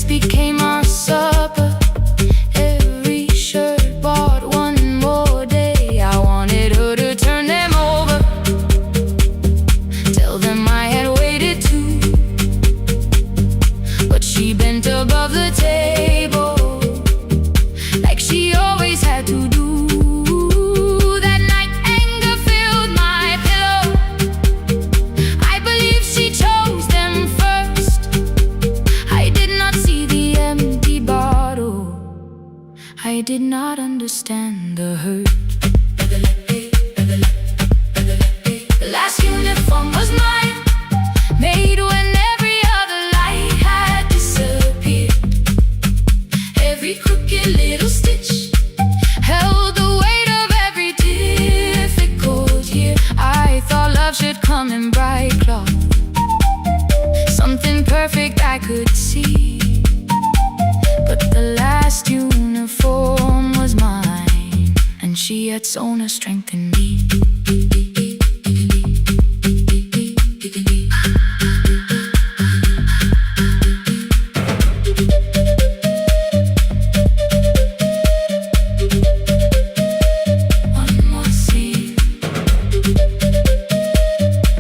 became our supper. Every shirt bought one more day. I wanted her to turn them over, tell them I had waited too. But she bent above the table like she always had to do. That night anger filled my pillow. I believe she chose them first. I did not see the empty bottle. I did not understand the hurt. The last uniform was mine, made when every other light had disappeared. Every crooked little stitch held the weight of every difficult year. I thought love should come in bright cloth, something perfect I could see. But the last uniform was mine, and she had sewn her strength in me. One more scene,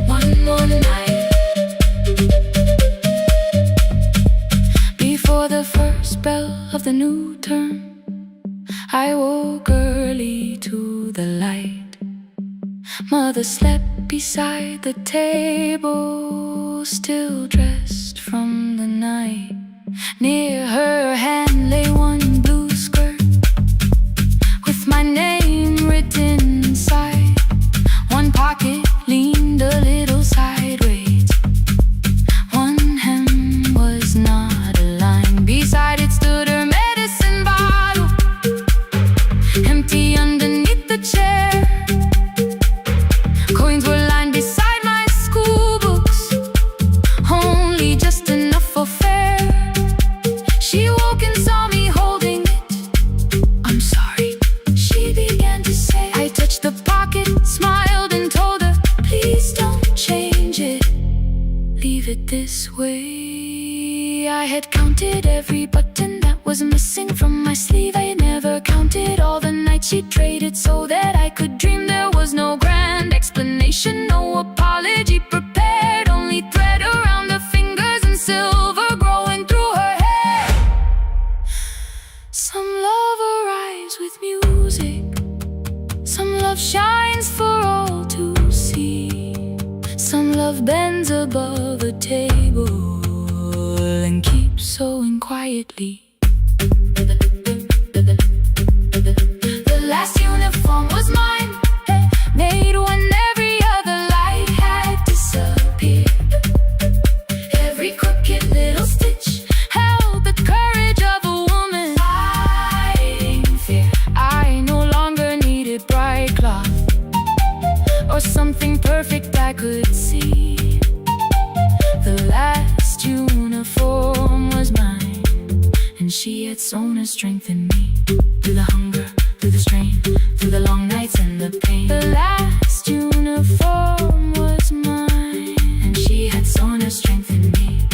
one more night. Before the first bell of the new term, I woke early to the light. Mother slept beside the table, still dressed from the night. Near her hand lay one blue skirt with my name written inside. One pocket leaned a little sideways. One hem was not aligned. Beside it stood her medicine bottle, empty underneath the chair. Coins were lined beside my school books, only just enough for fare. She woke and saw me holding it. I'm sorry, she began to say. I touched the pocket, smiled and told her, please don't change it, leave it this way. I had counted every button that was missing from my sleeve. I had never counted all the nights she traded so that I could dream. There was no grand explanation, no apology prepared, only thread around her fingers and silver growing through her hair. Some love arrives with music, some love shines for all to see. Some love bends above a table and keeps sewing quietly. The last uniform was mine, made when every other light had disappeared. Every crooked little stitch held the courage of a woman fighting fear. I no longer needed bright cloth or something perfect I could see. The last uniform was mine, and she had sewn her strength in me. Through the hunger, through the strain, through the long nights and the pain. The last uniform was mine, and she had sewn her strength in me.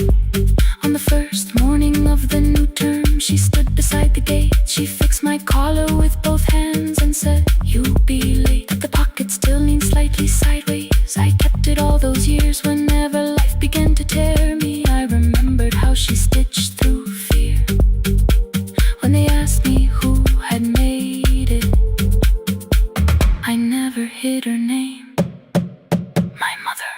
On the first morning of the new term, she stood beside the gate. She fixed my collar with both hands and said, you'll be late. But the pocket still leaned slightly sideways. I kept it all those years. Whenever life began to tear me, I remembered how she stitched through fear. When they asked me who had made it, I never hid her name, my mother.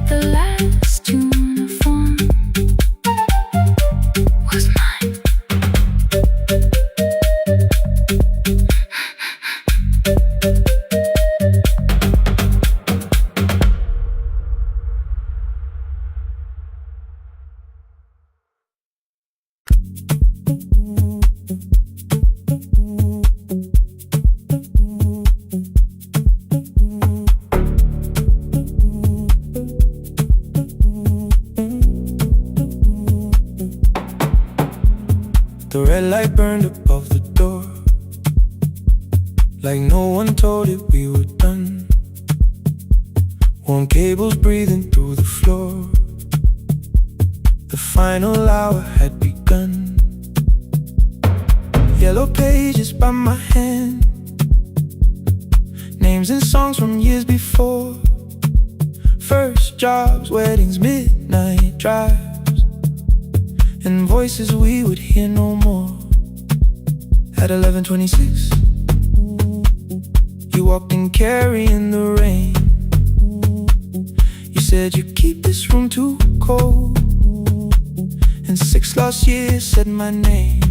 The last uniform was mine. The red light burned above the door, like no one told it we were done. Warm cables breathing through the floor. The final hour had begun. Yellow pages by my hand, names and songs from years before. First jobs, weddings, midnight drives, and voices we would hear no more. At 11:26, you walked in carrying the rain. You said you keep this room too cold, and 6 lost years said my name.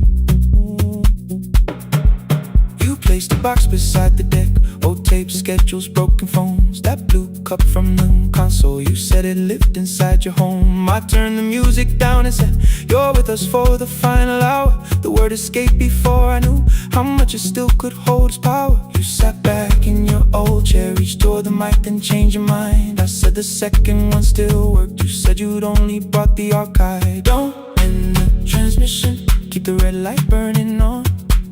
You placed a box beside the deck, old tapes, schedules, broken phones, that blue cup from the console. You said it lived inside your home. I turned the music down and said, you're with us for the final hour. The word escaped before I knew how much it still could hold its power. You sat back in your old chair, reached toward the mic, then changed your mind. I said the second one still worked. You said you'd only brought the archive. Don't end the transmission, keep the red light burning on.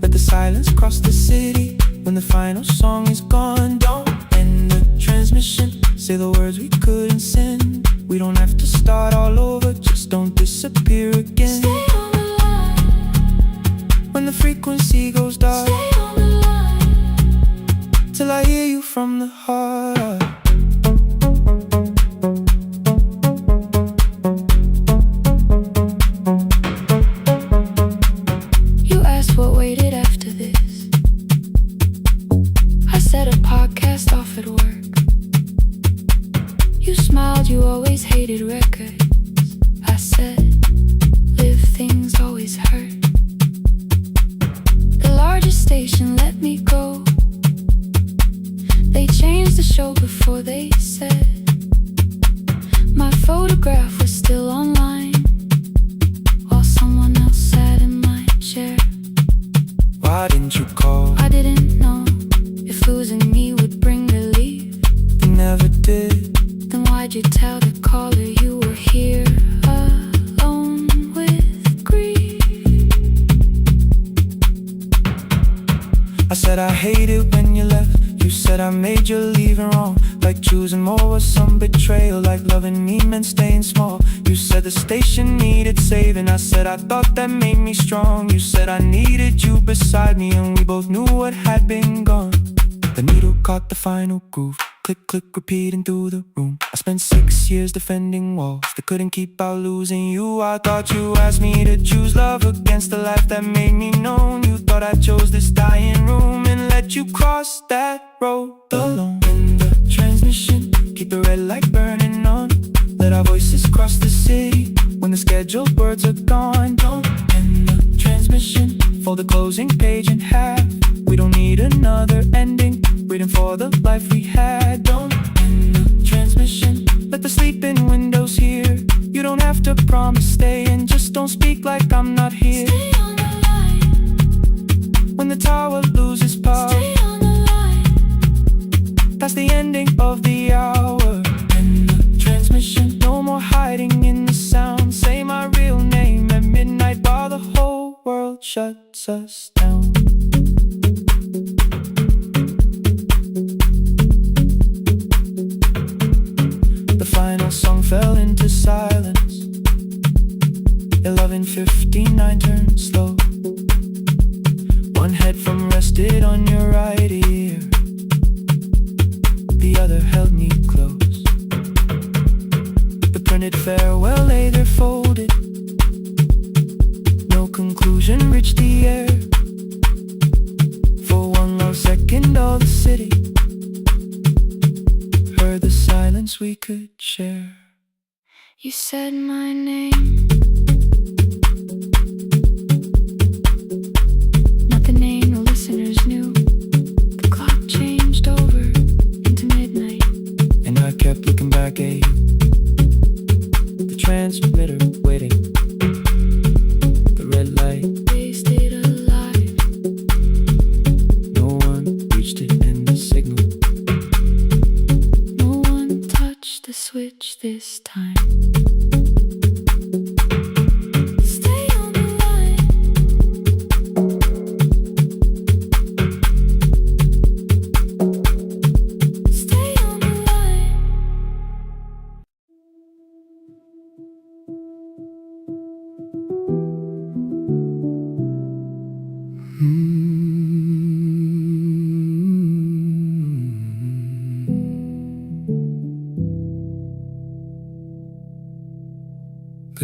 Let the silence cross the city when the final song is gone. Don't end the transmission, say the words we couldn't send. We don't have to start all over, just don't disappear again. Stay on the line. When the frequency goes dark, Stay on the line. till I hear you from the heart up. You asked what waited after this. I said a podcast off at work. You smiled, you always hated records. I said, live things always hurt. The largest station let me go. They changed the show before they said my photograph was still online, while someone else sat in my chair. Why didn't you call? I didn't know if losing me would bring relief. You never did. Then why'd you tell the caller you were here alone with grief? I said I hate it when you left. You said I made you leaving wrong, like choosing more was some betrayal, like loving me meant staying small. You said the station needed saving. I said I thought that made me strong. You said I needed you beside me, and we both knew what had been gone. The needle caught the final groove, click, click, repeating through the room. I spent 6 years defending walls that couldn't keep out losing you. I thought you asked me to choose love against the life that made me known. You thought I chose this dying room and let you cross that road alone. In the transmission, keep the red light burning on. Let our voices cross the city when the scheduled words are gone. Don't end the transmission, fold the closing page in half. We don't need another ending, waiting for the life we had. Don't end the transmission, let the sleeping windows hear. You don't have to promise staying, just don't speak like I'm not here. Stay on the line. When the tower loses power, Stay on the line. that's the ending of the hour. End the transmission, no more hiding in the sound. Say my real name at midnight while the whole world shuts us down. The final song fell into silence. 11:59 turned slow. One headphone rested on your right ear, the other held me close. The printed farewell lay there folded. No conclusion reached the air. For one long second all the city heard the silence we could share. You said my name, not the name the listeners knew. The clock changed over into midnight, And I kept looking back at you, the transmitter waiting, the red light, they stayed alive. no one reached it and the signal. No one touched the switch this time.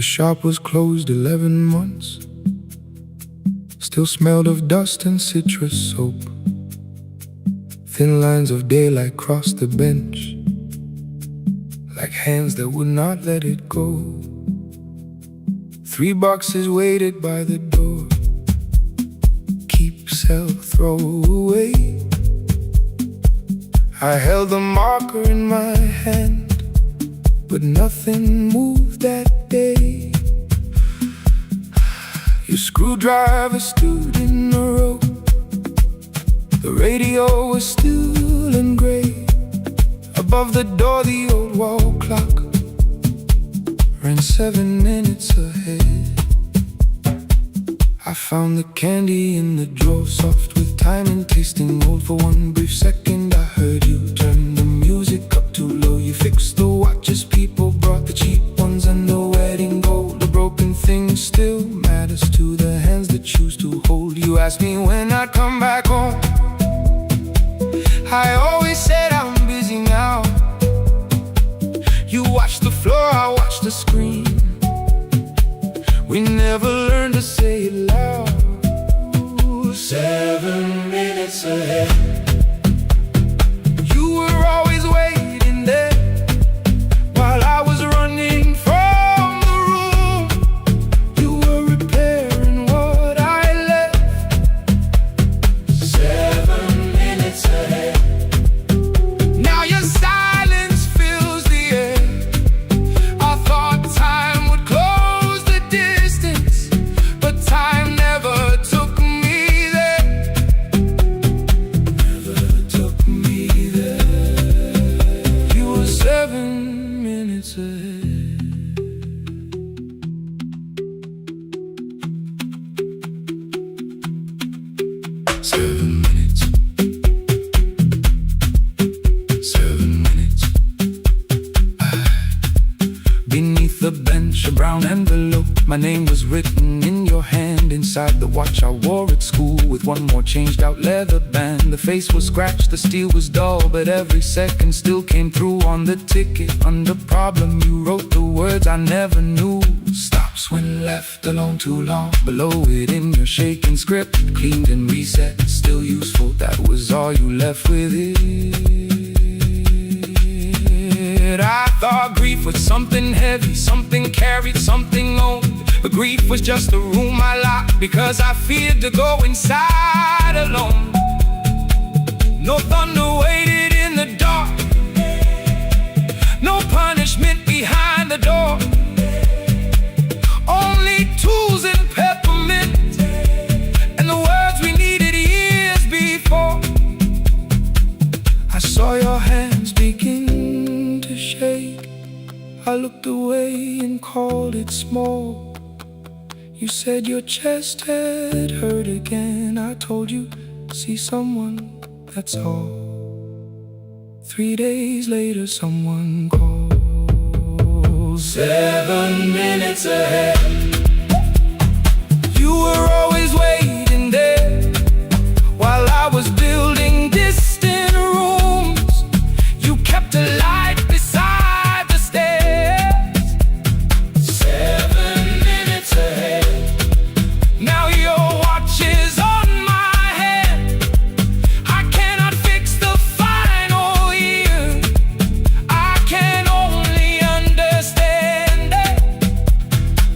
shop was closed 11 months. Still smelled of dust and citrus soap. Thin lines of daylight crossed the bench, like hands that would not let it go. 3 boxes waited by the door. Keep, sell, throw away. I held the marker in my hand, but nothing moved that day. Your screwdriver stood in the road. The radio was still and gray. Above the door the old wall clock ran 7 minutes ahead. I found the candy in the drawer, soft with time and tasting old. For one brief second I heard you turn the music up too low. You fixed the watches, people brought the cheap ones and the wedding gold. The broken thing still matters to the hands that choose to hold. You asked me when I'd come back home. I always said I'm busy now. You watched the floor, I watched the screen. We never learned to say it loud. 7 minutes ahead. You were always waiting there while I was running from the room. You were repairing what I left. 7 minutes ahead. Now your silence fills the air. I thought time would close the distance, but time never took me there. Never took me there. You were 7 minutes ahead. Seven minutes. 7 minutes. Beneath the bench, a brown envelope. My name was written in your hand. Inside the watch I wore at school, with one more changed out leather band. The face was scratched, the steel was dull, but every second still came through on the ticket. Under problem you wrote the words I never knew. Stops when left alone too long. Below it in your shaking script, cleaned and reset, still useful. That was all you left with it. I thought grief was something heavy, something carried, something owned. But grief was just a room I locked because I feared to go inside alone. No thunder waited in the dark, no punishment behind the door. Only tools and peppermint, and the words we needed years before. I saw your hands begin to shake. I looked away and called it small. You said your chest had hurt again. I told you, see someone, that's all. 3 days later someone called. 7 minutes ahead. You were always waiting there while I was building distant rooms. You kept a light beside the stairs. 7 minutes ahead. Now your watch is on my hand. I cannot fix the final year. I can only understand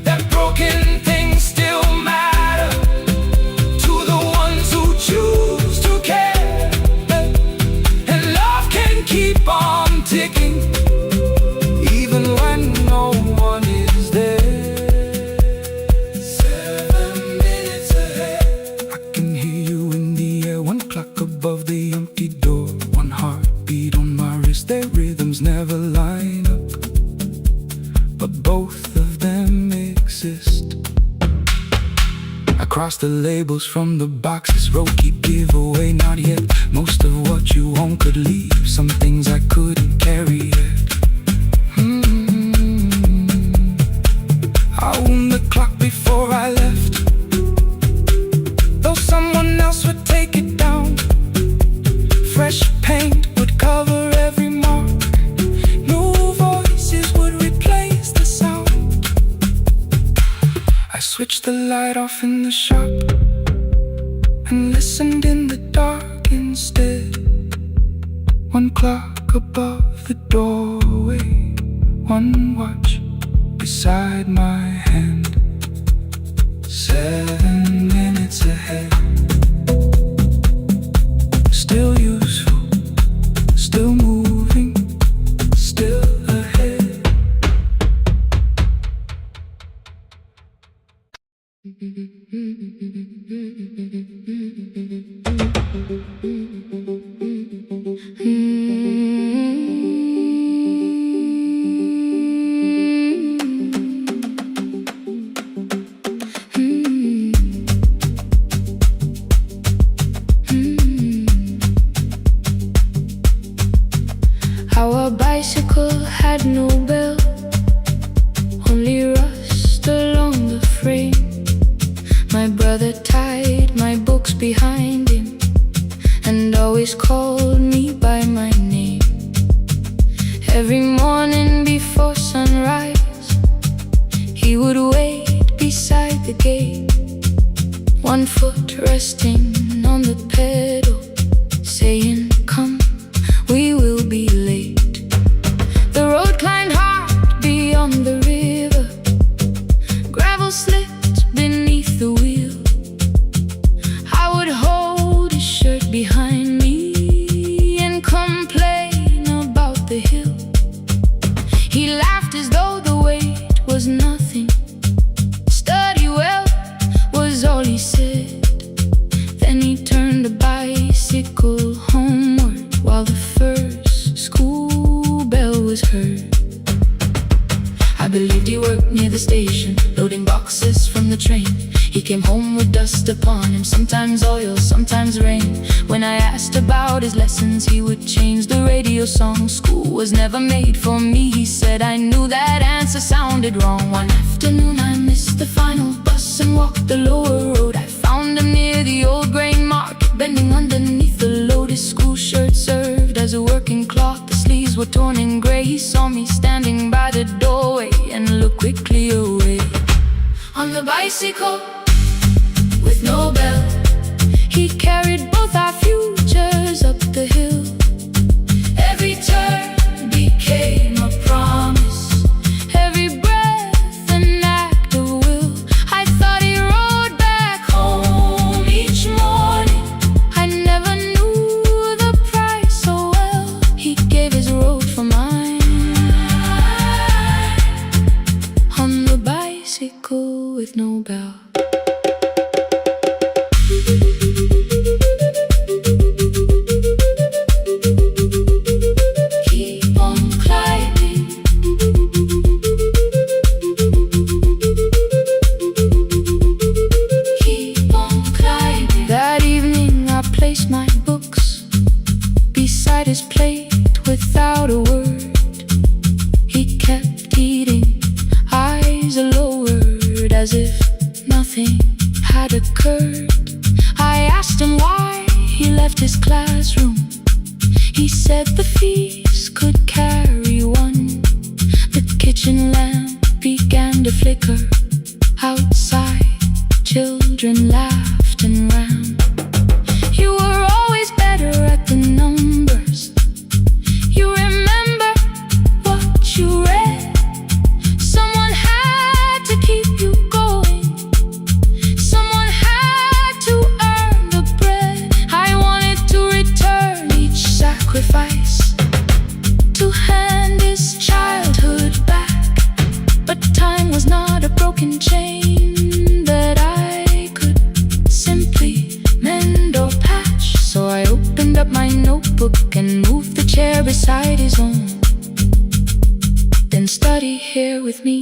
that broken things still matter to the ones who choose to care. And love can keep on ticking even when no one is there. 7 minutes ahead. I can hear you in the air, 1 clock above the empty door. 1 heartbeat on my wrist, their rhythms never line up, but both of them exist. I cross the labels from the boxes, wrote keep, give away, not yet. Most of what you own could leave, some things I couldn't carry yet. I wound the clock before I left, though someone else would take it down. Fresh paint would cover every mark, new voices would replace the sound. I switched the light off in the shop and listened in the dark instead. One clock above the doorway, one watch beside my hand. 7 minutes ahead. Still useful, still moving, still ahead. Our bicycle had no bell, only rust along the frame. My brother tied my books behind him and always called me by my name. Every morning before sunrise, he would wait beside the gate, one foot resting on the pedal, saying, "Come, we will be late." The road climbed hard beyond the river, gravel slipped beneath the wheel. I would hold his shirt behind me and complain about the hill. He laughed as though the weight was nothing. "Study well," was all he said. Then he turned the bicycle homeward while the first school bell was heard. I believed he worked near the station, loading boxes from the train. He came home with dust upon him, sometimes oil, sometimes rain. When I asked about his lessons, he would change the radio song. "School was never made for me," he said. I knew that answer sounded wrong. One afternoon I missed the final bus and walked the lower road. I found him near the old grain market, bending underneath the load. His school shirt served as a working cloth, the sleeves were torn and gray. He saw me standing by the doorway and looked quickly away. On the bicycle with no bell, he carried both our futures up the hill. Every turn became a promise, every breath an act of will. I thought he rode back home each morning. I never knew the price so well. He gave his road for mine. On the bicycle with no bell. Keep on climbing. Keep on climbing. That evening I placed my books beside his plate without a word. He kept eating, eyes lowered, as if nothing had occurred. I asked him why he left his classroom. He said the fees could carry one. The kitchen lamp began to flicker. Outside, children laughed and ran. You were always better at the numbers. You remember what you read. Someone had to keep you going. Someone had to earn the bread. I wanted to return each sacrifice, to hand his childhood back. But time was not a broken chain that I could simply mend or patch. So I opened up my notebook and moved the chair beside his own. Then study here with me,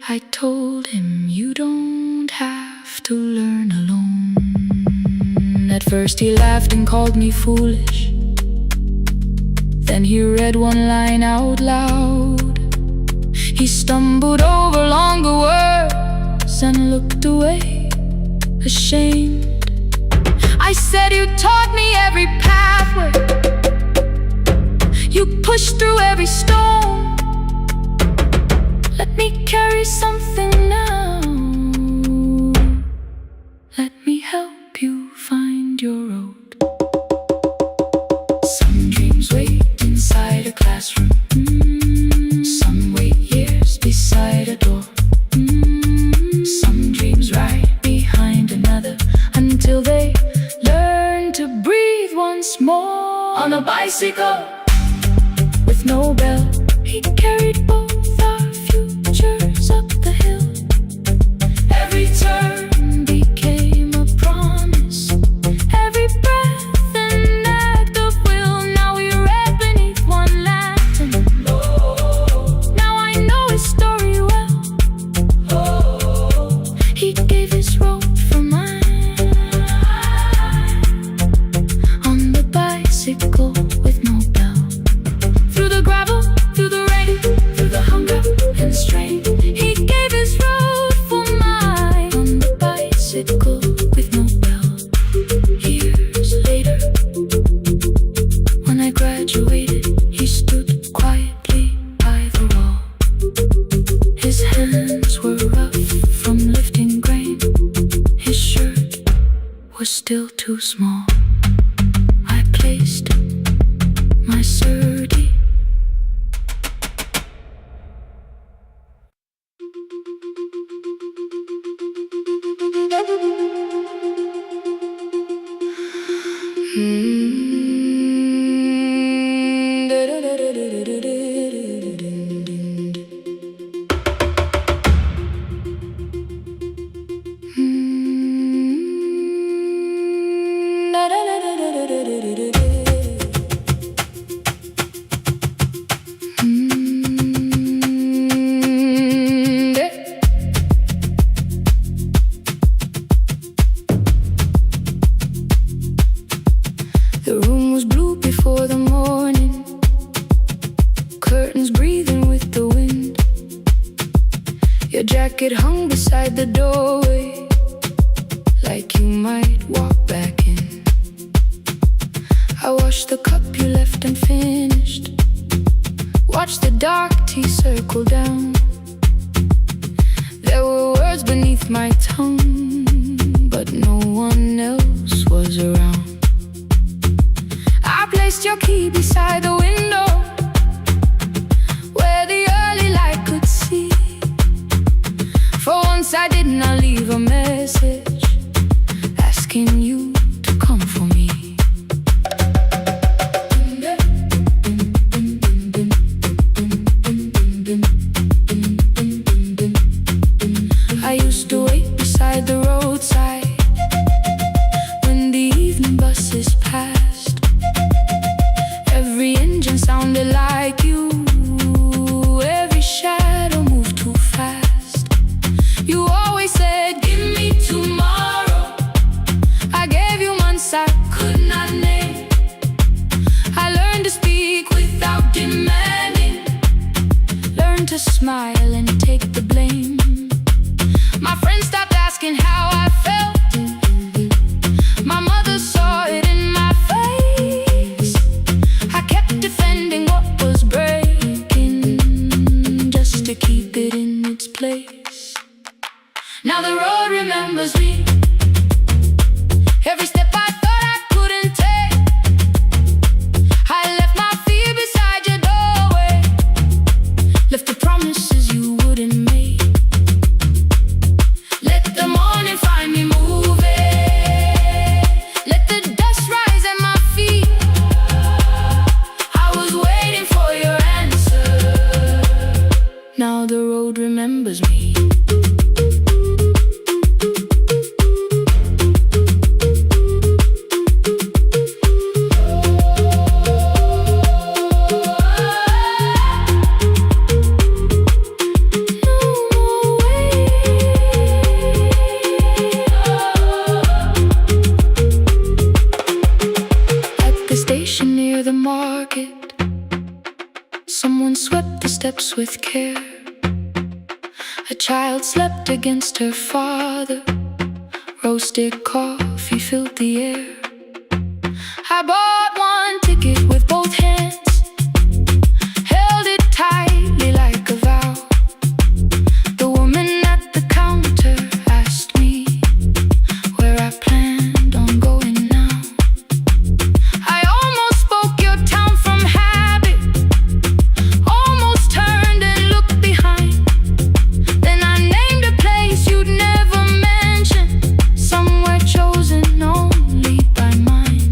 I told him. You don't have to learn alone. At first he laughed and called me foolish. Then he read one line out loud. He stumbled over longer words and looked away, ashamed. I said, "You taught me every pathway. You pushed through every stone. Let me carry something now bicycle with no bell. He carried both our futures up the hill. Every turn became a promise, every breath an act of will. Now we read beneath one lantern. Now I know his story well. He gave his road for mine on the bicycle with no bell. Through the gravel, through the rain, through the hunger and strain, he gave his road for mine on the bicycle with no bell. Years later, when I graduated, he stood quietly by the wall. His hands were rough from lifting grain. His shirt was still too small. I placed my sturdy The room was blue before the morning, curtains breathing with the wind. Your jacket hung beside the doorway, like you might walk back in. I washed the cup you left unfinished, watched the dark tea circle down. There were words beneath my tongue, but no one else was around. I placed your key beside the window, where the early light could see. For once I did not leave a message asking you to come for me. I used to wait beside the roadside when the evening buses passed. Every engine sounded like you, every shadow moved too fast. You always said, give me tomorrow. I gave you months I could not name. I learned to speak without demanding, learned to smile and take the blame. My friends stopped asking how I felt. My mother saw it in my face. I kept defending what was breaking, just to keep it in its place. Now the road remembers me. Every step I thought I couldn't take, I left my fear beside your doorway, left the promises you wouldn't make. Let the morning find me moving, let the dust rise at my feet. I was waiting for your answer. Now the road remembers me. Someone swept the steps with care. A child slept against her father. Roasted coffee filled the air. I bought one ticket with both hands, held it tightly like a vow. The woman at the counter asked me where I planned on going now. I almost spoke your town from habit, almost turned and looked behind. Then I named a place you'd never mention, somewhere chosen only by mine.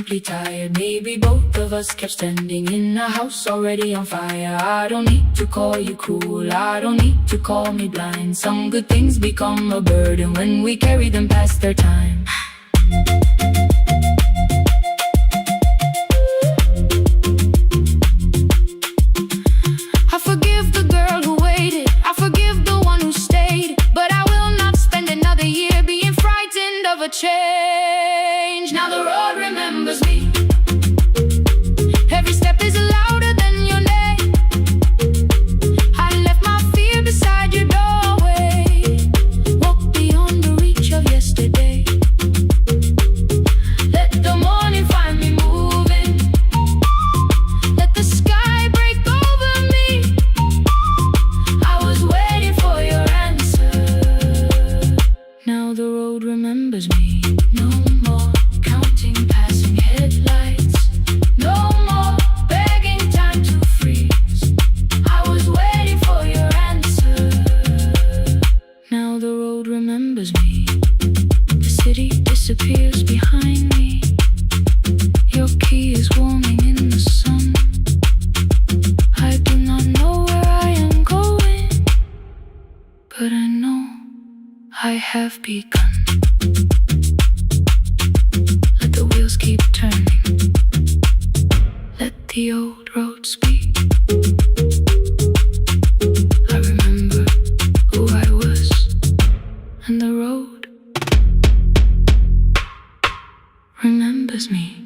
simply tired. Maybe both of us kept standing in a house already on fire. I don't need to call you cruel, I don't need to call me blind. Some good things become a burden when we carry them past their time. I forgive the girl who waited, I forgive the one who stayed, but I will not spend another year being frightened of a change. Now the road remembers me. Every step is louder than your name. I left my fear beside your doorway, walked beyond the reach of yesterday. Let the morning find me moving, let the sky break over me. I was waiting for your answer. Now the road remembers me. No more counting passing headlights, no more begging time to freeze. I was waiting for your answer. Now the road remembers me. The city disappears behind me. Your key is warming in the sun. I do not know where I am going, but I know I have begun. Let the wheels keep turning, let the old road speak. I remember who I was, and the road remembers me.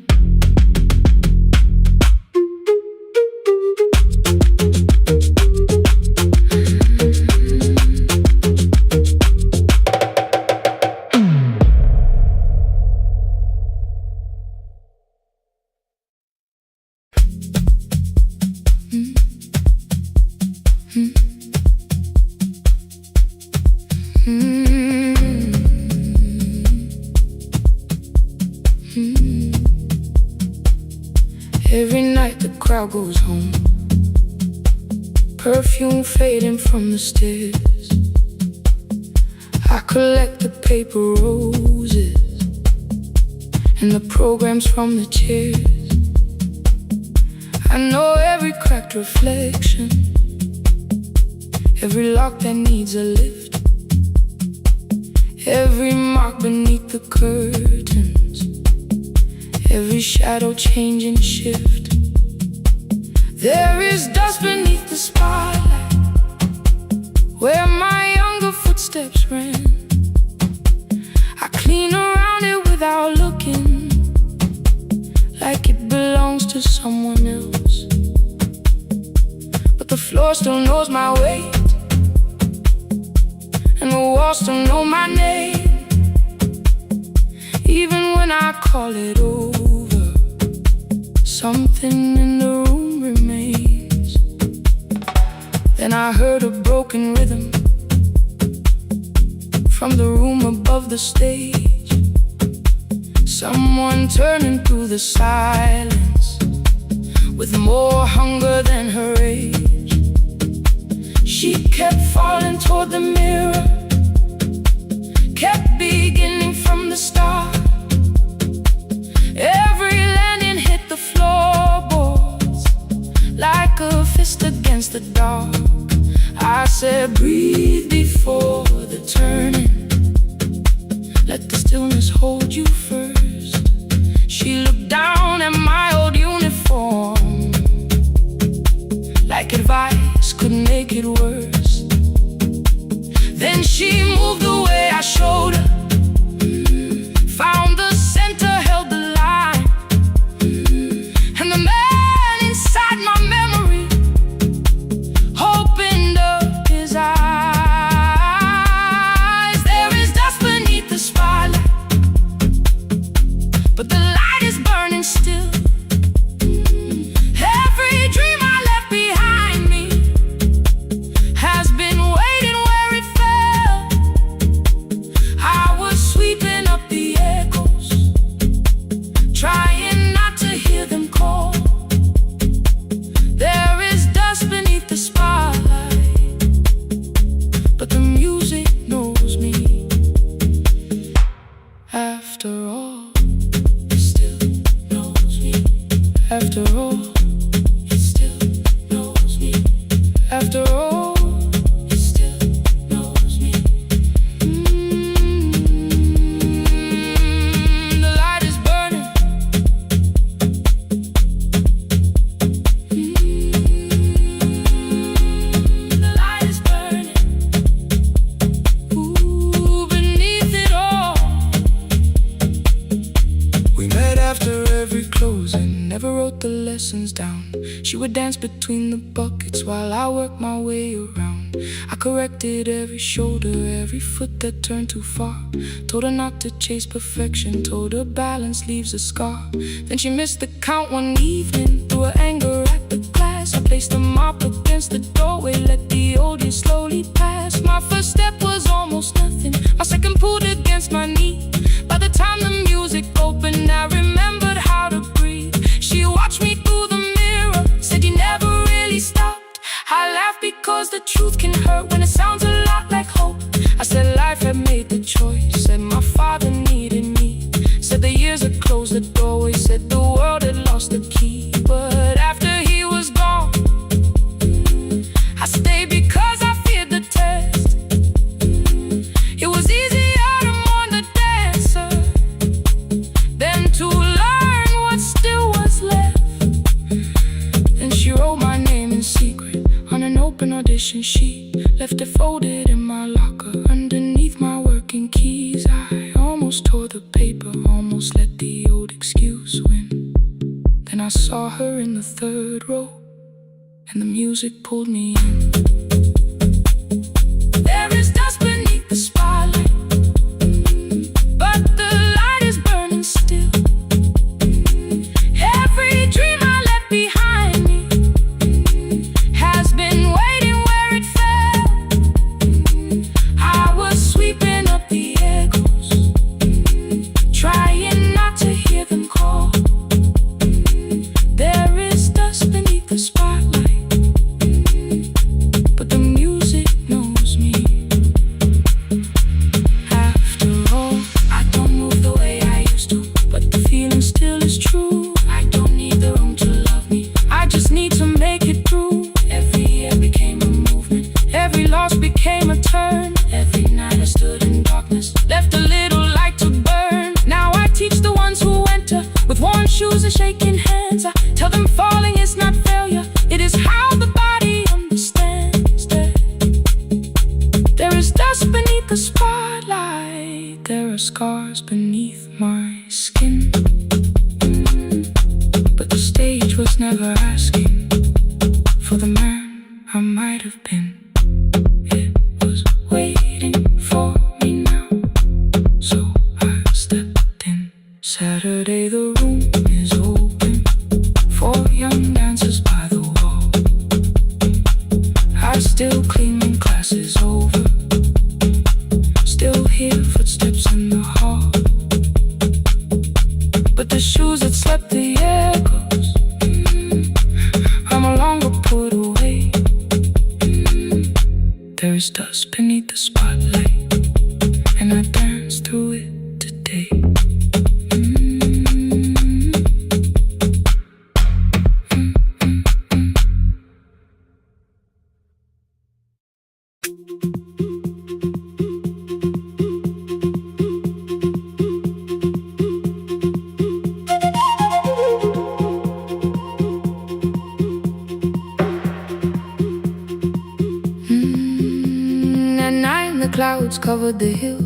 Every night the crowd goes home, perfume fading from the stairs. I collect the paper roses and the programs from the chairs. I know every cracked reflection, every lock that needs a lift, every mark beneath the curtains, every shadow change and shift. There is dust beneath the spotlight where my younger footsteps ran. I clean around it without looking, like it belongs to someone else. But the floor still knows my weight, and the walls still know my name. Even when I call it over, something in the room remains. Then I heard a broken rhythm from the room above the stage. Someone turning through the silence with more hunger than her age. She kept falling toward the mirror, kept beginning from the start. Every landing hit the floorboards like a fist against the dark. I said, breathe before the turning, let the stillness hold you first. She looked down at my old uniform, like advice could make it worse. Then she moved the way I showed her, found the center, held the line, and the man inside my memory opened up his eyes. There is dust beneath the spotlight, but the light is burning still. Every dream I left behind me all, it still knows me. The light is burning. The light is burning. Ooh, beneath it all. We met after every closing, never wrote the lessons down. She would dance between the buckets while I worked my way around. I corrected every shoulder, every foot that turned too far. Told her not to chase perfection, told her balance leaves a scar. Then she missed the count one evening, threw her anger at the glass. I placed a mop against the doorway, let the old years slowly pass. My first step was almost nothing, my second pulled against my knee. By the time the music opened, I remembered how to breathe. She watched me through the mirror, said you never really stopped. I laughed because the truth can hurt when it sounds a lot like hope. I said life had made the choice, said my father needed me. Said the years had closed the doorway, said the world had lost the key. But after he was gone, I stayed because I feared the test. It was easier to mourn the dancer than to learn what still was left. Then she wrote my name in secret on an open audition sheet, left it folded in my locker underneath my working keys. I almost tore the paper, almost let the old excuse win. Then I saw her in the third row, and the music pulled me in. There is dust beneath the spotlight, but the light is burning still. Every dream I left behind me has been waiting where it fell. I was sweeping up the echoes, trying not to hear them call. There is dust beneath the spotlight, but the music knows me. After all, I don't move the way I used to, but the feeling still is true. I don't need the room to love me, I just need to make it through. Every year became a movement, every loss became a turn. Every night I stood in darkness, left a little light to burn. Now I teach the ones who enter with worn shoes and shaking hands. I tell them falling is not failure, it is how the body understands. There is dust beneath the spotlight, there are scars beneath my skin. But the stage was never asking for the man I might have been. It was waiting for me now, so I stepped in. Saturday the room is open for young dancers by the wall. I still clean when class is over, still hear footsteps in the hall. But the shoes that slept the echoes are no longer put away. There is dust beneath the spotlight, and I dance through it today. At night the clouds covered the hill,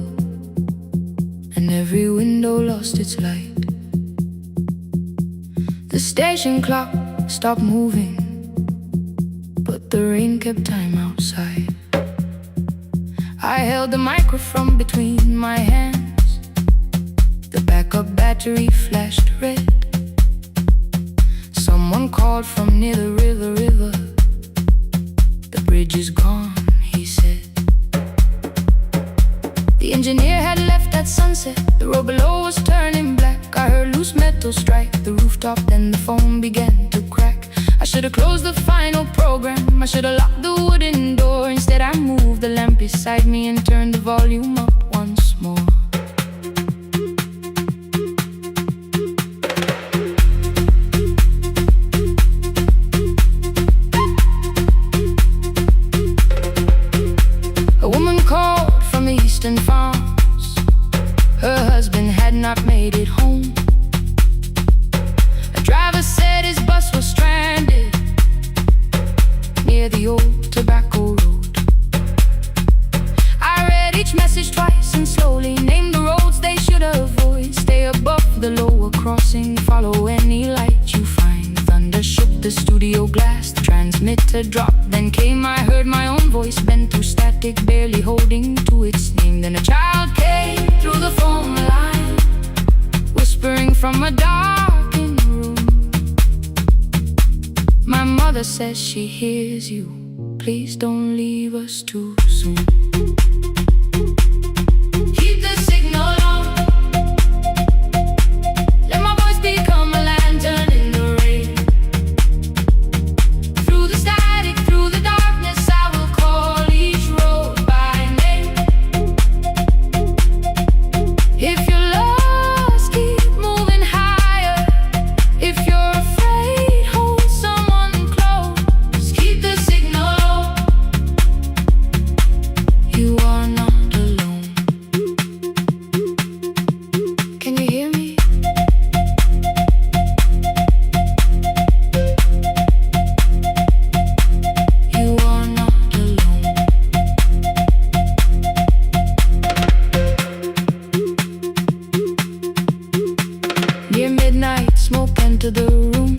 and every window lost its light. The station clock stopped moving, but the rain kept time outside. I held the microphone between my hands, the backup battery flashed red. Someone called from near the river. The bridge is gone, he said. The engineer had left at sunset, the road below was turning black. I heard loose metal strike the rooftop, then the phone began to crack. I should have closed the final program, I should have locked the wooden door. Instead I moved the lamp beside me and turned the volume up once more. Boston Farms. Her husband had not made it home. A driver said his bus was stranded near the old tobacco road. I read each message twice and slowly named the roads they should avoid. Stay above the lower crossing, follow any light you find. Thunder shook the studio glass, the transmitter dropped. Then came, I heard my own voice bent through static, barely holding to its name. Then a child came through the phone line, whispering from a darkened room. My mother says she hears you. Please don't leave us too soon. Keep the signal on. Let my voice become a lantern in the rain. Through the static, through the darkness, I will call each road by name. If you're lost, keep moving higher. If you're afraid, hold someone close. Keep the signal on. You are not alone. Can you hear me? You are not alone. Near midnight, smoke entered the room.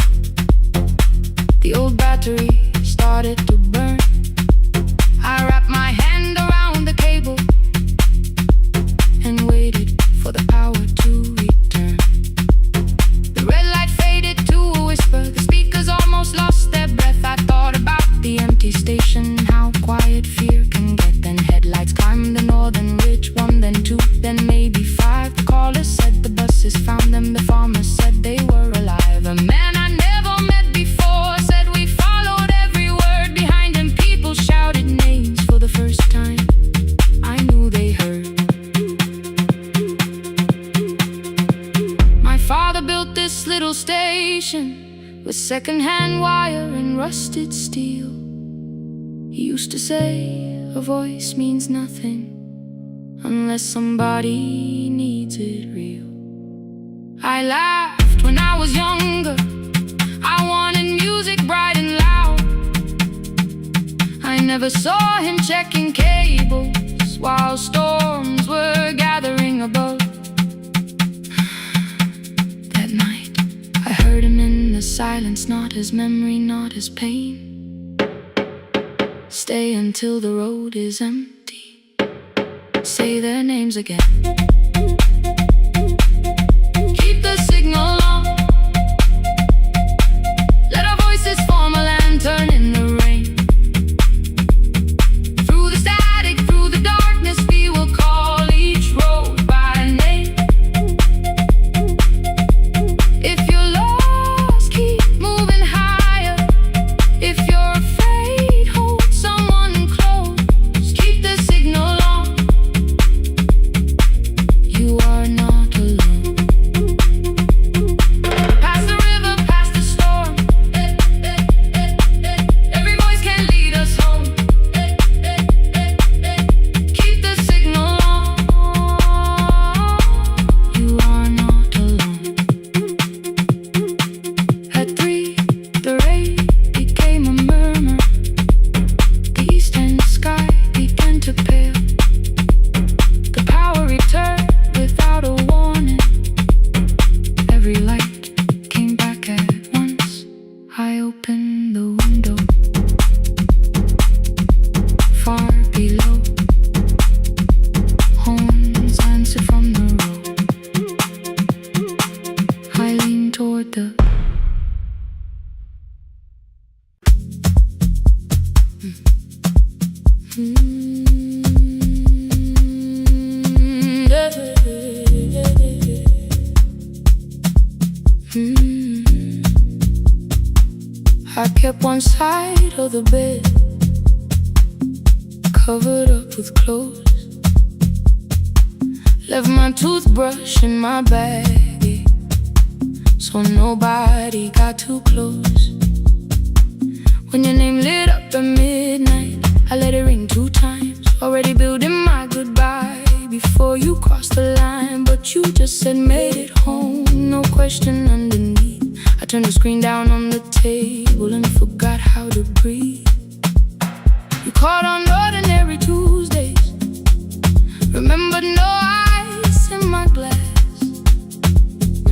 The old battery started to burn. I wrapped my hand around the cable and waited for the power to return. The red light faded to a whisper. The speakers almost lost their breath. I thought about the empty station, how quiet fear can get. Then headlights climbed the northern ridge, one, then two, then maybe five. The caller said the buses found them. The farmer said they were alive. A man I never met before said we followed every word behind him. People shouted names for the first time. I knew they heard. My father built this little station with second-hand wire and rusted steel. He used to say a voice means nothing unless somebody needs it real. I laughed when I was younger. I wanted music bright and loud. I never saw him checking cables while storms were gathering above. That night, I heard him in the silence, not his memory, not his pain. Stay until the road is empty. Say their names again. Keep the signal on. Let our voices form a lantern in the rain. Through the static, through the darkness, we will call each road by name. If you're lost, keep moving higher. If you're afraid, hold someone close. Keep the signal on. You are not alone. Past the river, past the storm. Every voice can lead us home. Keep the signal on. You are not alone. At 3, the rain became a murmur. The eastern sky began to pale. The power returned without a warning. Every light came back at once. I opened the window. Far below, horns answered from the road. I leaned toward the I kept one side of the bed covered up with clothes. Left my toothbrush in my bag, so nobody got too close. When your name lit up at midnight, I let it ring 2 times. Already building my goodbye. before you crossed the line, but you just said made it home, no question underneath. I turned the screen down on the table and forgot how to breathe. You called on ordinary Tuesdays, remembered no ice in my glass.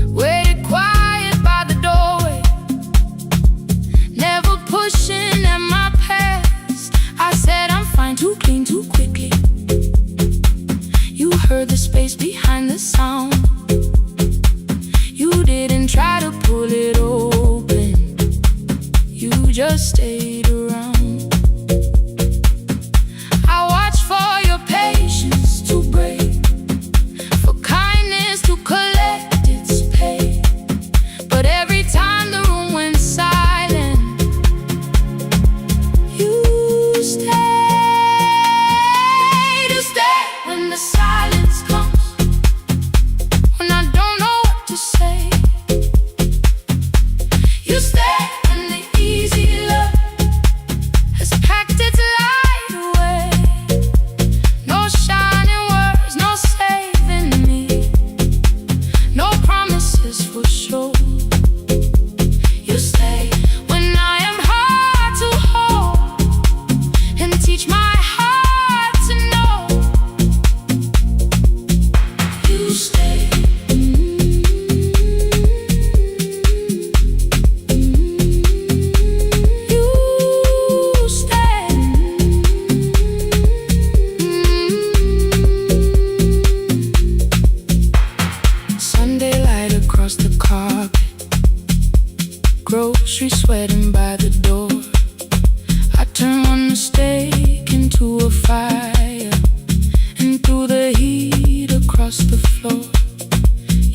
Waited quiet by the doorway, never pushing at my past. I said I'm fine, too clean, too quickly. You heard the space behind the sound. You didn't try to pull it open, you just stayed around. I watched for your patience to break, for kindness to collect its pay. But every time the room went silent, you stayed. You stayed when the silence comes, when I don't know what to say. You stay when the easy love has packed its light away. No shining words, no saving me, no promises for sure. You stay when I am hard to hold and teach my heart to know. You stay. Sunday light across the carpet, grocery sweating by the door. I turn one mistake into a fire, and through the heat across the floor.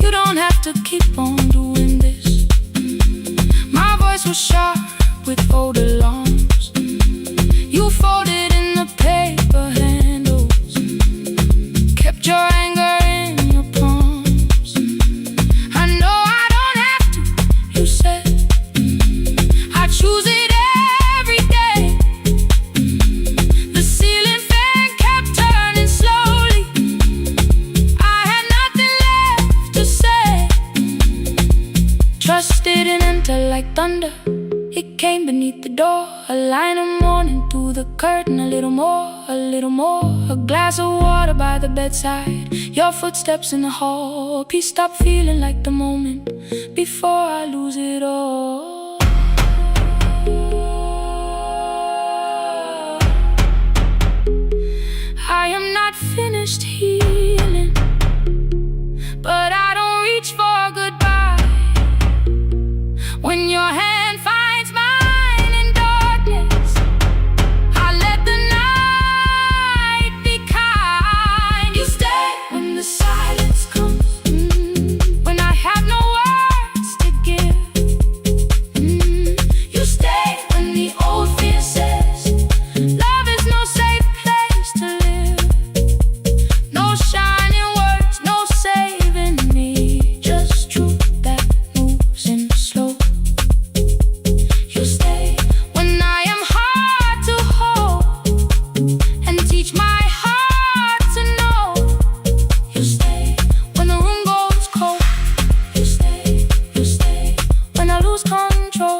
You don't have to keep on doing this. My voice was sharp with old alarms. You folded in the paper handles, kept your anger in your palms. I know I don't have to, you said. I choose it every day. The ceiling fan kept turning slowly. I had nothing left to say. Trust didn't enter like thunder, it came beneath the door. A line of mourning through the curtain, a little more, a little more. A glass of water by the bedside, your footsteps in the hall. Peace stopped feeling like the moment before I lose it all. I am not finished healing, but I don't reach for goodbye. When your hand finds mine in darkness, I let the night be kind. You stay when the silence comes, when I have no words to give. You stay when the old fear says love is no safe place to live. No shining words, no saving me, just truth that moves in slow. You stay when I am hard to hold and teach my heart to know. You stay when the room goes cold. You stay when I lose control.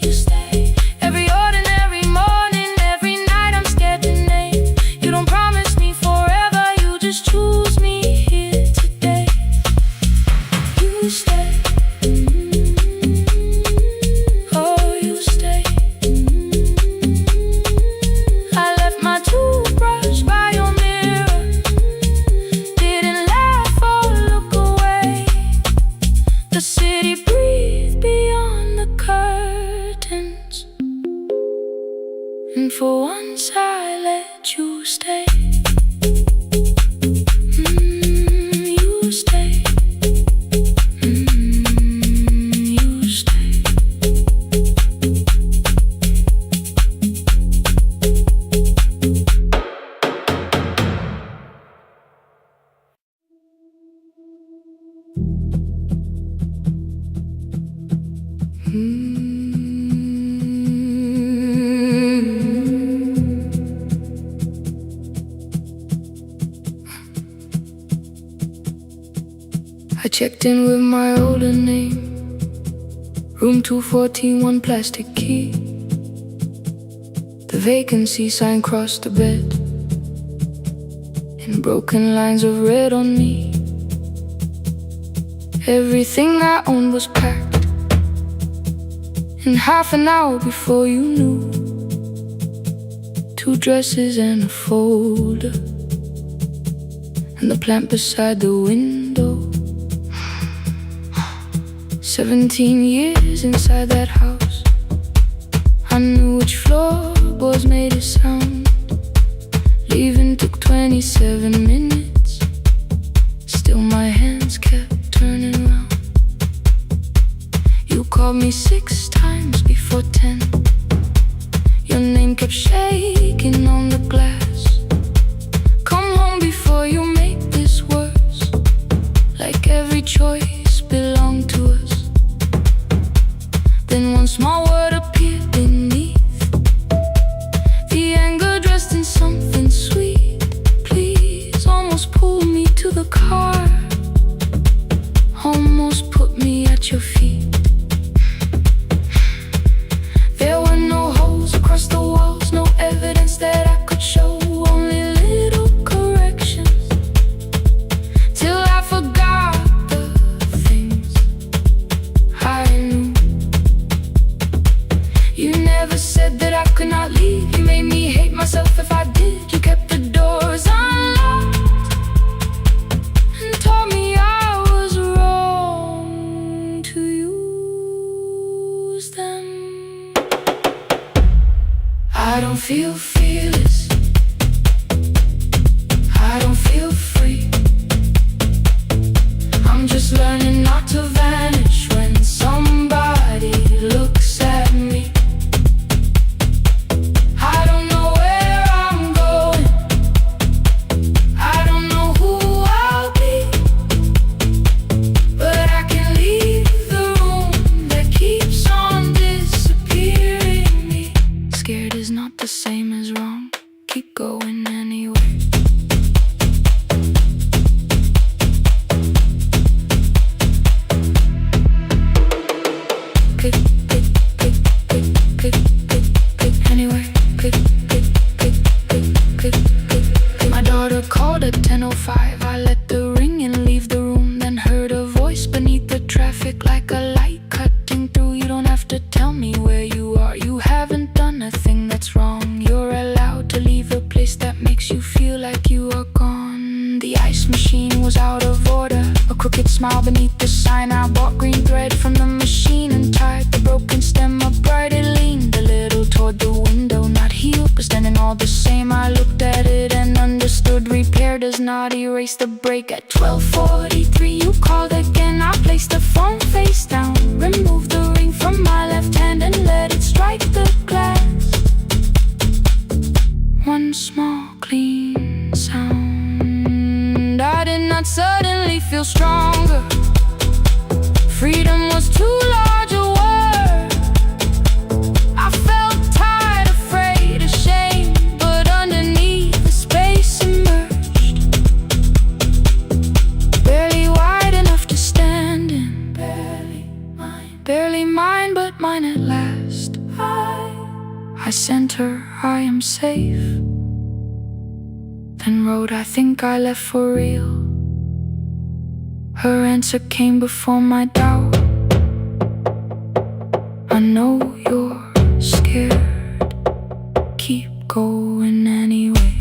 You stay every ordinary morning, every night I'm scared to name. You don't promise me forever, you just choose me here today. You stay. Oh, you stay. I left my toothbrush by your mirror, didn't laugh or look away. The city breathed beyond the curtains, and for once I let you stay. You stay. You stay. I checked in with my older name, room 214, one plastic key. The vacancy sign crossed the bed in broken lines of red on me. Everything I owned was packed in half an hour before you knew. 2 dresses and a folder, and the plant beside the window. 17 years inside that house, I knew which floorboards made it sound. Leaving took 27 minutes, still my hands kept turning round. You called me 6 times before 10. Your name kept shaking on the glass. Come home before you make this worse, like every choice belonged to us. Then one small word appeared beneath, the anger dressed in something sweet. Please, almost pulled me to the car, almost put me at your feet. There were no holes across the walls, no evidence that I could show, only little corrections, till I forgot the things I knew. You never said that I could not leave. You made me hate myself if I did. You kept the doors unlocked and taught me I was wrong to use them. I don't feel fearless, I don't feel free. I'm just learning not to vanish when somebody looks at me. I don't know where I'm going, I don't know who I'll be, but I can leave the room that keeps on disappearing me. Scared is not the same as wrong, keep going anyway. Pick, pick, pick, pick, pick, pick, pick, anyway. Pick, pick, pick, pick, pick, pick, pick. My daughter called at 10:05. I let the ring and leave the room, then heard a voice beneath the traffic like a light cutting through. You don't have to tell me where you are, you haven't done a thing that's wrong. You're allowed to leave a place that makes you feel like you are gone. The ice machine was out of order, a crooked smile beneath the sign. I bought green thread from the machine and tied the broken stem upright. It leaned a little toward the window, not healed but standing all the same. I looked at it and understood repair does not erase the break. At 12:43 you called again. I placed the phone face down, removed the ring from my left hand and let it strike the glass. One small clean sound. I did not suddenly feel stronger. Freedom was too large a word. I felt tired, afraid, ashamed, but underneath the space emerged, barely wide enough to stand in. Barely mine, but mine at last. I sent her, I am safe, then wrote, I think I left for real. Her answer came before my doubt. I know you're scared, keep going anyway.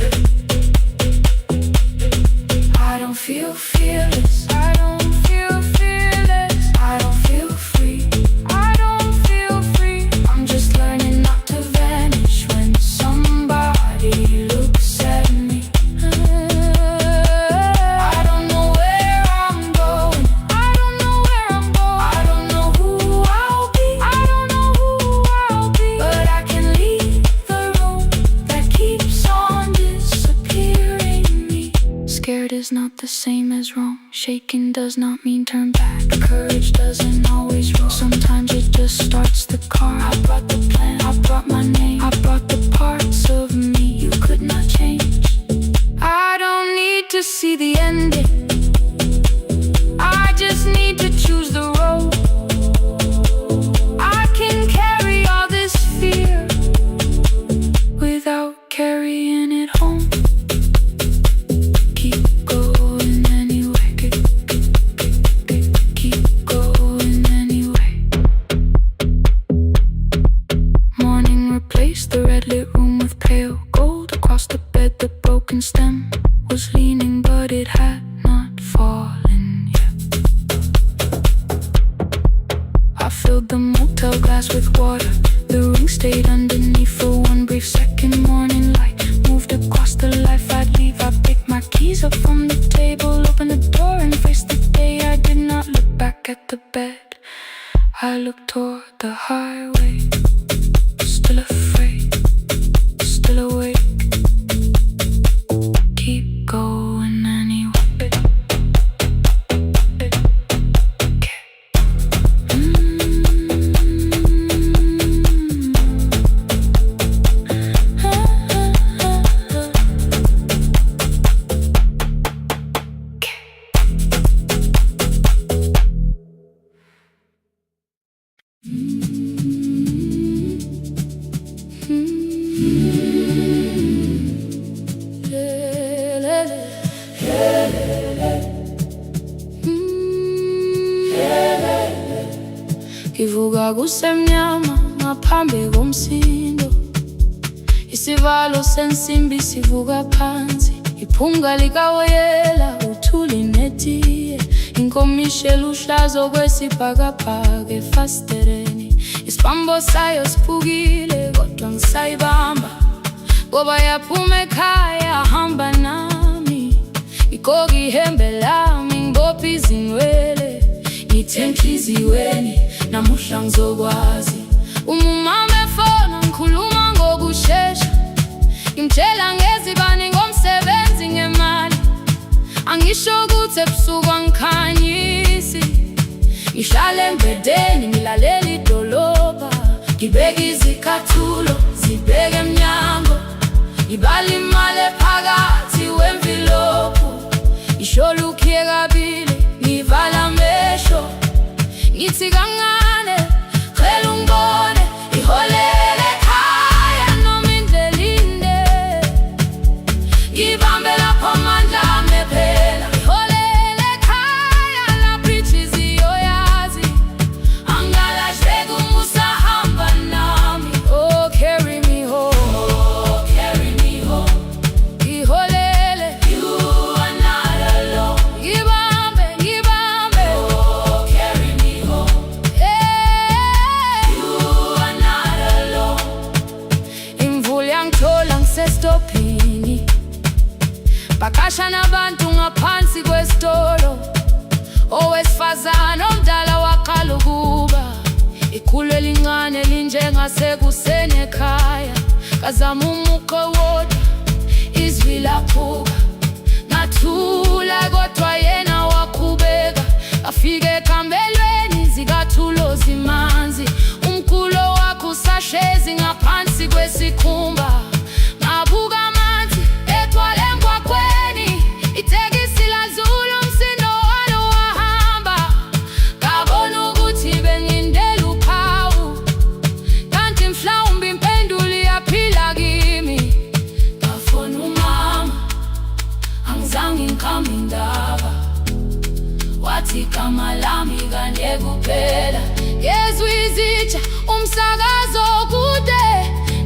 I don't feel fearless, I don't feel fearless, I don't feel free, I don't feel free. I'm just learning not to vanish when somebody looks at me. I don't know where I'm going, I don't know where I'm going, I don't know who I'll be, I don't know who I'll be, but I can leave the room that keeps on disappearing me. Scared is not the same as wrong, shaken does not mean turn back. Courage doesn't always roll, sometimes it just starts the car. I brought the plan, I brought my name, I brought the parts of me you could not change. I don't need to see the ending, I just carrying it home. Keep going anyway. Keep going anyway. Morning replaced the red lit room with pale gold. Across the bed the broken stem was leaning, but it had not fallen yet. I filled the motel glass with water. The ring stayed underneath for one brief second. Morning light moved across the life I'd leave. I picked my keys up from the table, opened the door and faced the day. I did not look back at the bed. I looked toward the highway, still afraid, still awake. Keep going anyway. Ngivuka kusemnyama ngaphambi komsindo. Isivalo sensimbi sivuka phansi. Iphunga likawoyela uthuli netiye. Inkomishi eluhlaza okwesibhakabhaka efasitereni. Isibambo sayo siphukile kodwa ngisayibamba, ngoba yaphuma ekhaya hamba nami. Igqoka ihembe lami ngibopha izinwele. Ngithe enhliziyweni namuhla ngizokwazi. Umama efona ngikhuluma ngokushesha. Ngimtshela ngezibani, ngomsebenzi, ngemali. Angisho ukuthi ebusuku angikhanyisi. Ngihlala embedeni ngilalela idolobha. Ngibeka izicathulo zibheke emnyango. Ngibala imali ephakathi wemvilophu. Ishola ukhiye kabili ngivala amehlo. Ngithi kancane cela ungibone. Iholele ekhaya noma indlela inde. Ngibambe lapho amandla ami ephela. Iholele ekhaya lapho inhliziyo yazi. Angalahleki uma usahamba nami. Oh, carry me home. Oh, carry me home. Iholele. You are not alone. Ngibambe, ngibambe. Oh, carry me home. Yeah. You are not alone. Imvula yangithola ngisestopini. Bakasha nabantu ngaphansi kwesitolo. Owesifazane omdala waqala ukuba. Ikhulu elincane linjengasekuseni ekhaya. Kazama umuqo wodwa izwi laphuka. Ngathula kodwa yena waqhubeka. Afike ekambelweni zikathulo zimanzi. Umkhulo wakhe usahlezi ngaphansi kwesikhumba. Ngabuka amanzi ethwala emgwaqweni. Itekisi ladlula umsindo walo wahamba. Ngabona ukuthi bengindela uphawu, kanti mhlawumbe impendulo iyaphila kimi. Ngafona umama angizange ngikhambe indaba. Wathi igama lami kanye kuphela. Yezwa izitsha umsakazo kude.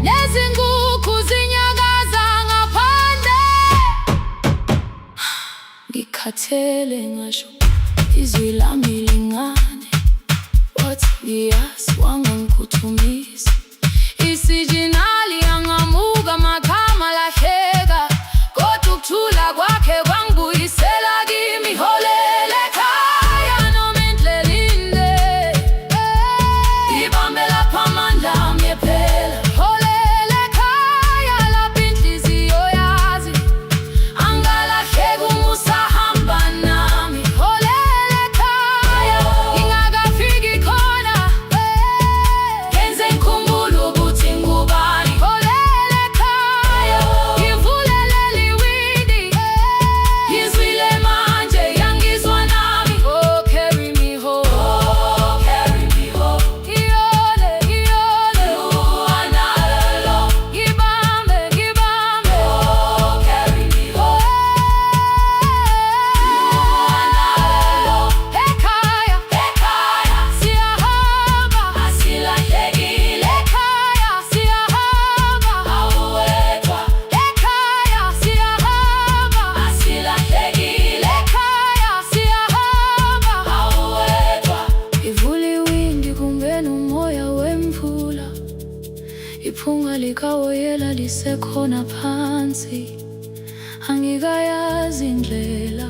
Nezinkukhu zinyakaza ngaphandle. Ngikhathele ngasho izwi lami lingane. Wathi ngiyazi wangangikhuthumisa. Isijinali angamuka makhama lahleka. Kodwa ukuthula kwakhe kwangibuyisela kimi. Iholele ekhaya noma indlela inde. Ngibambe lapho amandla ami ephela. Iholele ekhaya lapho inhliziyo yazi. Angalahleki uma usahamba nami. Iholele ekhaya ngingakafiki khona. Ngenze ngikhumbule ukuthi ngubani. khona phansi, angikayazi indlela,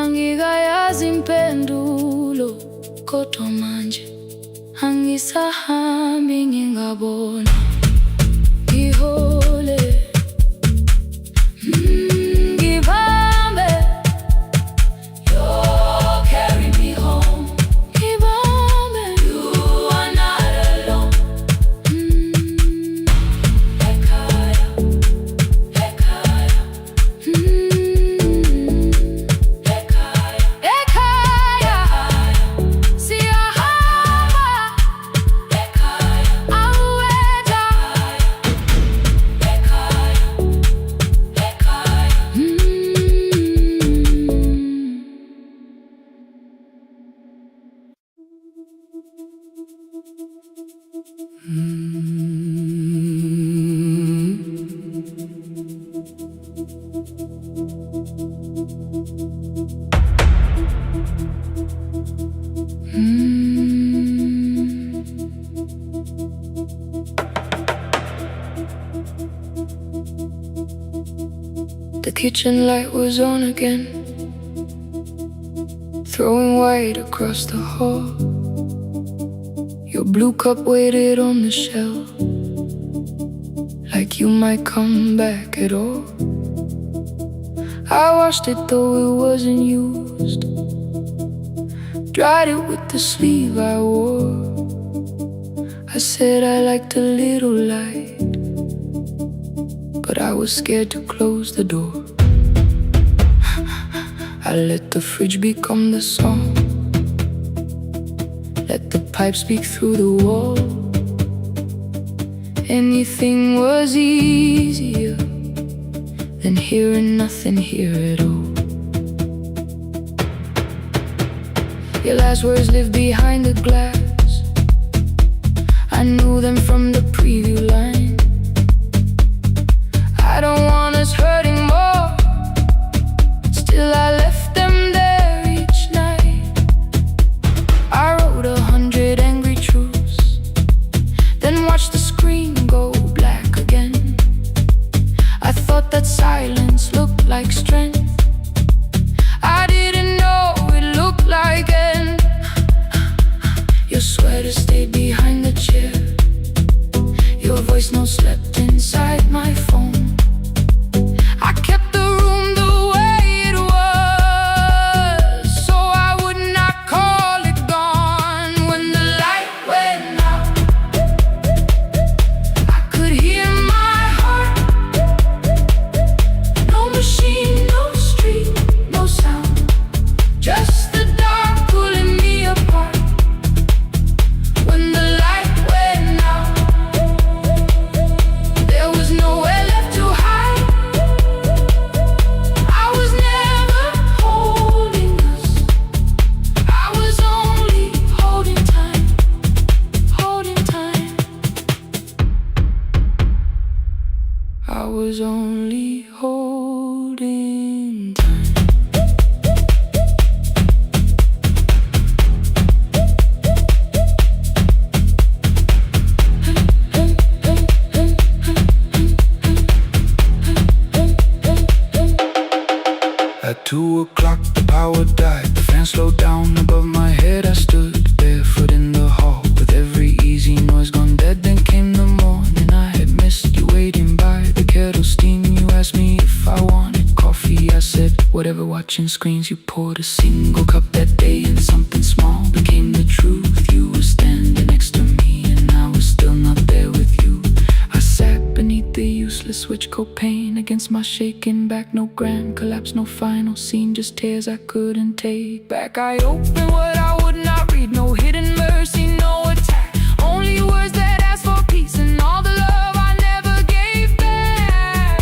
angikayazi impendulo, kodwa manje angisahambi ngingabona, ngihole, ngibambe, you carry me home, ngibambe, you are not alone, ekhaya, ekhaya, ekhaya, ekhaya, siyahamba, ekhaya, aweta, ekhaya, ekhaya, The kitchen light was on again, throwing white across the hall. Your blue cup waited on the shelf, like you might come back at all. I washed it though it wasn't used, dried it with the sleeve I wore. I said I liked a little light, but I was scared to close the door. I let the fridge become the song, let the pipe speak through the wall. Anything was easier than hearing nothing here at all. Your last words live behind the glass, I knew them from the preview line. I don't want us hurting more, still I left them there each night. I wrote 100 angry truths, then watched the screen go black again. I thought that silence looked like strength, I didn't know it looked like end. Your sweater stayed behind the chair, your voice no slept inside my phone. I kept the room the way it was, so I would not call it gone. When the light went out, I could hear my heart. No machine, no street, no sound, just the dark pulling me apart. When the light went out, there was nowhere left to hide. I was never holding us, I was only holding time, holding time. I was only holding time. At 2 o'clock the power died, the fan slowed down above my head. I stood barefoot in the hall, with every easy noise gone dead. Then came the morning, I had missed you waiting by the kettle steam. You asked me if I wanted coffee, I said whatever. Watching screens, you poured a single cup that day, and something small became the truth. You were standing next to me, and I was still not there with you. I sat beneath the useless switch, copain against my shaking back. No grand collapse, no final scene, just tears I couldn't take back. I opened what I would not read, no hidden mercy, no attack, only words that ask for peace and all the love I never gave back.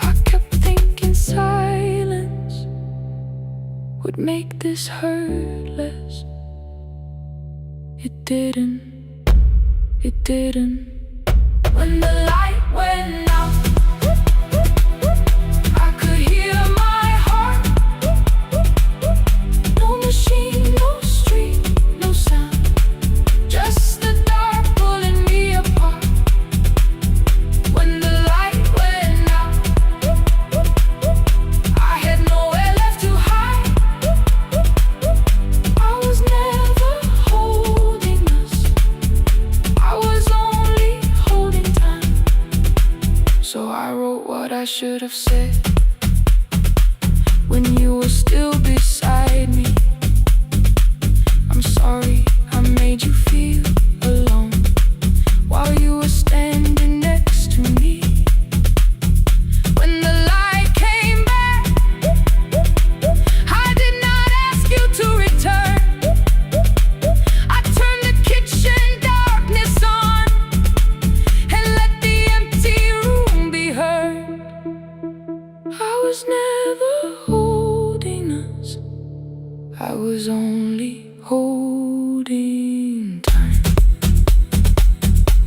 I kept thinking silence would make this hurt less. It didn't, it didn't. When the light went out, I could hear my heart. No machine, no street, no sound, just the dark pulling me apart. So I wrote what I should have said when you were still beside me. I'm sorry I made you feel alone while you were standing next to me. When the light came back, I did not ask you to return. I turned the kitchen darkness on and let the empty room be heard. I was never holding us, I was only holding time.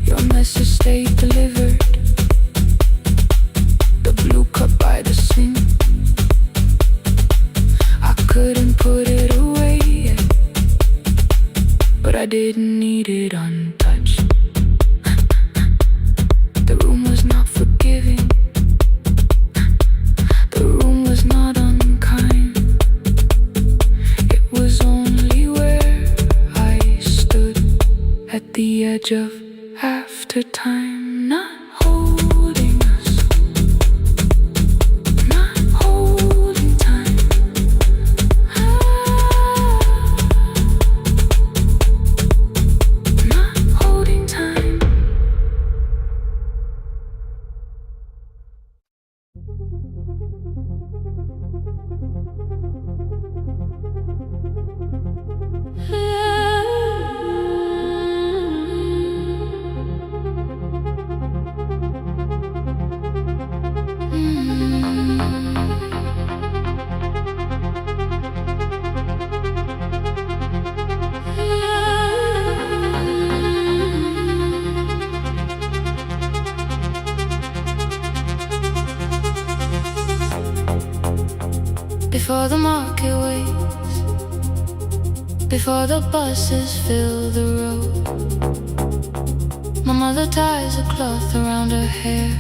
Your message stayed delivered, the blue cup by the sink. I couldn't put it away yet, but I didn't need it untouched. The room was not forgiving, the room was not unkind. It was only where I stood at the edge of after time, not holding us, not holding time. Not holding time. Before the market waits, before the buses fill the road, my mother ties a cloth around her hair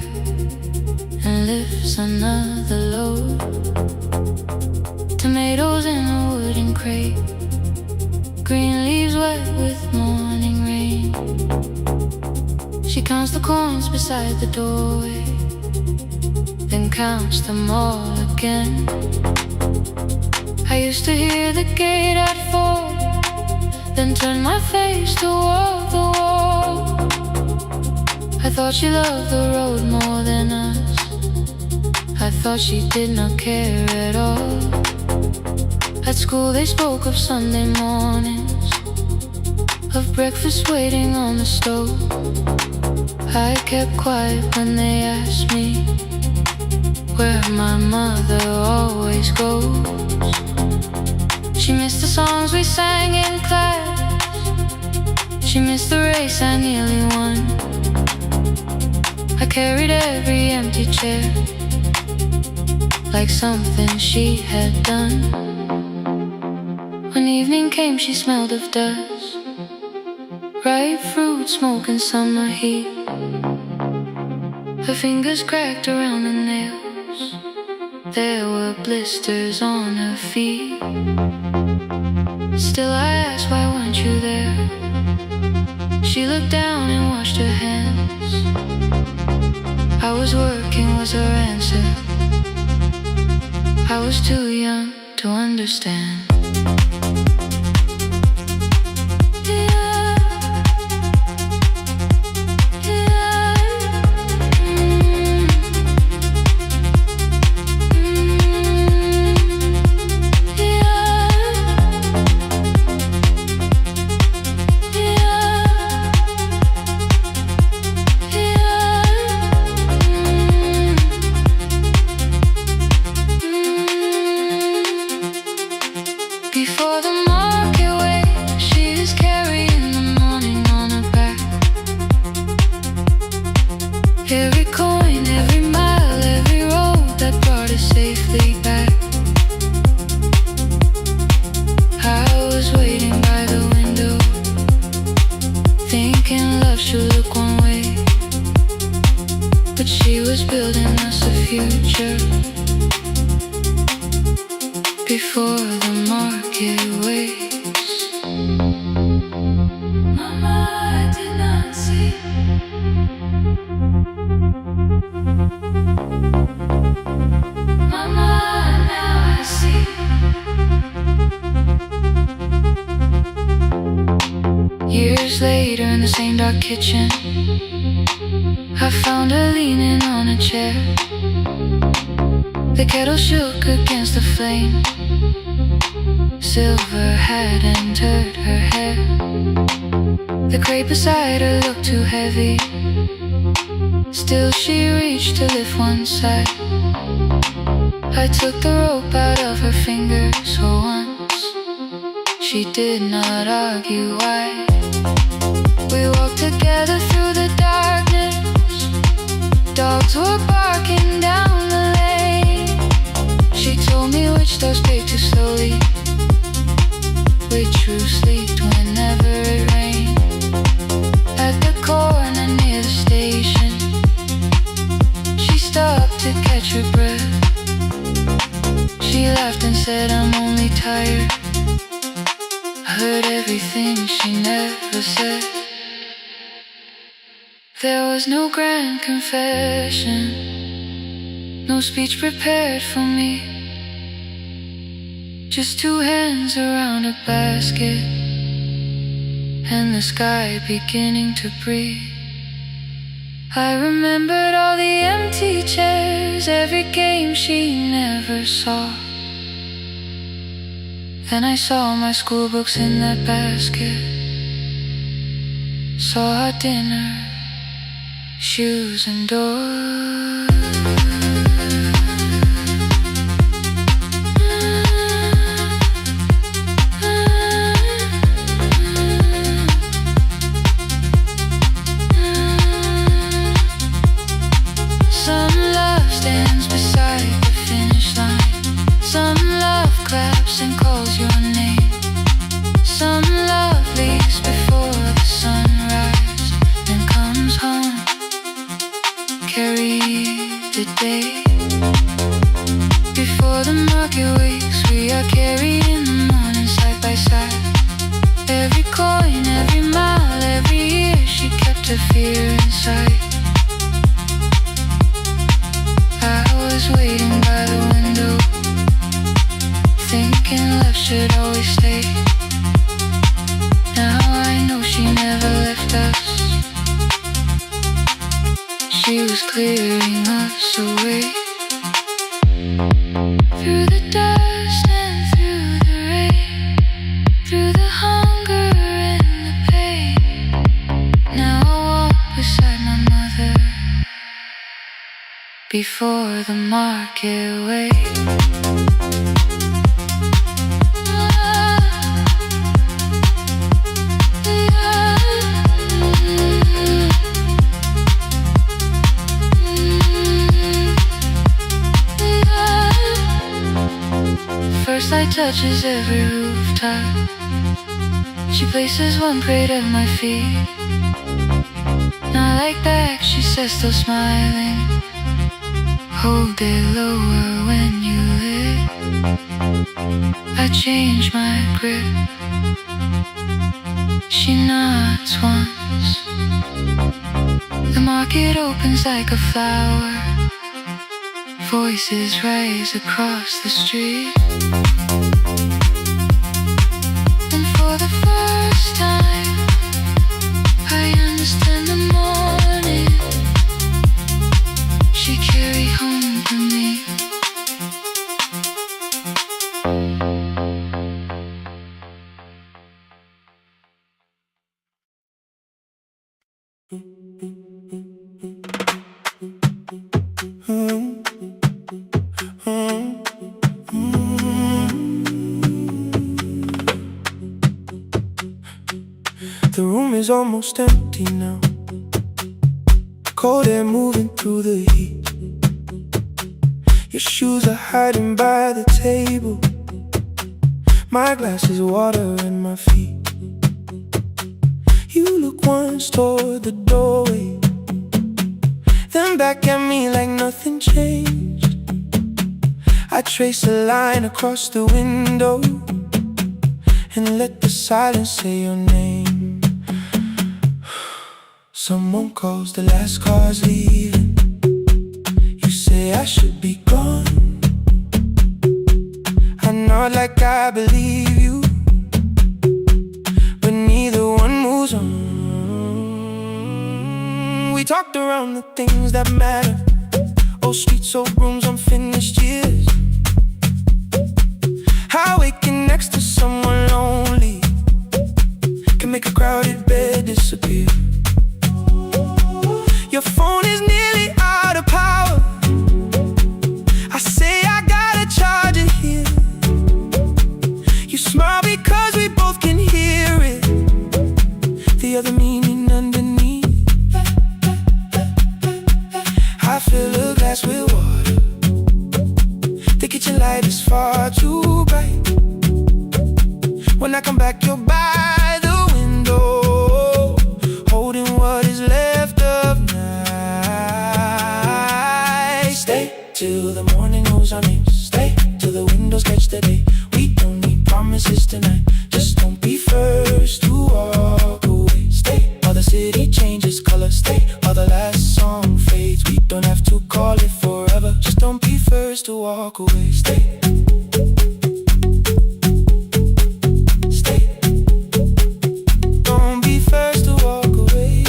and lifts another load. Tomatoes in a wooden crate, green leaves wet with morning rain. She counts the coins beside the doorway, then counts them all again. I used to hear the gate at 4, then turn my face toward the wall. I thought she loved the road more than us, I thought she did not care at all. At school they spoke of Sunday mornings, of breakfast waiting on the stove. I kept quiet when they asked me where my mother always goes. She missed the songs we sang in class, she missed the race I nearly won. I carried every empty chair like something she had done. When evening came she smelled of dust, ripe fruit, smoke and summer heat. Her fingers cracked around the nails, there were blisters on her feet. Still I asked, why weren't you there? She looked down and washed her hands. I was working was her answer, I was too young to understand. Before the market waits, she is carrying the morning on her back. Every coin, every mile, every road that brought us safely back. I was waiting by the window, thinking love should look one way, but she was building us a future. Before the market waits, Mama, I did not see. Mama, now I see. Years later in the same dark kitchen, I found her leaning on a chair. The kettle shook against the flame. Silver had entered her hair. The crate beside her looked too heavy. Still she reached to lift one side. I took the rope out of her fingers for once. She did not argue why. We walked together through the darkness. Dogs were barking down the lane. She told me which doors paved too slowly, which roofs leaked whenever it rained. At the corner near the station, she stopped to catch her breath. She laughed and said, I'm only tired. I heard everything she never said. There was no grand confession, no speech prepared for me. Just two hands around a basket and the sky beginning to breathe. I remembered all the empty chairs, every game she never saw. Then I saw my school books in that basket, saw our dinner, shoes and doors. Some love stands beside the finish line. Some love claps and calls your name. Some love leaves before the sunrise and comes home. Carry the day. Before the market wakes, we are carried in the morning side by side. Every coin, every mile, every year, she kept her fear inside. I was waiting by the window, thinking love should always stay. Now I know she never left us. She was clearing us away. Through the dust and through the rain, through the hunger and the pain. Now I walk beside my mother before the market wakes. First light touches every rooftop. She places one plate at my feet. Not like back, she says, still smiling. Hold it lower when you lit. I change my grip. She nods once. The market opens like a flower. Voices rise across the street. And for the first time, I understand the morning she carried home for me. The room is almost empty now. Cold air moving through the heat. Your shoes are hiding by the table. My glass is water in my feet. You look once toward the doorway, then back at me like nothing changed. I trace a line across the window and let the silence say your name. Someone calls, the last car's leaving. I should be gone. I nod like I believe you, but neither one moves on. We talked around the things that matter, old streets, old rooms, unfinished years. How waking next to someone lonely can make a crowded bed disappear. Your phone is nearly out of power. I say I gotta charge it here. You smile because we both can hear it, the other meaning underneath. I fill a glass with water. The kitchen light is far too bright. When I come back, you're by the window, holding what is left of night. Stay till the morning knows our names. Stay till the windows catch the day. We don't need promises tonight. Just don't be first to walk away. Stay while the city changes color. Stay while the last song fades. We don't have to call it forever. Just don't be first to walk away. Stay. Don't be first to walk away.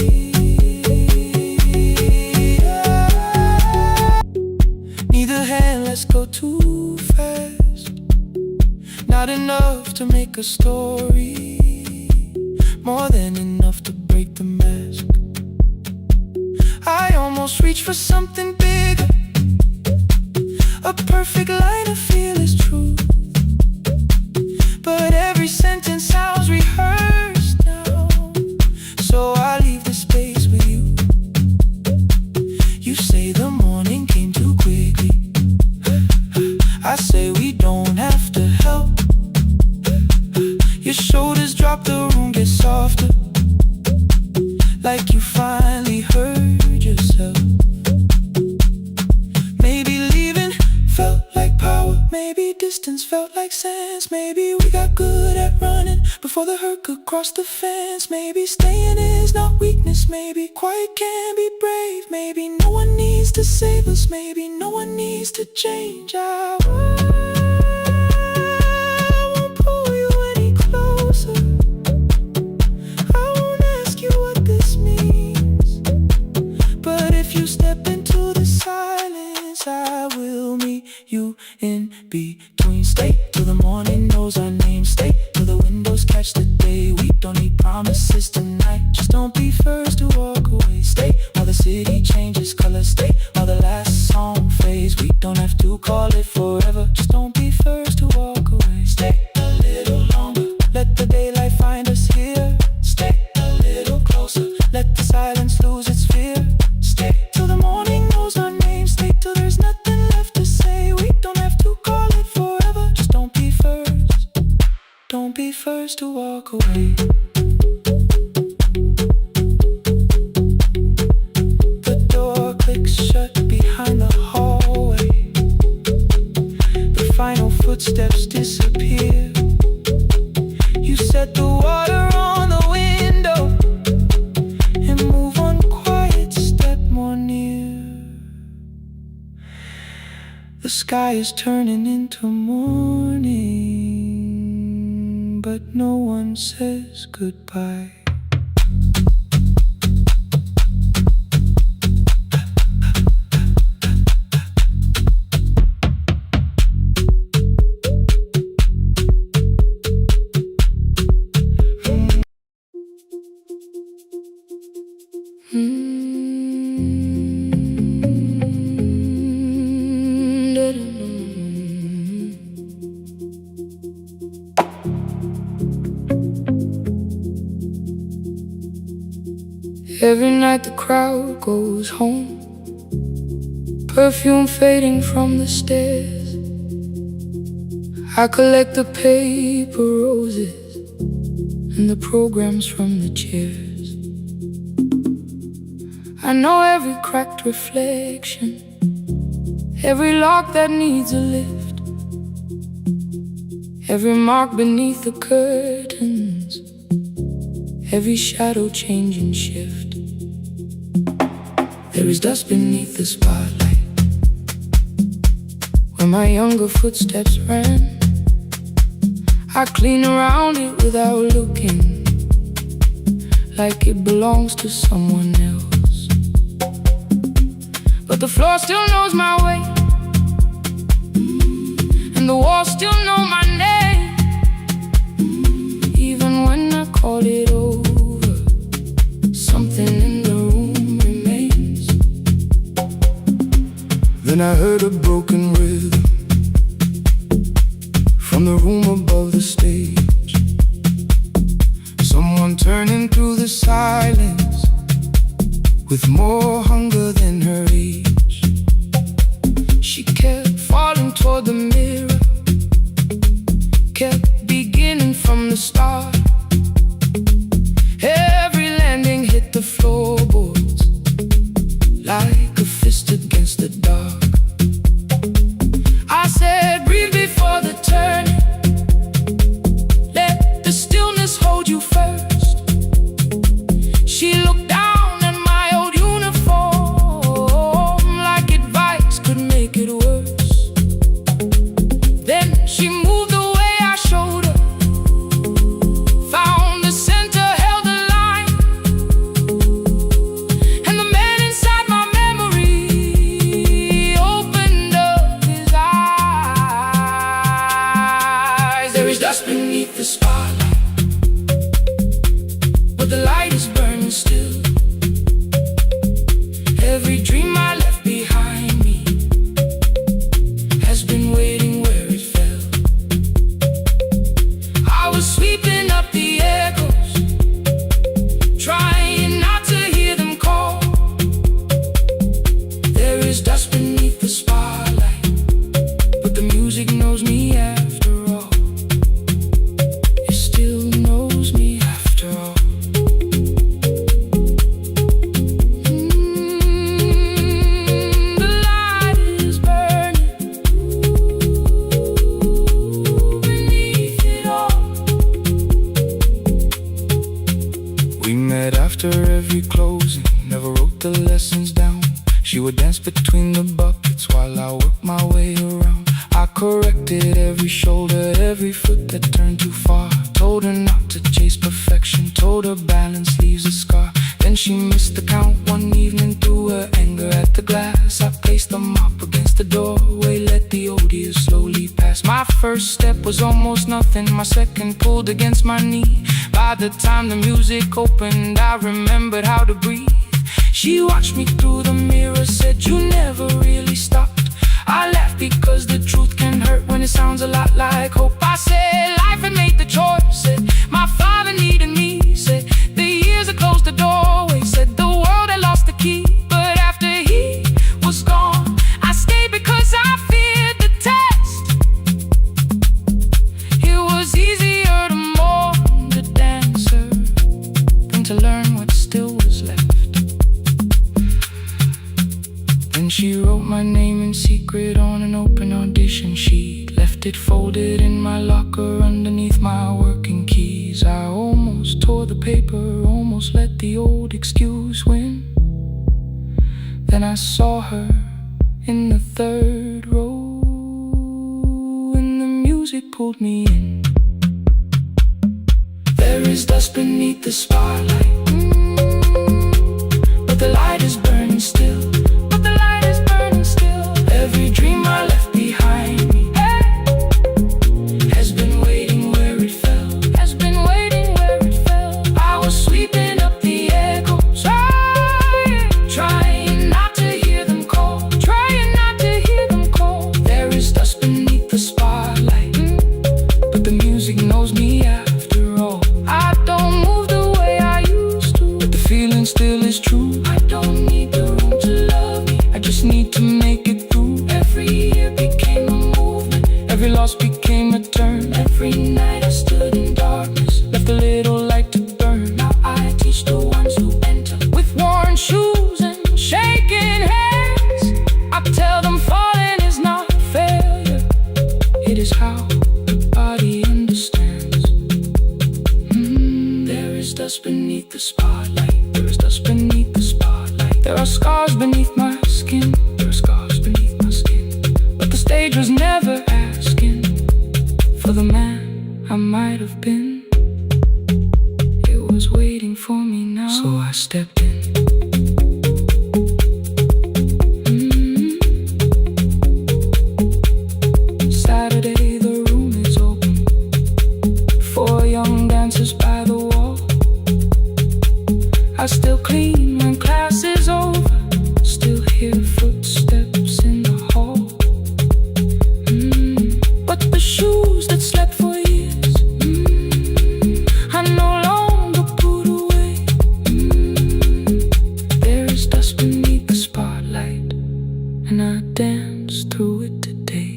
Neither hand, let's go too fast. Not enough to make a story, more than enough to break the mask. I almost reach for something bigger, a perfect line of fearless truth. But every sentence sounds rehearsed now, so I leave the space with you. You say the morning came too quickly. I say we don't have to help. Your shoulders drop, the room gets softer, like you finally heard yourself. Maybe leaving felt like power, maybe distance felt like sense. Maybe we got good at running before the hurt could cross the fence. Maybe staying is not weakness, maybe quiet can be brave. Maybe no one needs to save us, maybe no one needs to change. I won't pull you any closer. I won't ask you what this means, but if you step into the silence, I will meet you in between. Stay till the morning knows our names. Stay till the windows catch the day. We don't need promises tonight. Just don't be first to walk away. Stay while the city changes color. Stay while the last song fades. We don't have to call it forever. Just don't be first to walk away. Stay a little longer, let the daylight find us here. Stay a little closer, let the silence lose its fear. Stay till the morning knows our names. Stay till there's nothing left to say. We don't have to call it forever. Just don't be first. Don't be first to walk away. The door clicks shut behind the hallway. The final footsteps disappear. You set the water on the window and move one quiet step more near. The sky is turning into morning, but no one says goodbye. Every night the crowd goes home, perfume fading from the stairs. I collect the paper roses and the programs from the chairs. I know every cracked reflection, every lock that needs a lift, every mark beneath the curtains, every shadow change and shift. There is dust beneath the spotlight, where my younger footsteps ran. I clean around it without looking, like it belongs to someone else. But the floor still knows my way, and the walls still know my name. Even when I call it over, something in the room remains. Then I heard a broken rhythm from the room above the stage. Someone turning through the silence with more hunger than her age. She kept falling toward the mirror, kept beginning from the start. Every landing hit the floorboards like a fist against the dark. I said, breathe before the turning. Let the stillness hold you first. She looked down at my old uniform like advice could make it worse. Then she moved the way I showed her, found the center, held the line. And the man inside my memory opened up his eyes. There is dust beneath the spotlight, but the light is burning still. Every dream I left behind me has been waiting where it fell. I was sweeping up the echoes, trying not to hear them call. There is dust beneath the spotlight, but the music knows me after all. It still knows me after all. The light is burning beneath it all. We met after every closing, never wrote the lessons down. She would dance between the buckets while I worked my way around. I corrected every shoulder, every foot that turned too far. Told her not to chase perfection, told her balance leaves a scar. Then she missed the count one evening, threw her anger at the glass. I placed the mop against the doorway, let the odious slowly pass. My first step was almost nothing, my second pulled against my knee. By the time the music opened, I remembered how to breathe. She watched me through the mirror, said, you never really stopped. I laughed because the truth can hurt when it sounds a lot like hope. I said, life had made the choice, said, my father needed me, said, the years had closed the doorway, said, the world had lost the key. But after he was gone, I stayed because I feared the test. It was easier to mourn the dancer than to learn what still was left. Then she wrote my name in secret on an open audition sheet, left it folded in my locker underneath my working keys. I almost tore the paper, almost let the old excuse win. Then I saw her in the third row, and the music pulled me in. There is dust beneath the spotlight, but the light is burning still. Every dream I left behind me has been waiting where it fell, has been waiting where it fell. I was sweeping up the echoes, trying not to hear them call, trying not to hear them call. There is dust beneath the spotlight, but the music knows me after all. I don't move the way I used to, but the feeling still is true. I don't need the room to love me, I just need to make it through. Every year became a movement, every loss became a turn. Every night I stood in darkness, left a little light to burn. Now I teach the ones who enter with worn shoes and shaking hands. I tell them falling is not failure, it is how the body understands. There is dust beneath the spotlight, there is dust beneath the spotlight. There are scars beneath my skin, there are scars beneath my skin, but the stage was never never asking for the man I might have been. It was waiting for me now, so I stepped in. Saturday, the room is open. 4 young dancers by the wall. I still clean when class is over. Still hear footsteps in the hall. But the shoes that slept for years, I no longer put away. There is dust beneath the spotlight, and I dance through it today.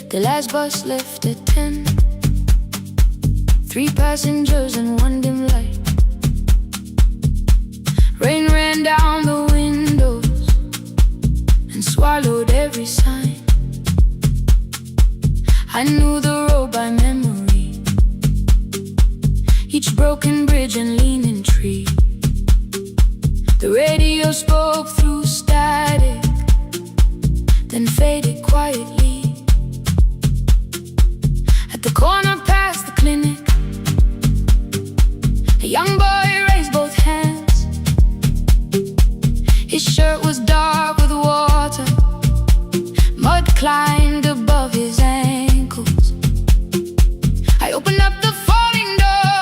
The last bus left at 10. 3 passengers and 1 dim light. Rain ran down the windows and swallowed every sign. I knew the road by memory, each broken bridge and leaning tree. The radio spoke through static, then faded quietly. At the corner past the clinic, a young boy raised both hands. His shirt was dark with water, mud climbed above his ankles. I opened up the folding door.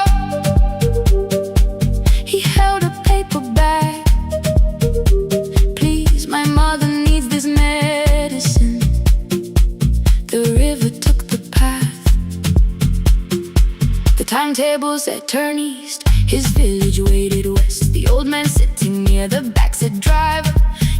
He held a paper bag. Please, my mother needs this medicine. The river took the path. The timetable said turn east. His village waited west. The old man sitting near the back said, driver,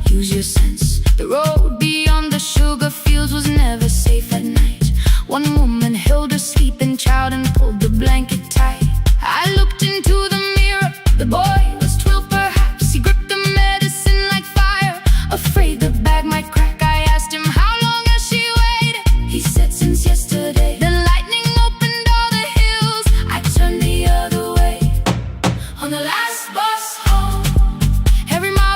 use your sense. The road beyond the sugar fields was never safe at night. One woman held her sleeping child and pulled the blanket tight. I looked into the mirror. The boy was 12 perhaps. He gripped the medicine like fire, afraid the bag might crack. I asked him, how long has she waited? He said, since yesterday. The lightning opened all the hills. I turned the other way. On the last bus home, every mile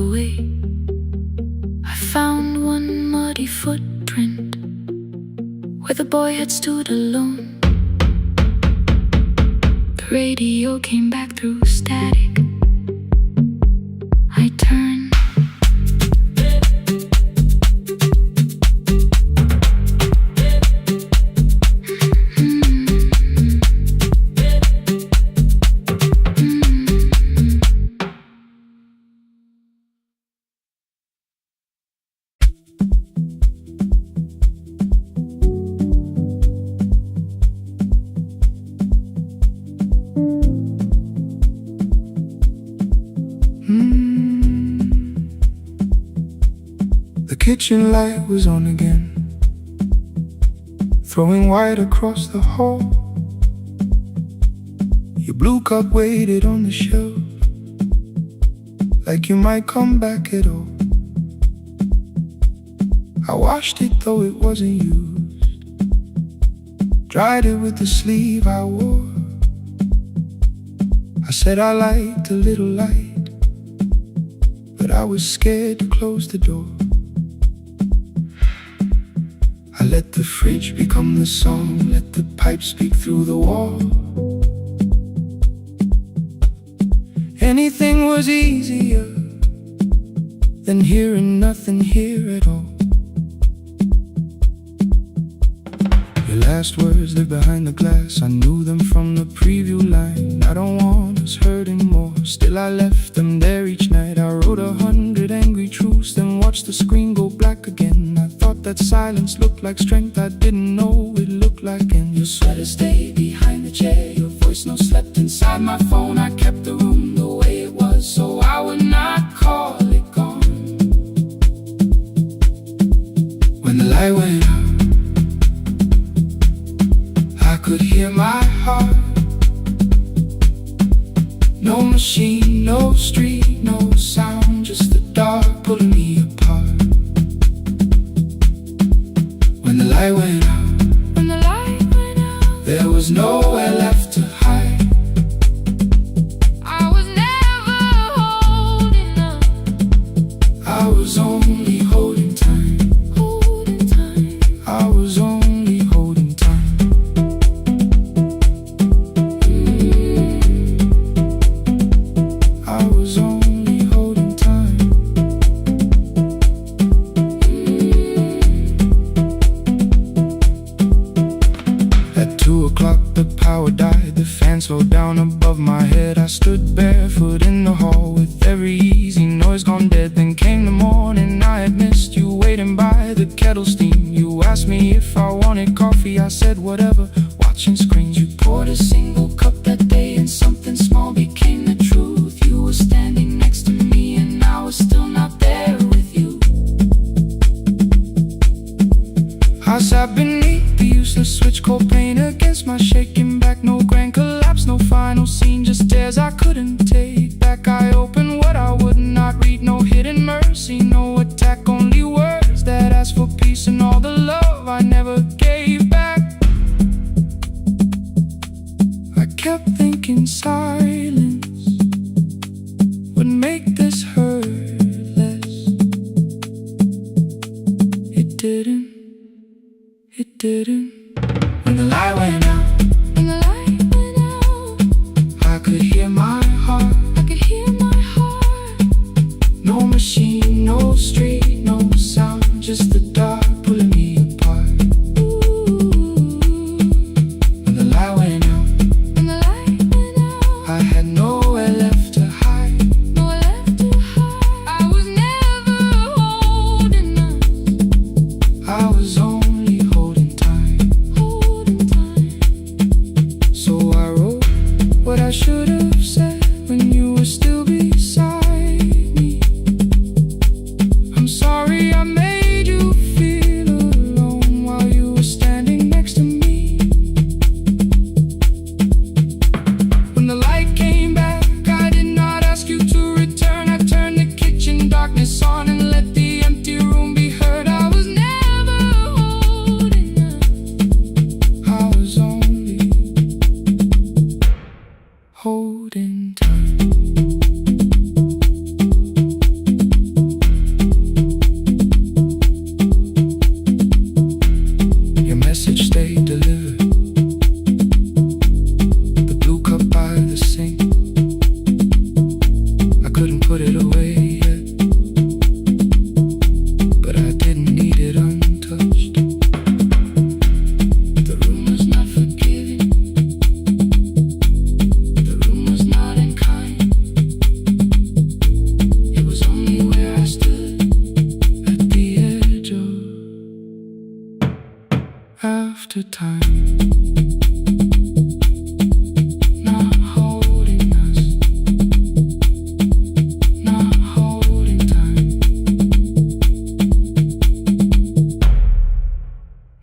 away, I found one muddy footprint where the boy had stood alone. The radio came back through static. I turned. The kitchen light was on again, throwing white across the hall. Your blue cup waited on the shelf, like you might come back at all. I washed it though it wasn't used, dried it with the sleeve I wore. I said I liked a little light, but I was scared to close the door. I let the fridge become the song, let the pipe speak through the wall. Anything was easier than hearing nothing here at all. Your last words live behind the glass, I knew them from the preview line. I don't want us hurting more, still I left them there each night. I wrote 100 angry truths, then watched the screen go black again. I thought that silence looked like strength, I didn't know it looked like. And your sweater stayed behind the chair, your voice no slept inside my phone. I kept the room the way it was, so I would not call it gone. When the light went out, I could hear my heart. No machine, no street, no sound, just the dark pulling me apart. When the light went out, there was nowhere left to hide. I was never holding up, I was only holding time. I was only holding time. I was only holding time. At 2 o'clock the power died, the fan slowed down above my head. I stood barefoot in the hall with every easy noise gone dead. Then came the morning, I had missed you waiting by the kettle steam. You asked me if I wanted coffee, I said whatever, watching screens. You poured a single cup that day and something small became the truth. You were standing next to me and I was still not there with you. I sat beneath the useless switch, cold pain against my shaking back. No grand collapse, no final scene, just tears I couldn't take back. I opened what I would not read, no hidden mercy, no attack, only words that asked for peace and all the love I never gave back. I kept thinking silence would make this hurt less. It didn't. It didn't. When the light went out, I could hear my heart. No machine, no street, no sound, just the dark pulling me apart. When the light went out, I had nowhere left to hide. I was never holding up, I was only holding time. So I wrote what I should have said when you were still beside me. I'm sorry I made you feel to time, not holding us, not holding time,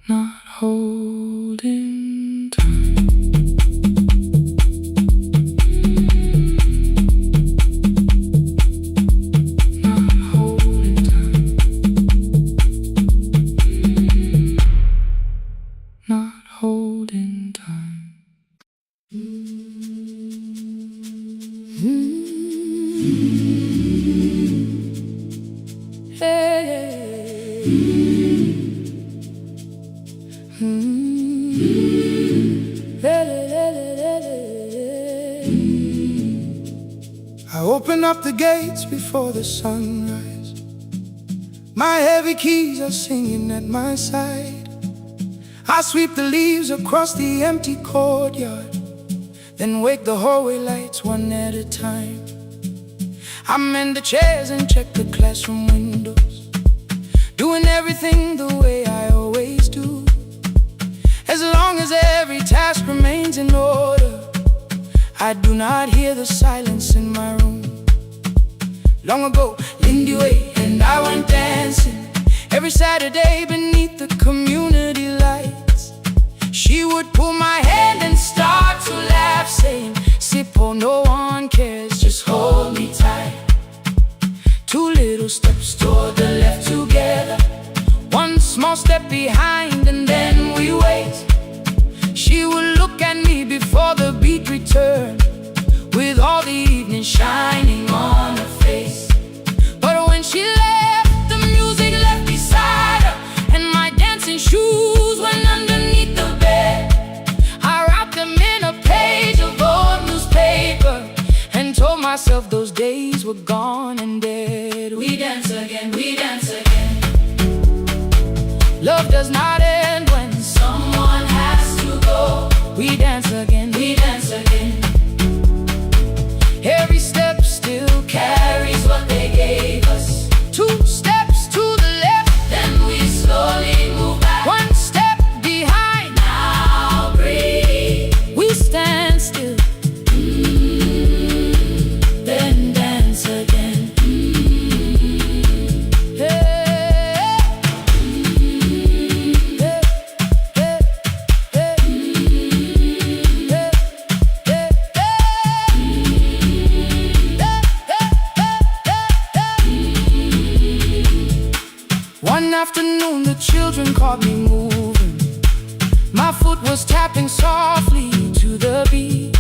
not holding time. Not holding time. I open up the gates before the sunrise. My heavy keys are singing at my side. I sweep the leaves across the empty courtyard, then wake the hallway lights one at a time. I mend the chairs and check the classroom windows, doing everything the way I always do. As long as every task remains in order, I do not hear the silence in my room. Long ago, Lindy Way and I went dancing every Saturday beneath the community lights. She would pull my hand and start to laugh, saying, "Sippo, no one cares, just hold me tight." Two little steps toward the left together, one small step behind, and then we wait. She would look at me before the beat returned, with all the evening shining on her face. But when she left, the music left beside her, and my dancing shoes went underneath the bed. I wrapped them in a page of old newspaper and told myself those days were gone and dead. We dance again, we dance again. Love does not end when someone has to go. We dance again, we dance again. Every step still carries what they gave us. Two steps to the left, then we slowly move back. One step behind, now breathe. We stand still, then dance again. One afternoon the children caught me moving. My foot was tapping softly to the beat.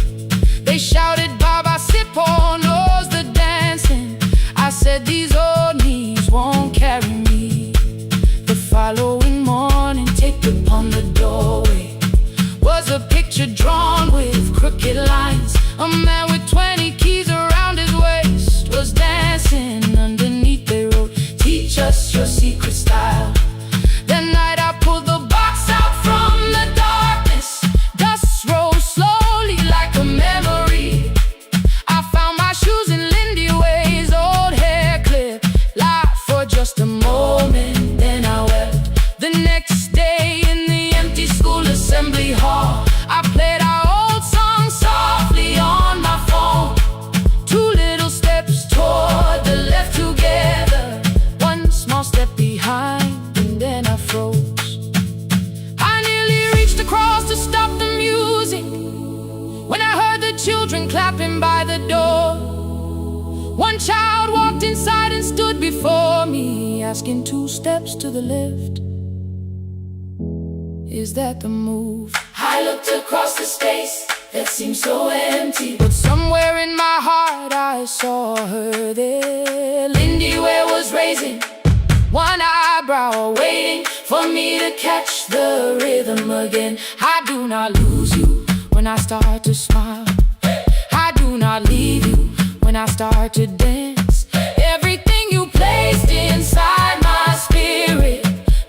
They shouted, "Baba Sippo knows the dancing." I said, "These old knees won't carry me." The following morning, taped upon the doorway was a picture drawn with crooked lines. A man with 20 keys around his waist was dancing. Underneath they wrote, "Teach us your secret style." That night I pulled the box out from the darkness. Dust rose slowly like a memory. I found my shoes in Lindy Way's old hair clip. Laughed for just a moment, then I wept. The next day in the empty school assembly hall, I played our old song softly on my phone. Two little steps toward the left together, one small step behind, and then I froze. I nearly reached across to stop the music when I heard the children clapping by the door. One child walked inside and stood before me, asking, "Two steps to the left, is that the move?" I looked across the space that seemed so empty, but somewhere in my heart I saw her there. Lindy Ware was raising one eyebrow, waiting for me to catch the rhythm again. I do not lose you when I start to smile. I do not leave you when I start to dance. Everything you placed inside my spirit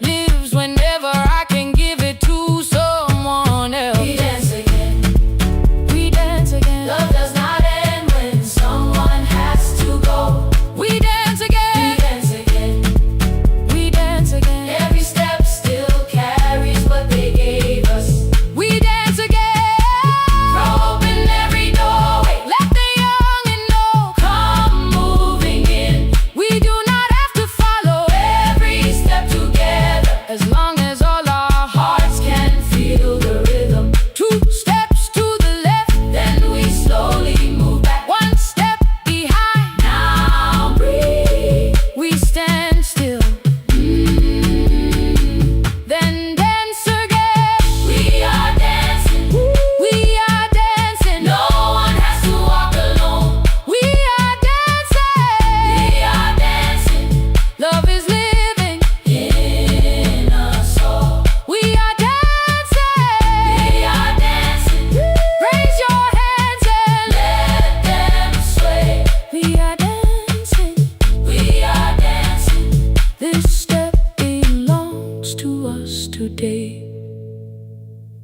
lives whenever I can give it to someone else. We dance again, we dance again. Love does not end when someone has to go. We dance again, we dance again, we dance again. Every step still carries what they gave us.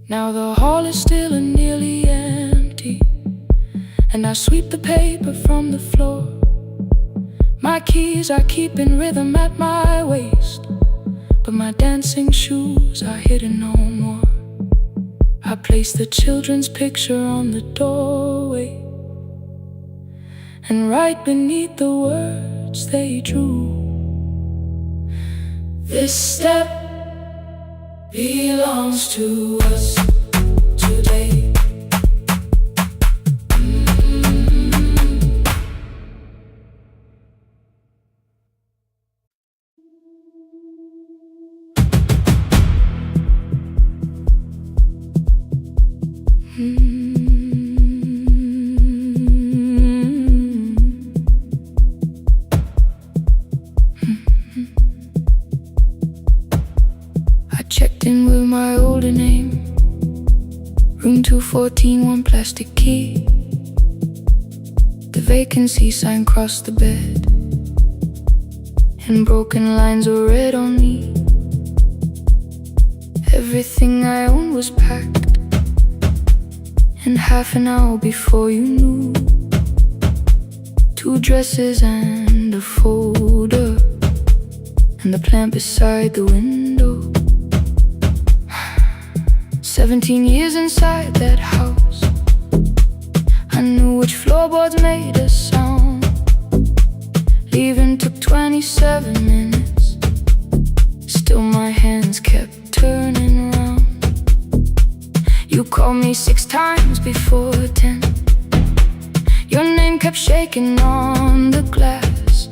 Now the hall is still and nearly empty, and I sweep the paper from the floor. My keys I keep in rhythm at my waist, but my dancing shoes are hidden no more. I place the children's picture on the doorway, and right beneath the words they drew, this step belongs to us today. I checked in with my older name, room 214, one plastic key. The vacancy sign crossed the bed, and broken lines were read on me. Everything I owned was packed, and half an hour before you knew, 2 dresses and a folder, and the plant beside the window. 17 years inside that house, I knew which floorboards made a sound. Leaving took 27 minutes, still my hands kept turning round. You called me 6 times before 10. Your name kept shaking on the glass.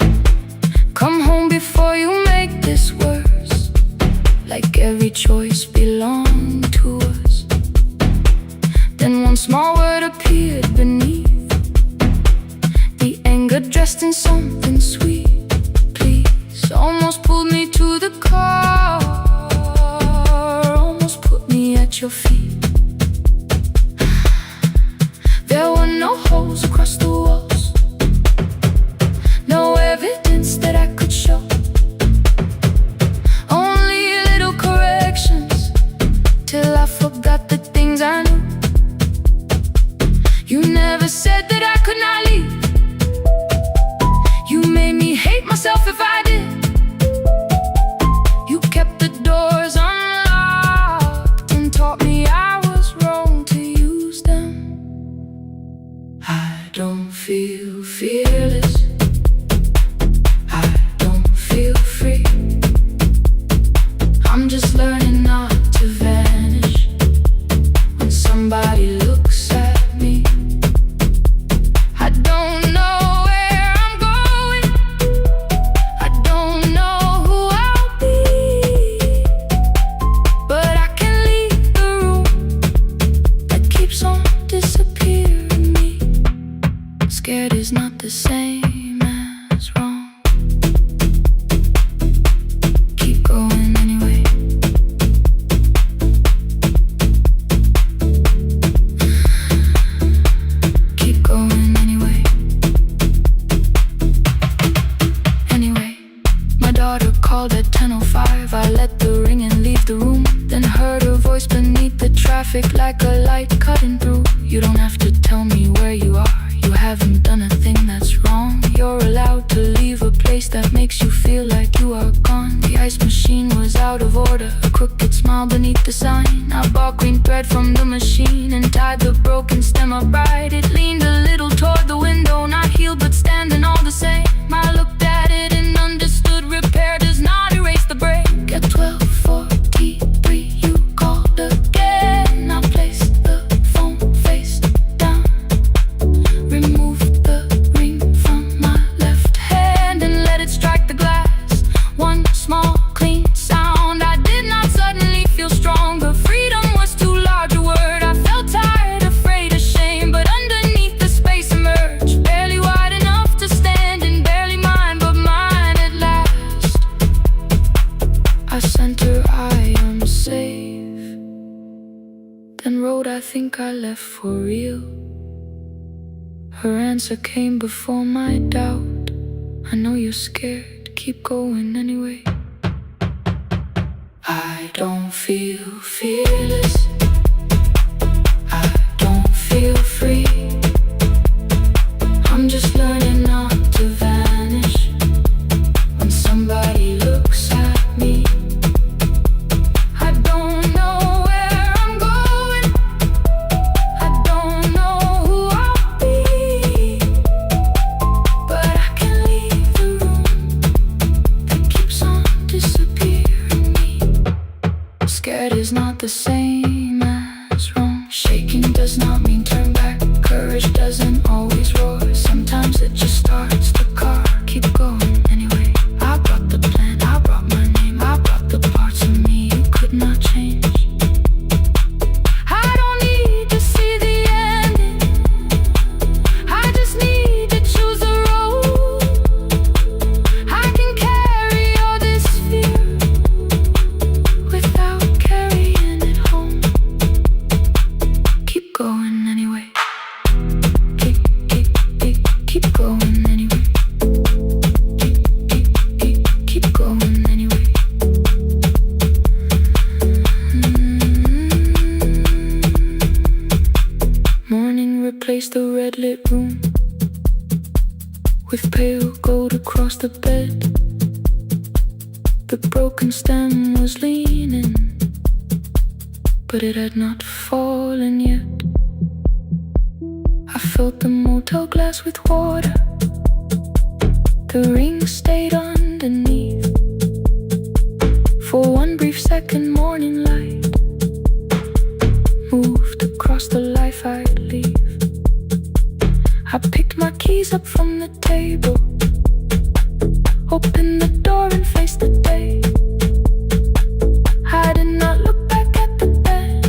Come home before you make this worse, like every choice belonged to us. Then one small word appeared beneath, the anger dressed in something sweet. Please, almost pulled me to the car, almost put me at your feet. There were no holes across the walls, no evidence that I could show, only little corrections, till I forgot the things I knew. You never said that I could not leave. You made me hate myself if I did. You kept the doors unlocked and taught me I was wrong to use them. I don't feel fearless, I don't feel free. I'm just learning not to vanish when somebody looks at me. I don't know where I'm going, I don't know who I'll be, but I can leave the room that keeps on disappearing me. Scared is not the same as wrong. Keep going anyway. Keep going anyway. Anyway, my daughter called at 10:05. I let the ring and leave the room, then heard her voice beneath the traffic like a light cutting through. You don't have to tell me where you are, you haven't done a thing that's wrong. You're allowed to leave a place that makes you feel like you are gone. The ice machine was out of order, a crooked smile beneath the sign. I bought green thread from the machine and tied the broken stem upright. It leaned a little toward the window, not healed but standing all the same. I looked at it and understood repair does not erase the break. At 12:43 you called again. I placed the phone face down, removed the ring from my left hand and let it strike the glass. One small clean sound. I did not suddenly feel stronger. Freedom was too large a word. I felt tired, afraid, ashamed, but underneath the space emerged, barely wide enough to stand and barely mine, but mine at last. I sent her, I am safe, then wrote, I think I left for real. Her answer came before my doubt. I know you're scared, keep going anyway. I don't feel fearless, feel free. I'm just learning not to vanish when somebody looks at me. I don't know where I'm going, I don't know who I'll be, but I can leave the room that keeps on disappearing me. Scared is not the same as wrong. Shaking does not mean turn back. Courage doesn't always roar. Sometimes it just starts the car. Keep going anyway. I brought the plan, I brought my name, I brought the parts of me you could not change. I don't need to see the ending, I just need to choose a road. I can carry all this fear without carrying it home. Keep going anyway. Keep going anyway. Keep going anyway. Morning replaced the red lit room with pale gold across the bed. The broken stem was leaning, but it had not fallen yet. I filled the motel glass with water, the ring stayed underneath. For one brief second, morning light moved across the life I'd leave. I picked my keys up from the table, opened the door and faced the day. I did not look back at the bed,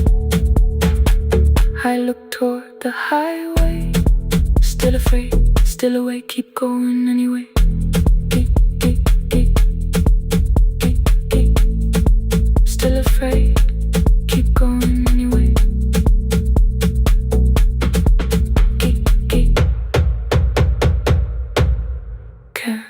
I looked toward the highway. Still afraid, still awake, keep going anyway. Still afraid, keep going anyway. Care.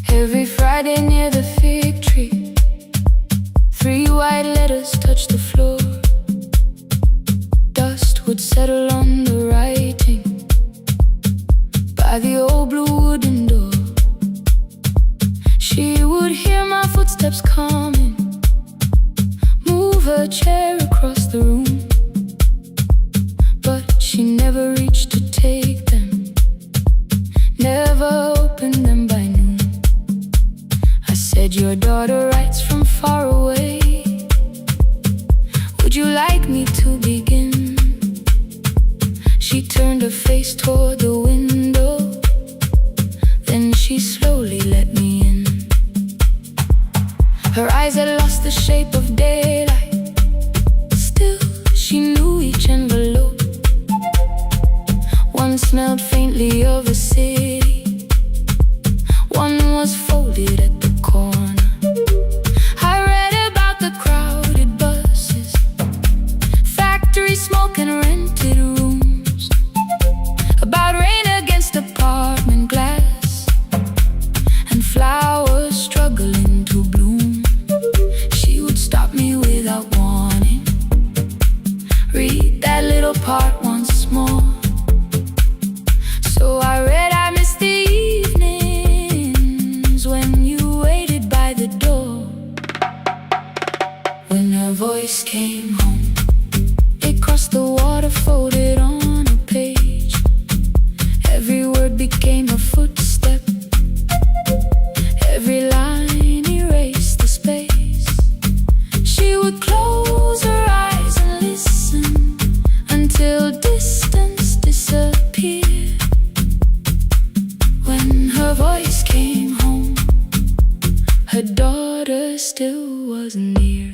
Every Friday near the fig tree, 3 white letters touched the floor. Dust would settle on the writing by the old blue wooden door. She would hear my footsteps coming, move her chair across the room, but she never reached to take them, never opened them by noon. I said, your daughter writes from far away, would you like me to begin? She turned her face toward the window, then she slowly let me in. Her eyes had lost the shape of daylight, still she knew each envelope. One smelled faintly of a city, one was folded at the corner. I read about the crowded buses, factory smoke and rented rooms, about rain against apartment glass and flowers struggling to bloom. She would stop me without warning, read that little part once more. So I read, I missed the evenings when you waited by the door. When her voice came home, it crossed the water, folded on a page. Every word became a footstep, every line erased the space. She would close her eyes and listen until distance disappeared. When her voice came home, her daughter still wasn't near.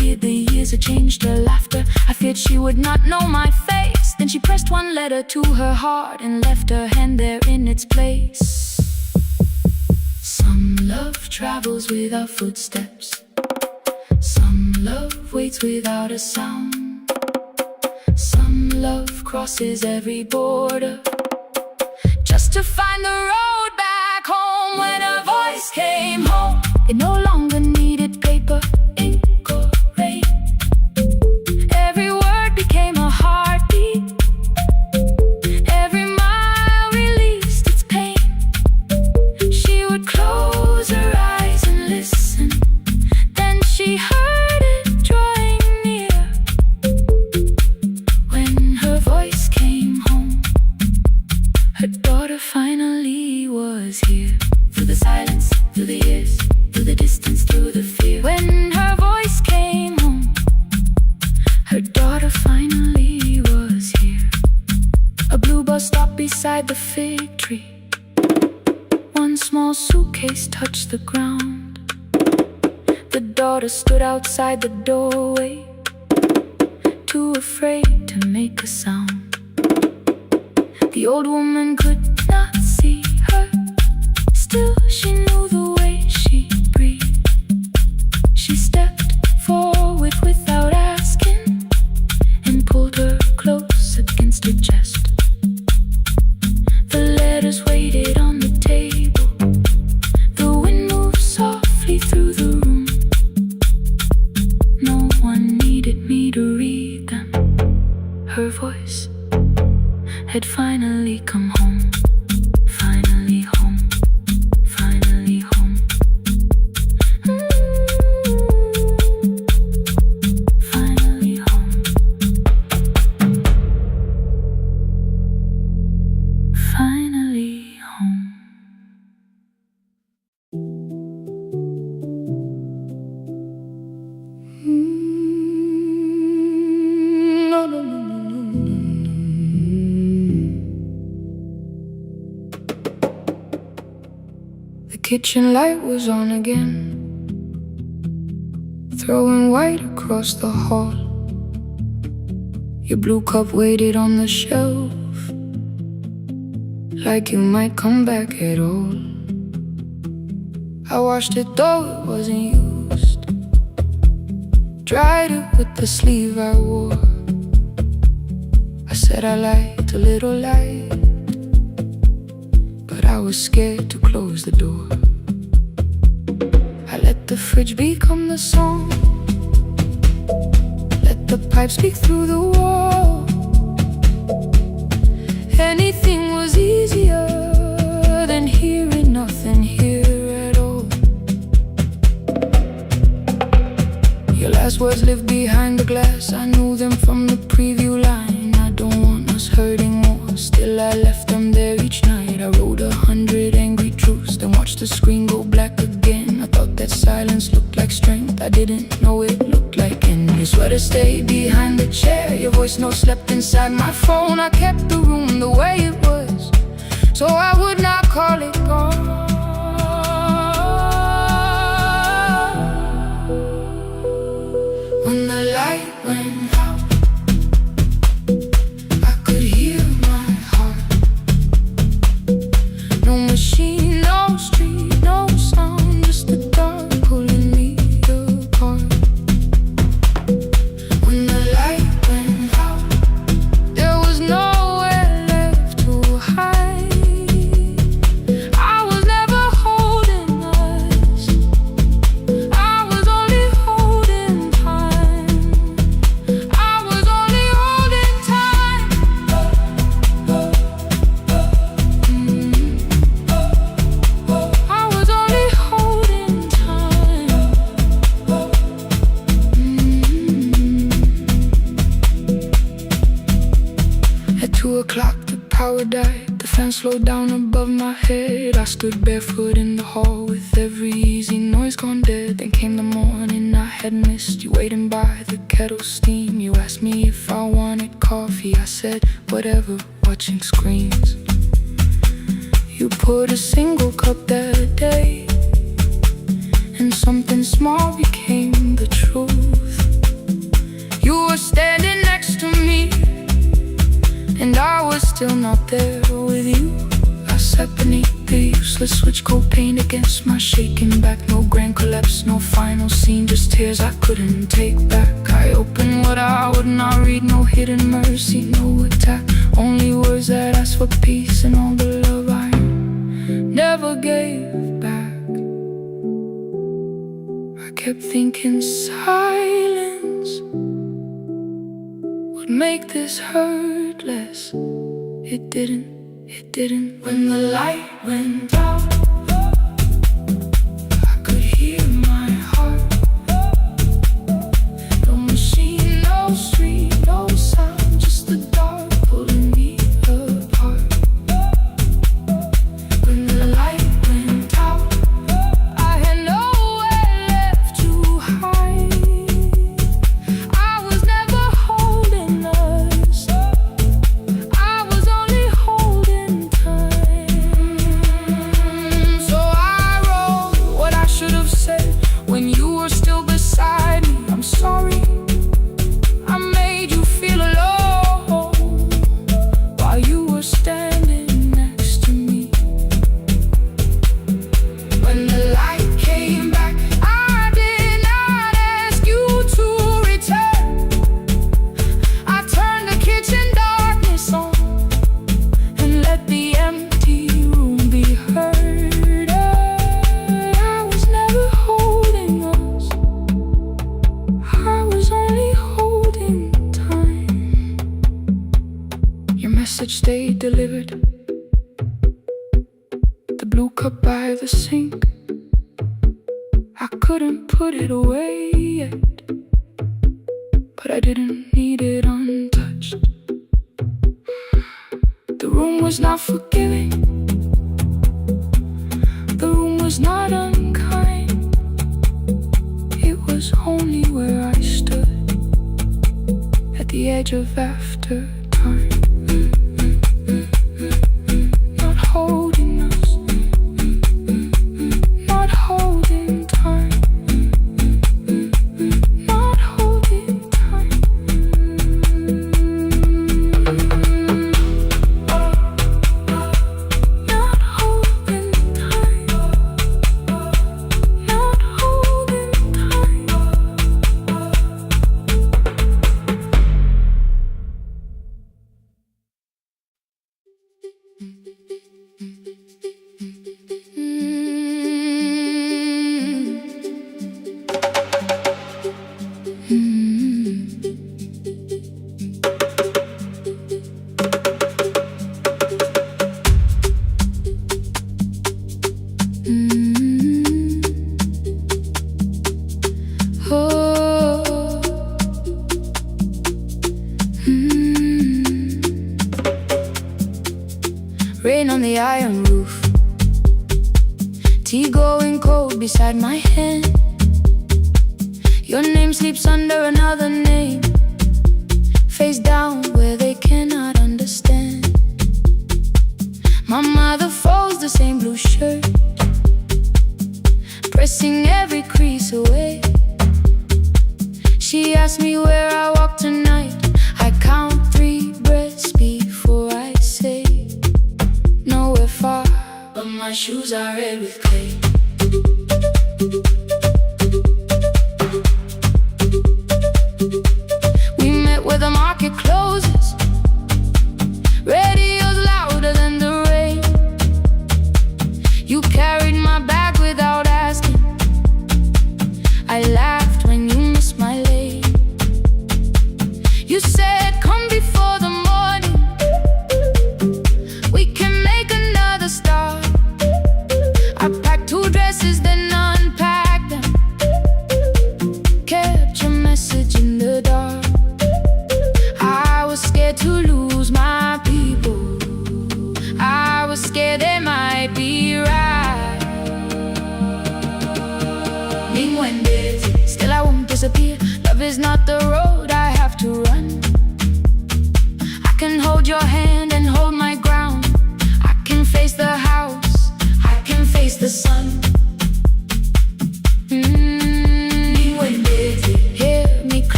feared the years had changed her laughter. I feared she would not know my face. Then she pressed one letter to her heart and left her hand there in its place. Some love travels without footsteps. Some love waits without a sound. Some love crosses every border just to find the road back home. When her voice came home, it no longer needed paper, ink or rain. Every word became a heartbeat. Every mile released its pain. She would close her eyes and listen. Then she heard it drawing near. When her voice came home, her daughter finally was here. Through the silence, through the years, through the distance, through the fear. When her voice came home, her daughter finally was here. A blue bus stopped beside the fig tree. One small suitcase touched the ground. The daughter stood outside the doorway, too afraid to make a sound. The old woman could not see her. Still she knew the way she breathed. She stepped forward without asking and pulled her close against her chest. The letters waited on the table. The wind moved softly through the room. No one needed me to read them. Her voice had finally come home. Finally home. Finally home. Finally home. Finally home. No, no, no, no, no, no. The kitchen light was on again, throwing white across the hall. Your blue cup waited on the shelf, like you might come back at all. I washed it though it wasn't used, dried it with the sleeve I wore. I said I liked a little light, but I was scared to close the door. I let the fridge become the song, let the pipe speak through the wall. Anything was easier than hearing nothing here at all. Your last words lived behind the glass. I knew them from the preview line. I don't want us hurting more, still I left them there each night. I wrote 100 angry truths, then watched the screen go black again. I thought that silence looked like strength, I didn't know it looked like end. Your sweater stayed behind the chair, your voice note slept inside my phone. I kept the room the way it was, so I would not call it gone. When the light went out, I could hear my heart. No machine, no street, no sound, just the dark pulling me apart. When the light went out, there was nowhere left to hide. I was never holding us, I was only holding time. I was only holding time. I was only holding time. At 2 o'clock the power died, the fan slowed down above my head. I stood barefoot in the hall with every easy noise gone dead. Then came the morning I had missed, you waiting by the kettle steam. You asked me if I wanted coffee, I said whatever, watching screens. You poured a single cup that day, and something small became the truth. still not there with you. I sat beneath the useless switch, cold pain against my shaking back. No grand collapse, no final scene, just tears I couldn't take back. I opened what I would not read, no hidden mercy, no attack. Only words that ask for peace and all the love I never gave back. I kept thinking silence would make this hurt less. It didn't. When the light went out, I could hear my heart. No machine, no street, no sound, just the dark pulling me apart. When the light went out, I had nowhere left to hide. I was never holding us, I was only holding time. So I wrote what I should have said when you were still beside me. I'm sorry I made you feel alone while you were standing next to me. When the light came back, I did not ask you to return. I turned the kitchen darkness on and let the empty room be heard. I was never holding us, I was only holding time. Your message stayed delivered, the blue cup by the sink. I couldn't put it away yet, but I didn't need it untouched. The room was not forgiving, the room was not unkind. It was only where I stood at the edge of after time. Not holding us, not holding time, not holding time. Not holding time, not holding time. Rain on the iron roof, tea going cold beside my hand. Your name sleeps under another name, face down where they cannot understand. My mother folds the same blue shirt, pressing every crease away. She asked me where I walk tonight. I count 3 breaths before I say nowhere far, but my shoes are red with clay. We met where the market closes, radio's louder than the rain. You carried my bag without asking, I laughed when you missed my lane. You said come before the morning, we can make another start. I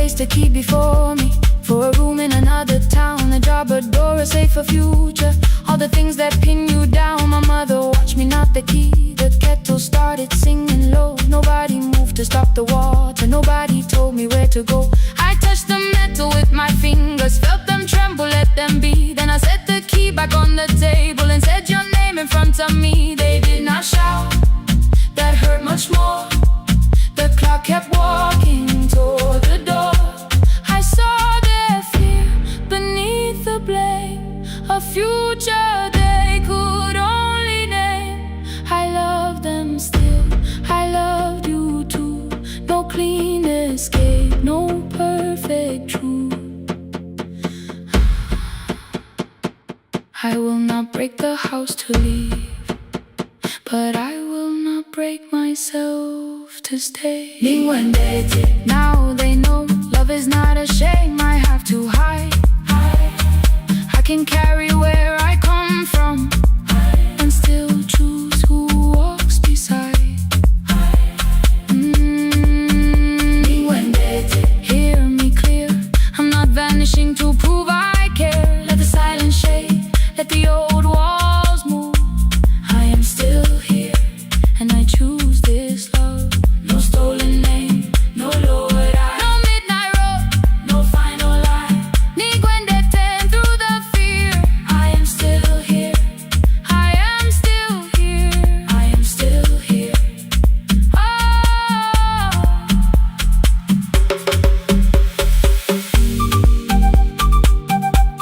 race to keep before me. For a room in another town, a job, a door, a safer future. All the things that pin you down. My mother watched me knock the key. The kettle started singing low. Nobody moved to stop the water. Nobody told me where to go. I touched the metal with my fingers, felt them tremble, let them be. Then I set the key back on the table and said your name in front of me. They did not shout, that hurt much more. The clock kept walking toward the door. I saw their fear beneath the blame. A future they could only name. I love them still, I loved you too. No clean escape, no perfect truth. I will not break the house to leave, but I will not break myself to stay. Now they know love is not a shame I have to hide. I can carry where I come from and still choose who walks beside. Hear me clear, I'm not vanishing to prove I care. Let the silence shade, let the old walls move. I am still here, and I choose this love. No stolen name, no lowered eye, no midnight road, no final lie. Through the fear, I am still here, I am still here, I am still here.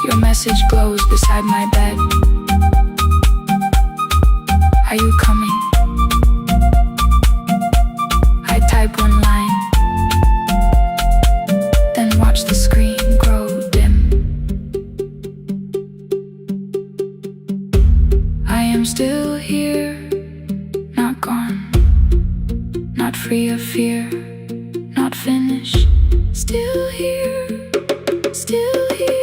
Your message glows beside my bed. Are you coming? I type one line, then watch the screen grow dim. I am still here, not gone, not free of fear, not finished. Still here, still here.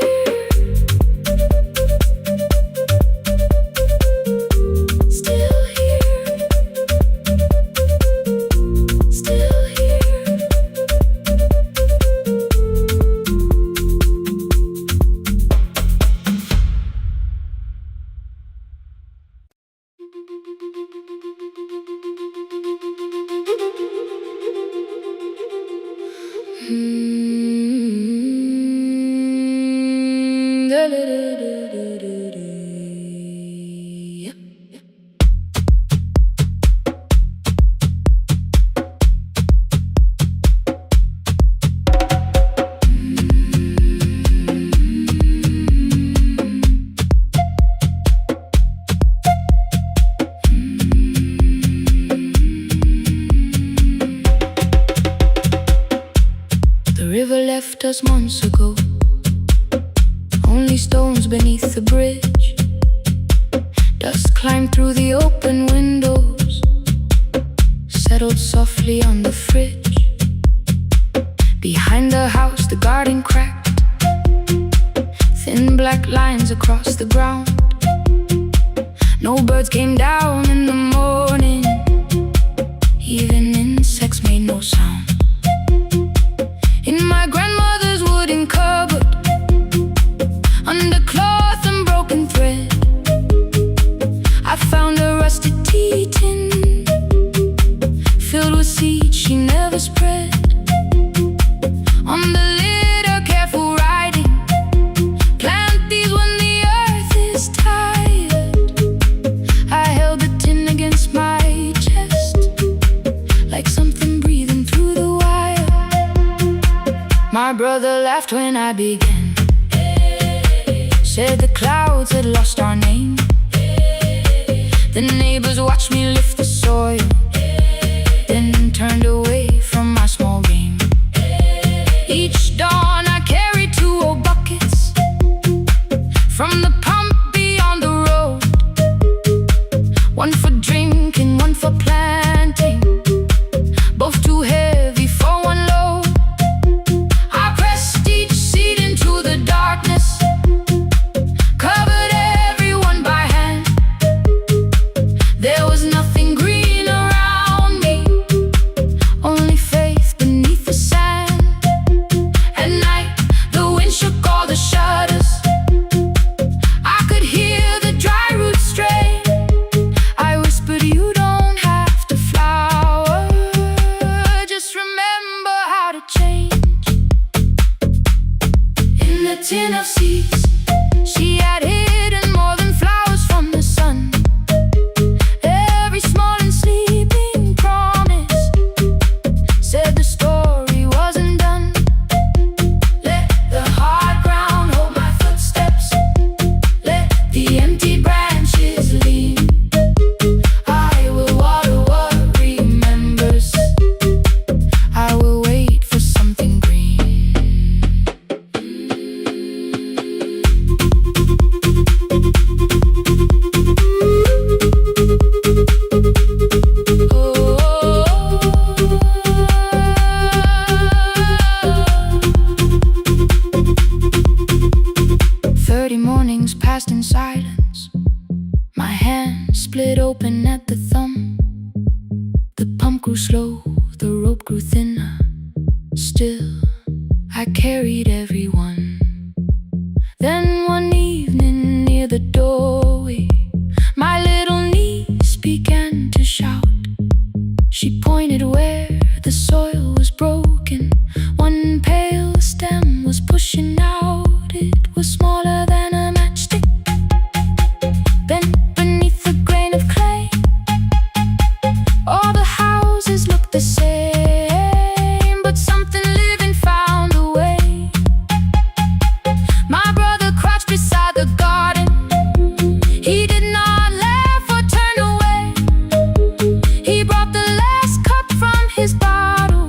The river left us months ago, only stones beneath the bridge. Dust climbed through the open windows, settled softly on the fridge. Behind the house the garden cracked, thin black lines across the ground. No birds came down in the morning, even insects made no sound. In my grandmother's wooden cupboard, under cloth and broken thread, I found a rusted tea tin filled with seeds she never spread. On the lid a careful writing, plant these when the earth is tired. I held the tin against my chest, like something breathing through the wire. My brother laughed when I began, said the clouds had lost our name. The neighbors watched me lift the soil, then turned away from my small game. Each dawn I carried 2 old buckets from the pump beyond the road, one for drinking, one for planting, both too heavy for one load. I pressed each seed into the darkness, covered everyone by hand. There was nothing green around me, only faith beneath the sand. a tin of seeds. She had hidden more than flowers from the sun. Every small and sleeping promise said the story wasn't done. Let the hard ground hold my footsteps. Let the empty branches lean. I will water what remembers. I will wait for something green. 30 mornings passed in silence. My hand split open at the thumb. The pump grew slow, the rope grew thinner. Still, I carried everyone. Then one evening near the doorway, my little niece began to shout. She pointed where the soil was broken. One pale stem was pushing out. It was smaller than a matchstick, bent beneath a grain of clay. All the houses looked the same, but something living found a way. My brother crouched beside the garden. He did not laugh or turn away. He brought the last cup from his bottle,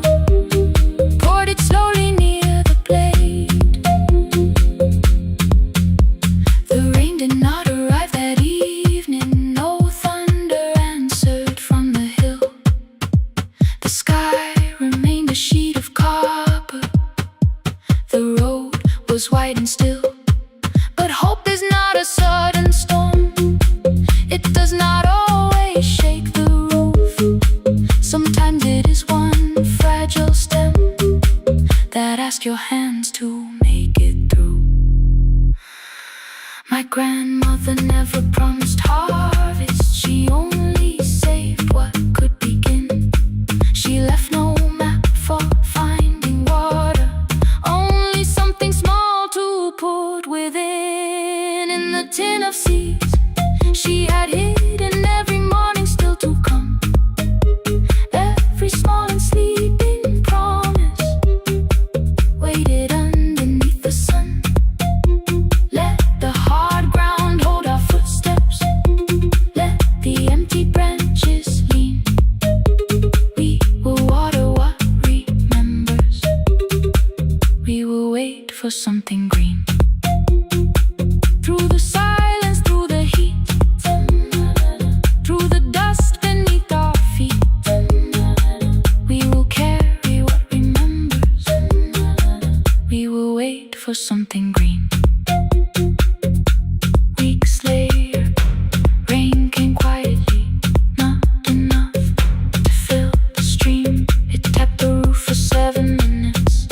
poured it slowly near the blade. The rain did not arrive that evening. No thunder answered from the hill. The sky remained a sheet of copper. The road was white and still. But hope is not a sudden storm. It does not always shake the roof. Sometimes it is one fragile stem that asks your hands to make it through. My grandmother never promised harvest. She only saved what could begin. She left no map for finding water, only something small to put within. In the tin of seeds she had hidden every morning still to come. Every small and sleeping promise waited underneath the sun. Let the hard ground hold our footsteps. Let the empty branches lean. We will water what remembers. We will wait for something green. Through the silence, through the heat, through the dust beneath our feet, we will carry what remembers. We will wait for something green. Weeks later, rain came quietly, not enough to fill the stream. It tapped the roof for 7 minutes.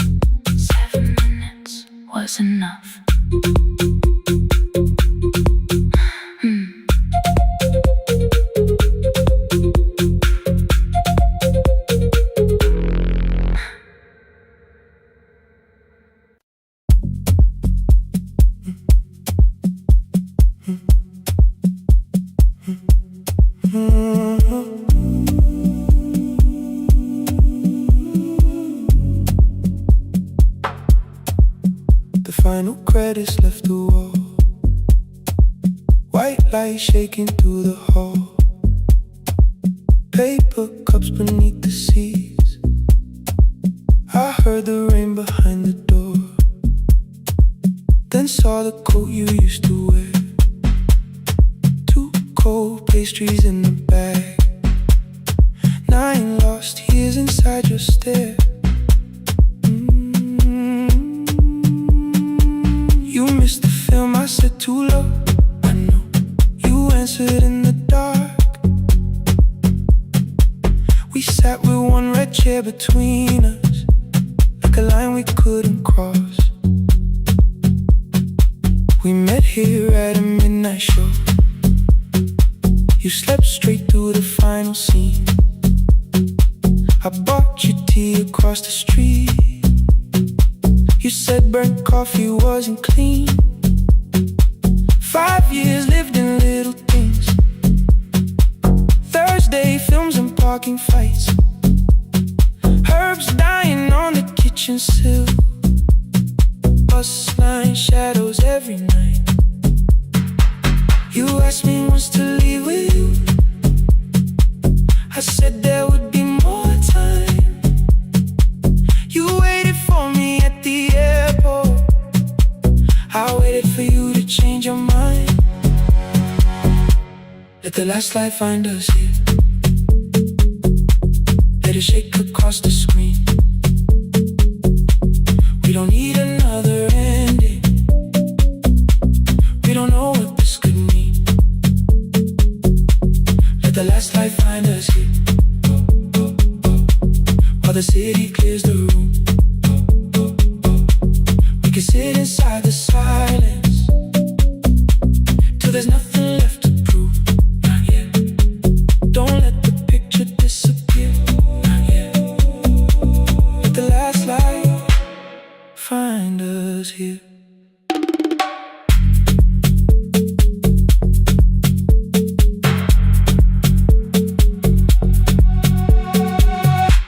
7 minutes was enough. The final credits left the wall. White light shaking through the hall. Paper cups beneath the seats. I heard the rain behind the door. Then saw the coat you used to wear. 2 cold pastries in the bag. 9 lost years inside your stare. You missed the film, I said too low. I know you answered in the dark. We sat with one red chair between us, like a line we couldn't cross. We met here at a midnight show. You slept straight through the final scene. I bought you tea across the street. You said burnt coffee wasn't clean. 5 years lived in little things. Thursday films and parking fights. Herbs dying on the kitchen sill. Bus line shadows every night. You asked me once to leave with you. I said there would be more time. You waited for me at the airport. I waited for you to change your mind. Let the last light find us here. Let it shake across the screen. We don't need another ending. We don't know what this could mean. Let the last light find us here. While the city clears the room, we can sit inside the silence till there's nothing left to prove. Not yet. Don't let the picture disappear. Not yet. Let the last light find us here.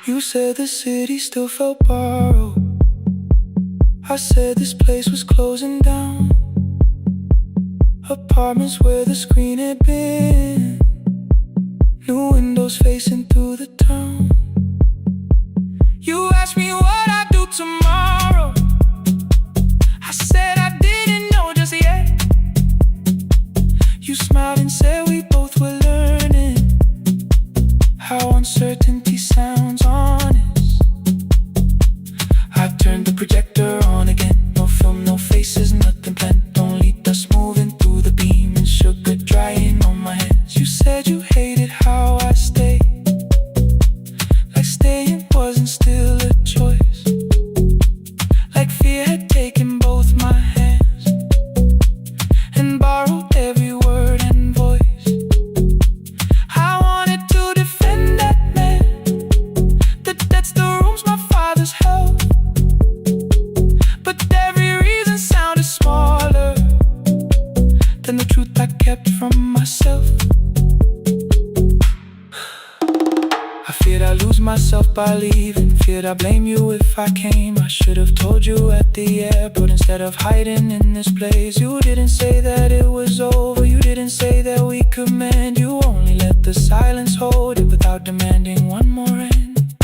You said the city still felt borrowed. I said this place was closing down. Apartments where the screen had been. New windows facing through the town. You asked me what I'd do tomorrow. I said I didn't know just yet. You smiled and said we both were learning how uncertainty sounds honest. I turned the projector on again. No film, no faces, nothing planned. Only dust moving through the beam and sugar drying on my hands. You said you hated how I stayed, like staying wasn't still a choice. Like fear had taken both my hands and borrowed every word and voice. I wanted to defend that man, that's the rooms my father's held. But every reason sounded smaller than the truth I kept from myself. I feared I'd lose myself by leaving. Feared I'd blame you if I came. I should have told you at the airport instead of hiding in this place. You didn't say that it was over. You didn't say that we could mend. You only let the silence hold it without demanding one more end.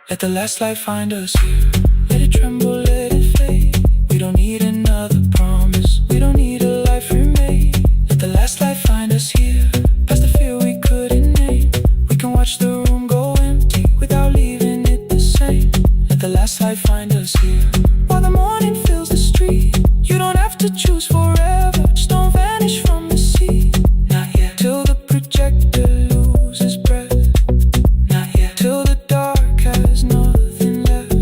Let the last light find us here. Let it tremble, let it fade. We don't need another promise. We don't need a life remade. Let the last light find us here. Past the fear we couldn't name. We can watch the room go empty without leaving it the same. Let the last light find us here. While the morning fills the street, you don't have to choose forever. Just don't vanish from the sea. Not yet. Till the projector loses breath. Not yet. Till the dark has nothing left.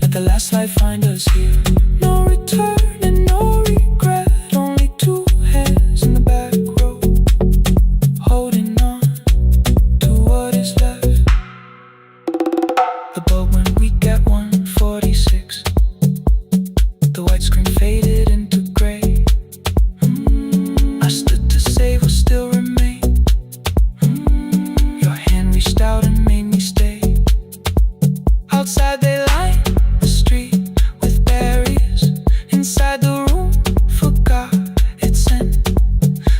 Let the last light find us here. No return and no regret. Only two hands in the back row, holding on to what is left. The bulb went weak at 1:46. The white screen faded into gray. I stood to save what still remained. Your hand reached out and made me stay. Outside they lined the street with barriers. Inside the room forgot its scent.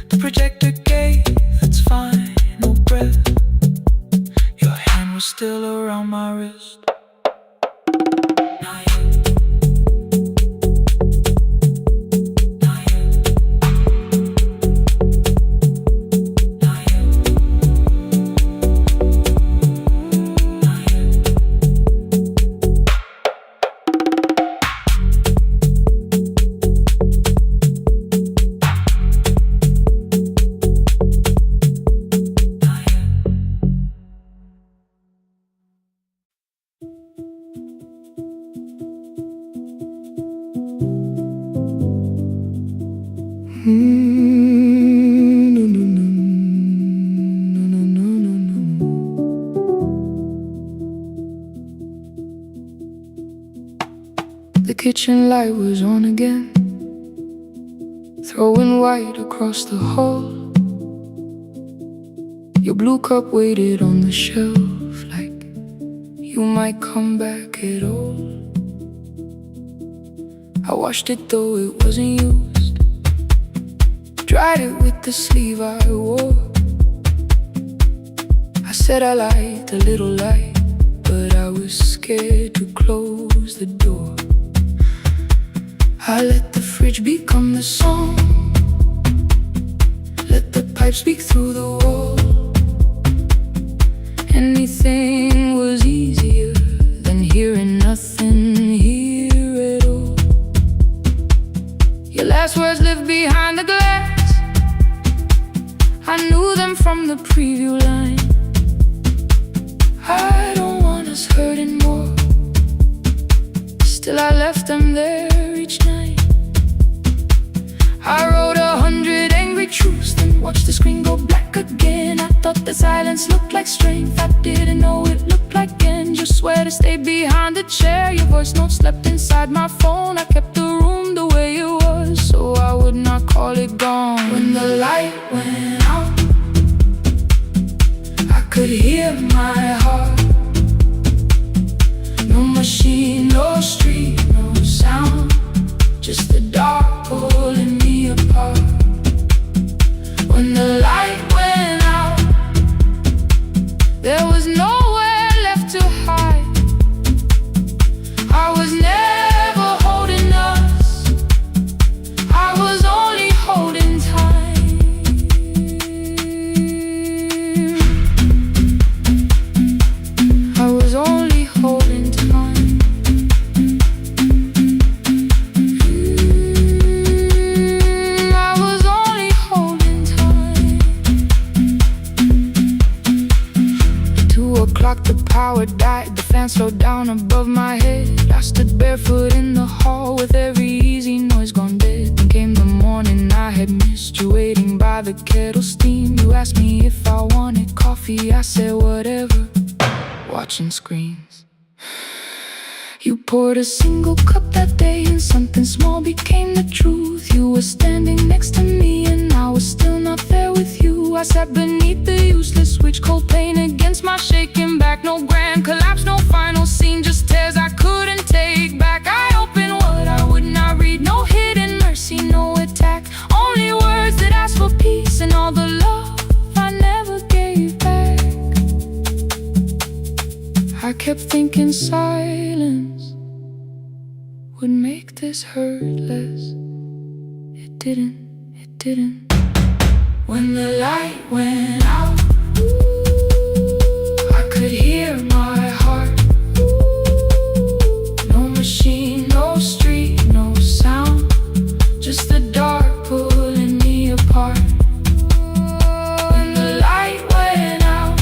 The projector gave its final breath. Your hand was still around my wrist. Not yet. Not yet. Not yet. Not yet. The kitchen light was on again, throwing white across the hall. Your blue cup waited on the shelf like you might come back at all. I washed it though it wasn't used, dried it with the sleeve I wore. I said I liked a little light, but I was scared to close the door. I let the fridge become the song, let the pipe speak through the wall. Anything was easier than hearing nothing here at all. Your last words lived behind the glass, I knew them from the preview line. I don't want us hurting more, still I left them there each night. I wrote 100 angry truths, then watched the screen go black again. I thought the silence looked like strength, I didn't know it looked like end. You swear to stay behind the chair, your voice note slept inside my phone. I kept the room the way it was, so I would not call it gone. When the light went out, I could hear my heart. No machine, no street, no sound, just the dark pulling me apart. When the light went out, there was nowhere left to hide. I was never holding us, I was only holding time. I was only holding time. I was only holding time. At 2 o'clock the power died, the fan slowed down above my head. I stood barefoot in the hall with every easy noise gone dead. Then came the morning I had missed you, waiting by the kettle steam. You asked me if I wanted coffee, I said whatever, watching screens. You poured a single cup that day and something small became the truth. You were standing next to me and I was still not there with you. I sat beneath the useless switch, cold pain against my shaking back. No grand collapse, no final scene, just tears I couldn't take back. I opened what I would not read, no hidden mercy, no attack. Only words that asked for peace and all the love I never gave back. I kept thinking silence would make this hurt less. It didn't, it didn't. When the light went out, I could hear my heart. No machine, no street, no sound, just the dark pulling me apart. When the light went out,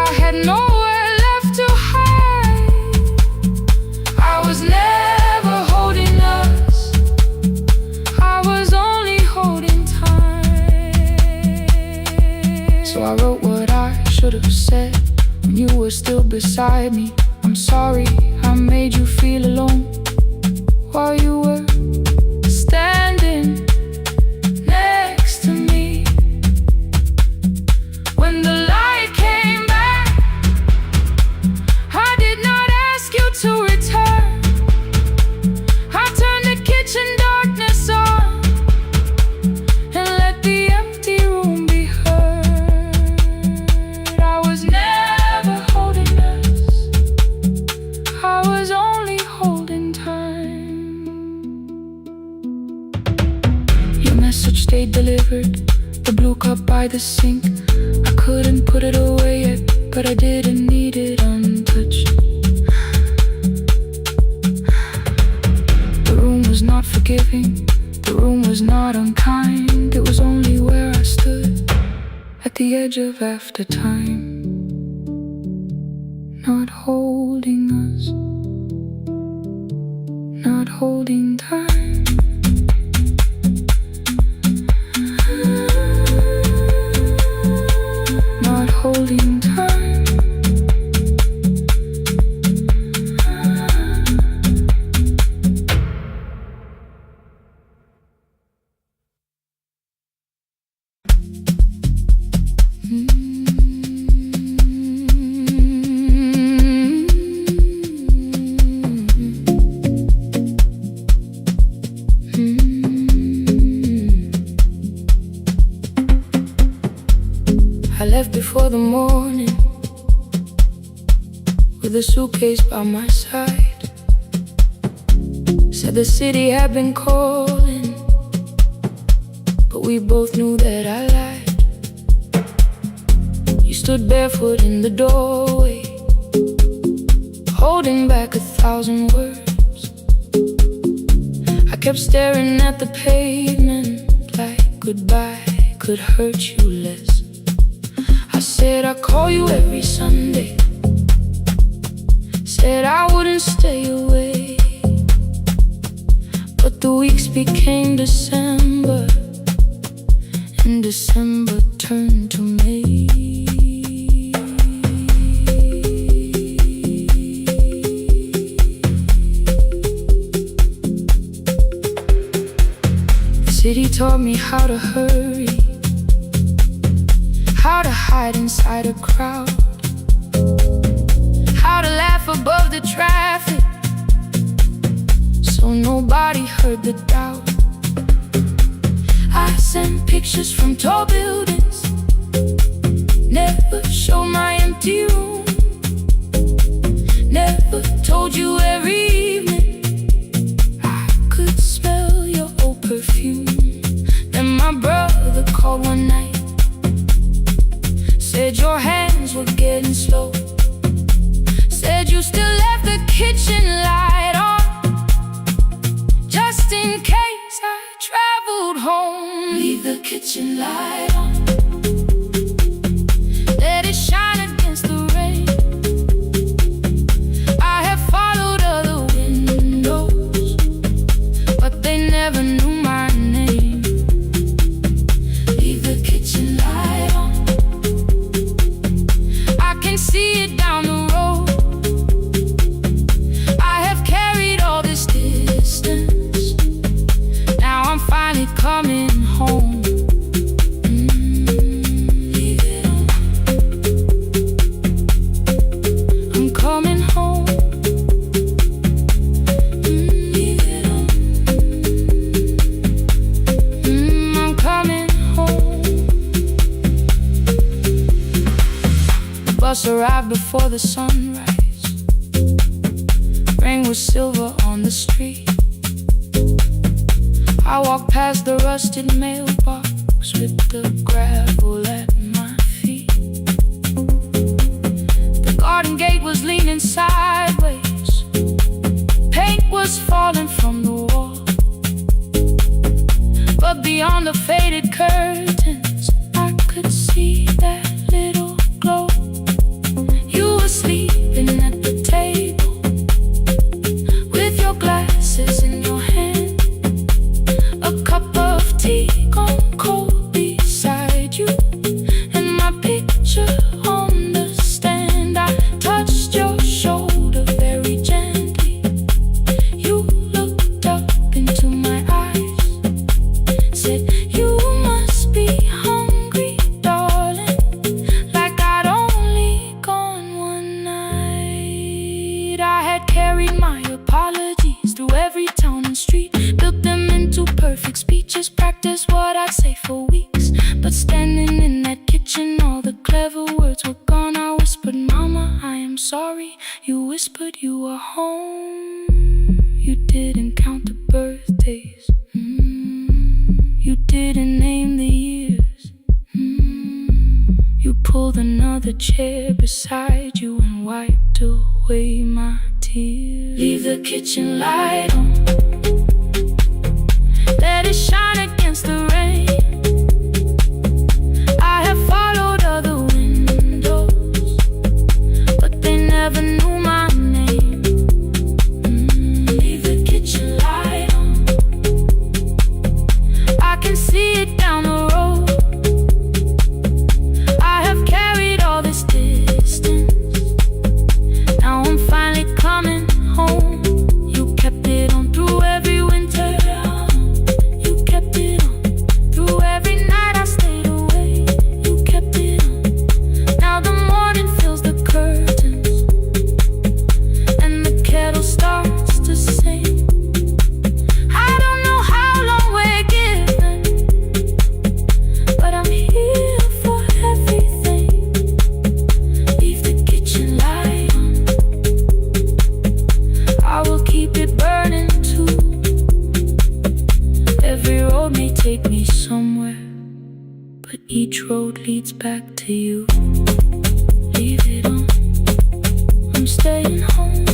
I had nowhere left to hide. I was never holding us, I was only holding time. So I wrote what I should have said when you were still beside me. I'm sorry I made you feel alone while you were standing next to me. When the light came back, I did not ask you to return. I turned the kitchen darkness on and let the empty room be heard. I was never holding us, I was only holding time. Your message stayed delivered, the blue cup by the sink. I couldn't put it away yet, but I didn't need it untouched. The room was not forgiving, the room was not unkind. It was only where I stood at the edge of after time, not holding us, not holding time. Not holding time. before the morning, with a suitcase by my side. Said the city had been calling, but we both knew that I lied. You stood barefoot in the doorway, holding back 1,000 words. I kept staring at the pavement like goodbye could hurt you less. I said I'd call you every Sunday, said I wouldn't stay away. But the weeks became December, and December turned to May. The city taught me how to hurry, how to hide inside a crowd, how to laugh above the traffic, so nobody heard the doubt. I sent pictures from tall buildings, never showed my empty room, never told you every evening I could smell your old perfume. Then my brother called one night, said your hands were getting slow, said you still left the kitchen light on, just in case I traveled home. Leave the kitchen light on, let it shine against the rain. I have followed other windows, but they never knew my name. Leave the kitchen light on, I can see it down the road. I have carried all this distance, now I'm finally coming home. Leave it on, I'm coming home. Leave it on, I'm coming home. The bus arrived before the sunrise, rain was silver on the street. I walked past the rusted mailbox with the gravel at my feet. The garden gate was leaning sideways, paint was falling from the wall, but beyond the faded curtains I could see that little glow. You were sleeping at the table with your glasses in your hand, a cup of tea gone cold beside you, and my picture on the stand. I touched your shoulder very gently. You looked up into my eyes, said you must be hungry, darling, like I'd only gone one night. I had carried my apologies through every town and street, built them into perfect speeches, practiced what I'd say for weeks. But standing in that kitchen, all the clever words were gone. I whispered, Mama, I am sorry. You whispered you were home. You didn't count the birthdays, you didn't name the years. You pulled another chair beside you and wiped away my tears. Leave the kitchen light on, let it shine against the rain. I have followed other windows, but they never knew my name. Leave the kitchen light on, I can see it down the road. I have carried all this distance, now I'm finally coming home. You kept it on through every winter, you kept leads back to you. Leave it on, I'm staying home.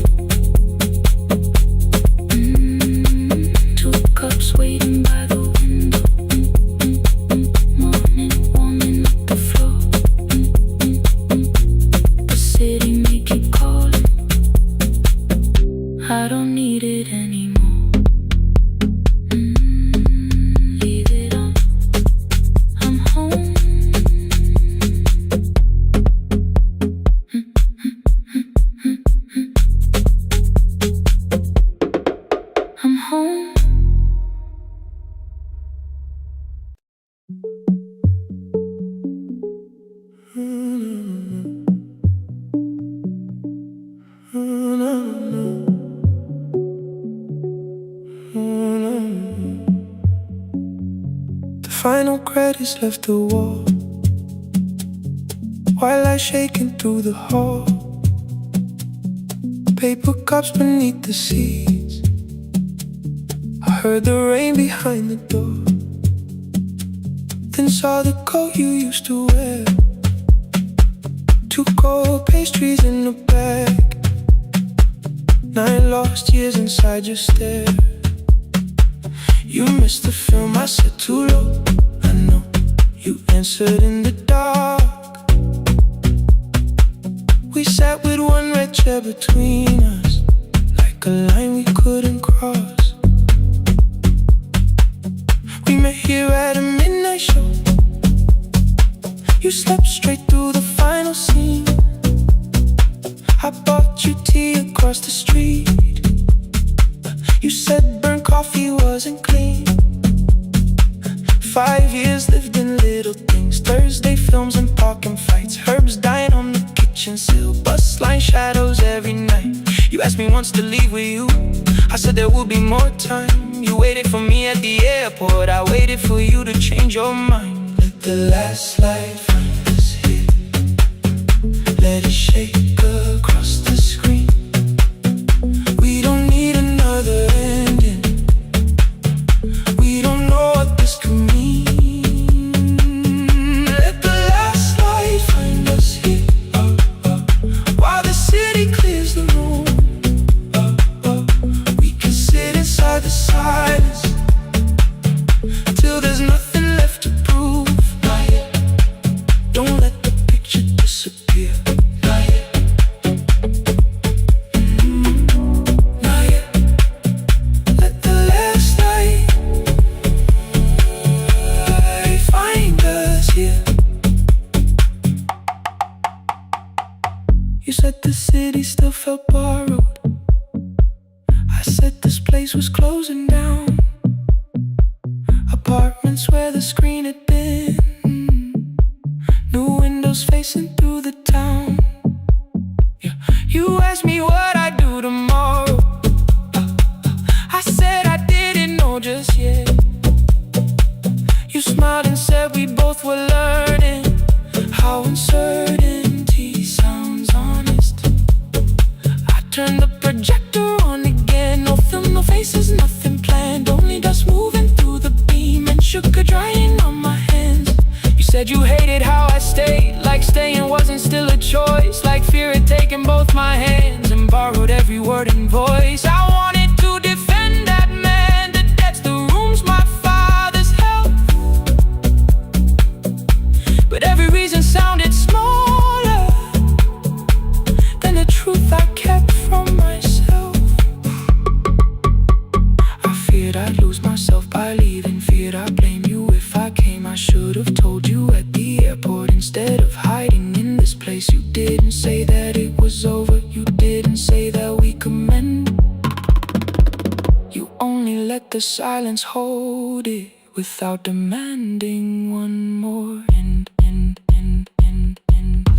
2 cups waiting by the window. Morning warming up the floor. The city may keep calling, I don't need it anymore. Leave it on, I'm home. I'm home. The final credits left the wall, while I shaking through the hall. Paper cups beneath the seats, I heard the rain behind the door. Then saw the coat you used to wear, 2 cold pastries in a bag, 9 lost years inside your stare. You missed the film, I said too low, I know. You answered in the dark. We sat with 1 red chair between us, like a line we couldn't cross. We met here at a midnight show. You slept straight through the final scene. I bought you tea across the street. You said burnt coffee wasn't clean. 5 years lived in little things, Thursday films and parking fights, herbs dying on the kitchen sill, bus line shadows every night. You asked me once to leave with you, I said there will be more time. You waited for me at the airport, I waited for you to change your mind. Let the last light find us here, let it shake across the screen. We don't need another ending, we don't know what this could mean. Let the last light find us here, while the city clears the room. We can sit inside the silence till there's nothing left to prove. Not yet. Don't let the picture disappear. Not yet. Not yet. Let the last light find us here. You said the city still felt borrowed, I said this place was closing down. Apartments where the screen had been, new windows facing through the town. Yeah. You asked me what I'd do tomorrow, I said I didn't know just yet. You smiled and said we both were learning how uncertainty sounds honest. I turned the projector on again, no film, no faces, nothing planned, only dust moving through the beam and sugar drying on my hands. You said you hated how I stayed, like staying wasn't still a choice, like fear had taken both my hands and borrowed every word and voice. I wanted to defend that man, the debts, the rooms my fathers held, but every reason sounded smaller than the truth I kept from myself. I feared I'd lose myself by leaving, feared I'd blame you if I came. I should have told you at the airport instead of hiding in this place. You didn't say that it was over, you didn't say that we could mend. You only let the silence hold it without demanding one more end.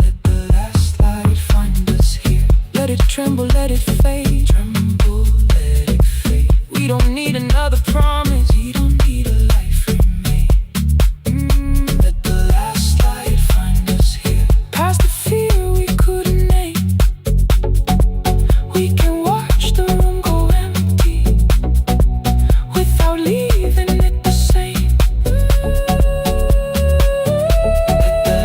Let the last light find us here, let it tremble, let it fade. Tremble, let it fade. We don't need another promise, we don't need a life remade. Let the last light find us here, past the fear we couldn't name. We can watch the room go empty without leaving it the same. Let the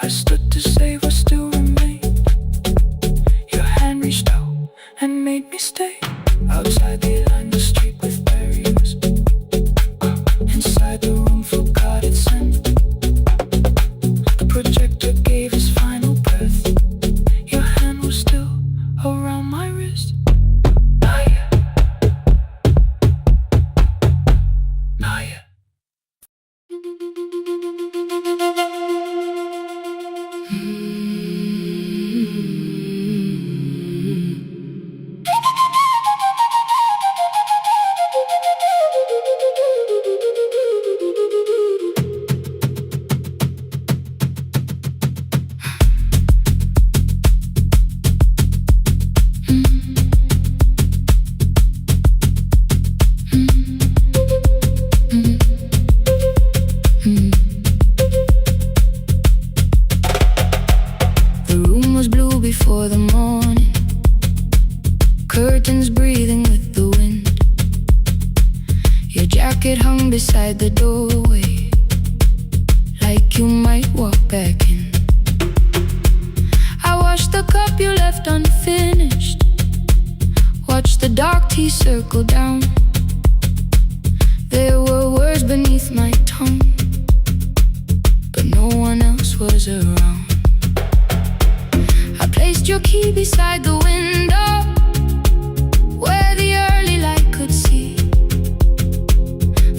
I stood to save what still remained. Your hand reached out and made me stay. Outside they lined the street with barriers. Inside the room forgot its scent. The projector gave his final breath. Your hand was still around my wrist. Not yet. Not yet. Before the morning, curtains breathing with the wind. Your jacket hung beside the doorway, like you might walk back in. I washed the cup you left unfinished, watched the dark tea circle down. There were words beneath my tongue, but no one else was around. I placed your key beside the window, where the early light could see.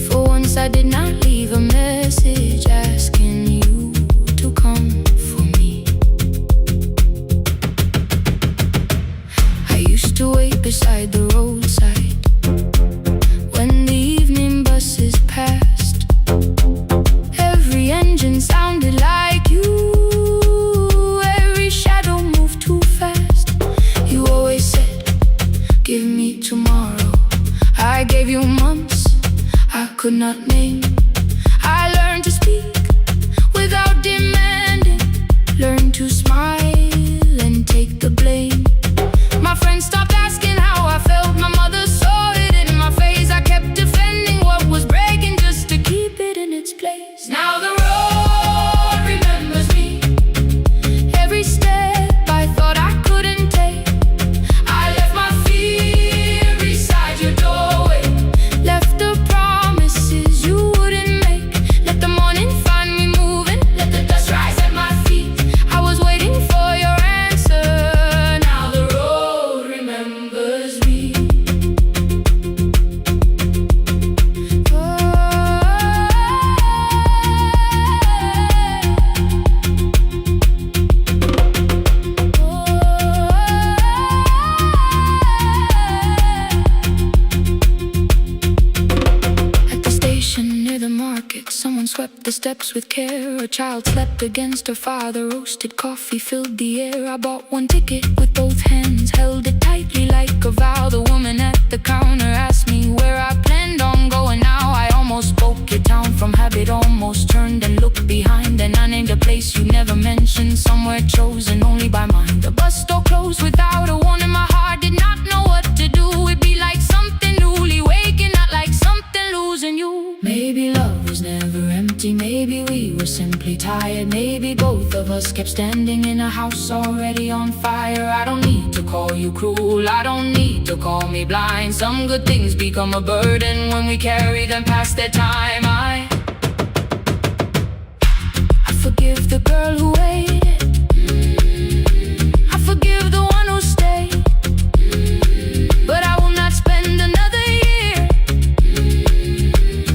For once I did not leave a message asking you to come for me. I used to wait beside the roadside when the evening buses passed. Every engine sounded like you. Give me tomorrow. I gave you months I could not name. I learned to speak without demanding, learned to smile and take the blame. My friends stopped asking how I felt. My mother saw it in my face. I kept defending what was breaking just to keep it in its place. Now the road remembers me. Every step I thought I couldn't take, I left my fear beside your doorway, left the promises you wouldn't make. Let the morning find me moving, let the dust rise at my feet. I was waiting for your answer. Now the road remembers me. At the station near the market, someone swept the steps with care. A child slept against her father, roasted coffee filled the air. I bought one ticket with both hands, held it tightly like a vow. The woman at the counter asked me where I planned on going now. I almost spoke your town from habit, almost turned and looked behind. And I named a place you never mentioned, somewhere chosen only by mine. The bus store closed without a warning. My heart did not know what to do. It'd be like something newly waking, not like something losing you. Maybe love was never empty, maybe we were simply tired. Maybe both of us kept standing in a house already on fire. I don't need to call you cruel, I don't need to call me blind. Some good things become a burden when we carry them past their time. I forgive the girl who waited, I forgive the one who stayed, but I will not spend another year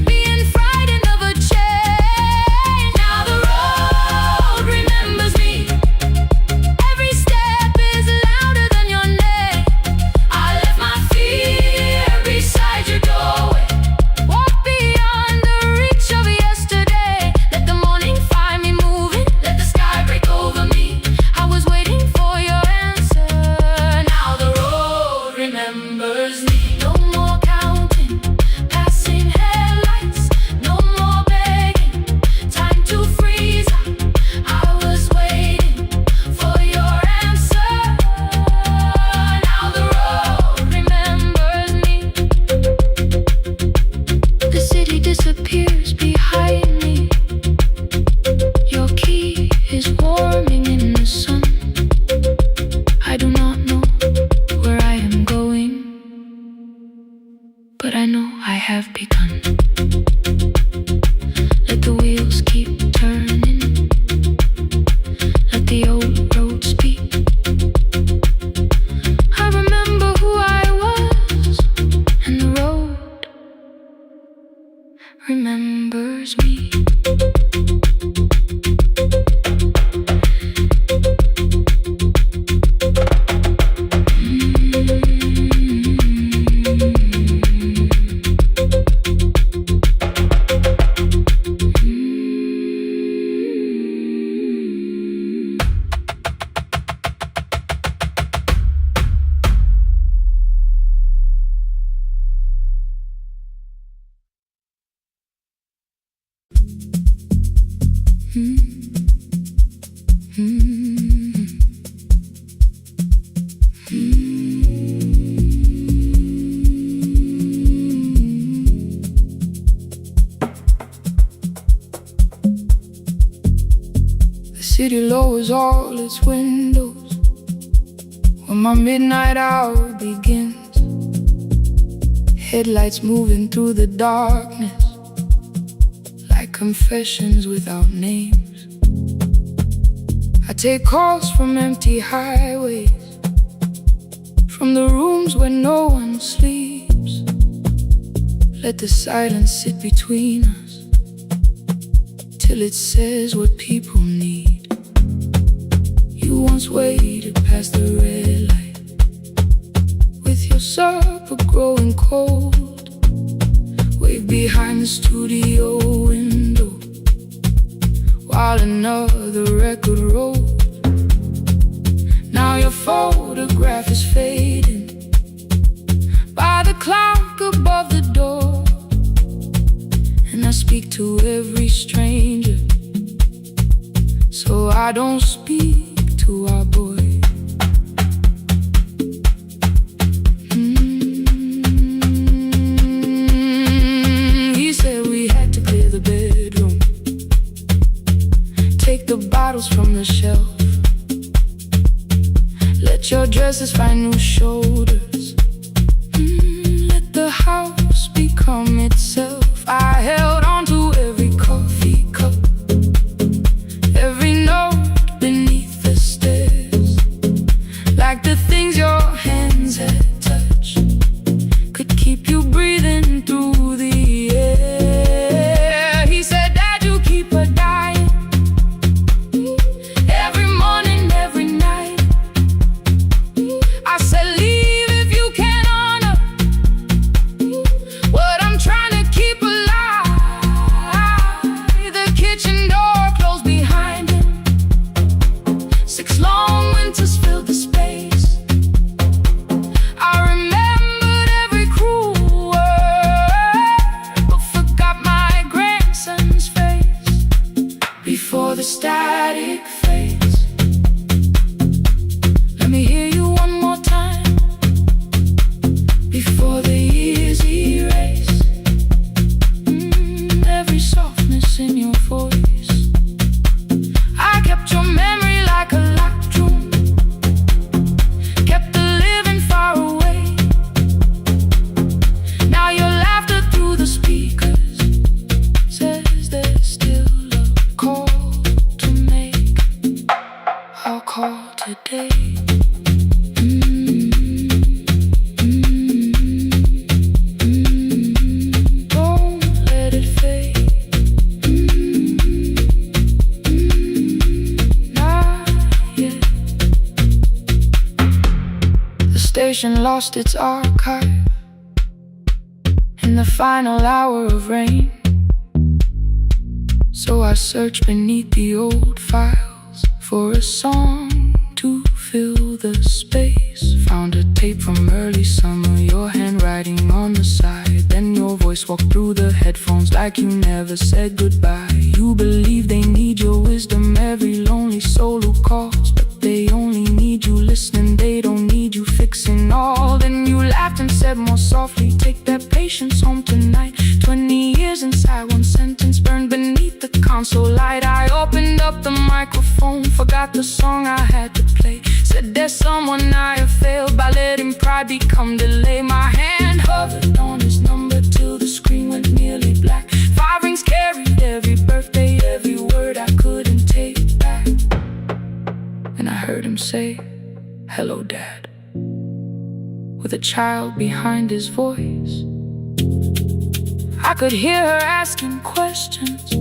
being frightened of a change. Now the road remembers me. Every step is louder than your name. I left my fear beside your doorway, walk beyond the reach of yesterday. Let the morning find me moving, let the sky The city lowers all its windows when my midnight hour begins. Headlights moving through the darkness like confessions without names. I take calls from empty highways, from the rooms where no one sleeps. Let the silence sit between us till it says what people need. You once waited past the red light with your supper growing cold. Wave behind the studio window while another record rolls. Now your photograph is fading by the clock above the door. And I speak to every stranger, so I don't speak to our boy. He said we had to clear the bedroom, take the bottles from the shelf, let your dresses find new shoulders, let the house become itself. I held on to every coffee cup, every note beneath the stairs, like the things your hands had touched could keep you breathing through the air. He said, Dad, you keep her dying every morning, every night. I said, leave if you can honor what I'm trying to keep alive. The kitchen door closed behind him, 6 long winters filled the space. I remembered every cruel word, but forgot my grandson's face. Before the static fades, let me hear you one more time. Before the years erase every softness in your voice. I kept your memory like a locked room, kept the living far away. Now your laughter through the speakers says there's still a call to make. I'll call today. Don't let it fade. Not yet. The station lost its archive in the final hour of rain, so I searched beneath the old files for a song to fill the space. Found a tape from early summer, your handwriting on the side. Then your voice walked through the headphones like you never said goodbye. You believe they need your wisdom, every lonely soul who calls, but they only need you listening, they don't need you fixing all. Then you laughed and said more softly, take that patience home tonight. 20 years inside one sentence burned beneath the console light. I opened up the microphone, forgot the song I had to play. Said there's someone I have failed by letting pride become delay. My hand hovered on his number till the screen went nearly black. 5 rings carried every birthday, every word I couldn't take back. And I heard him say, hello, Dad, with a child behind his voice. I could hear her asking questions,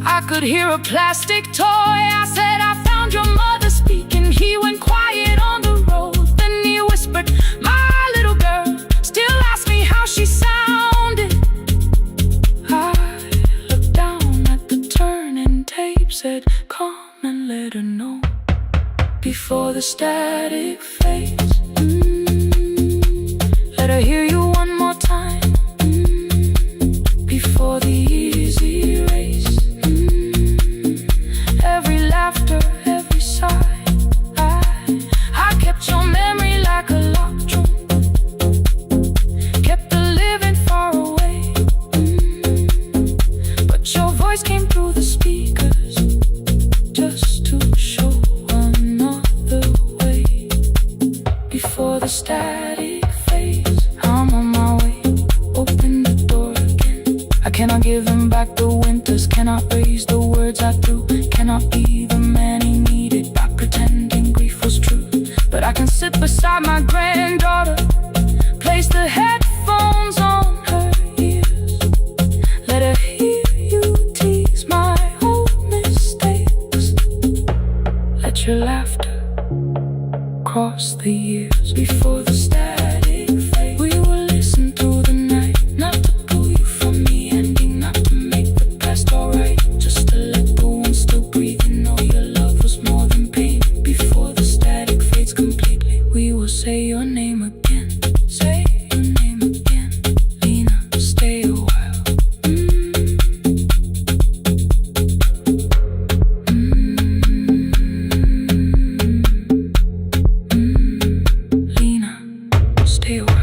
I could hear a plastic toy. I said, I found your mother speaking. He went quiet on the road, then he whispered, my little girl still asks me how she sounded. I looked down at the turning tape, said, come and let her know before the static fades. Let her hear you one more time before the years erase every laugh be the man he needed by pretending grief was true. But I can sit beside my granddaughter, place the headphones on her ears, let her hear you tease my old mistakes. Let your laughter cross the years before the static fades. We will listen through the night, not to pull you from the ending, not to make the past alright, just to let the one still breathe and know your love was more than pain. Before the static fades completely, we will say your name again. Say your name again. Lena, stay a while. Lena, stay a while.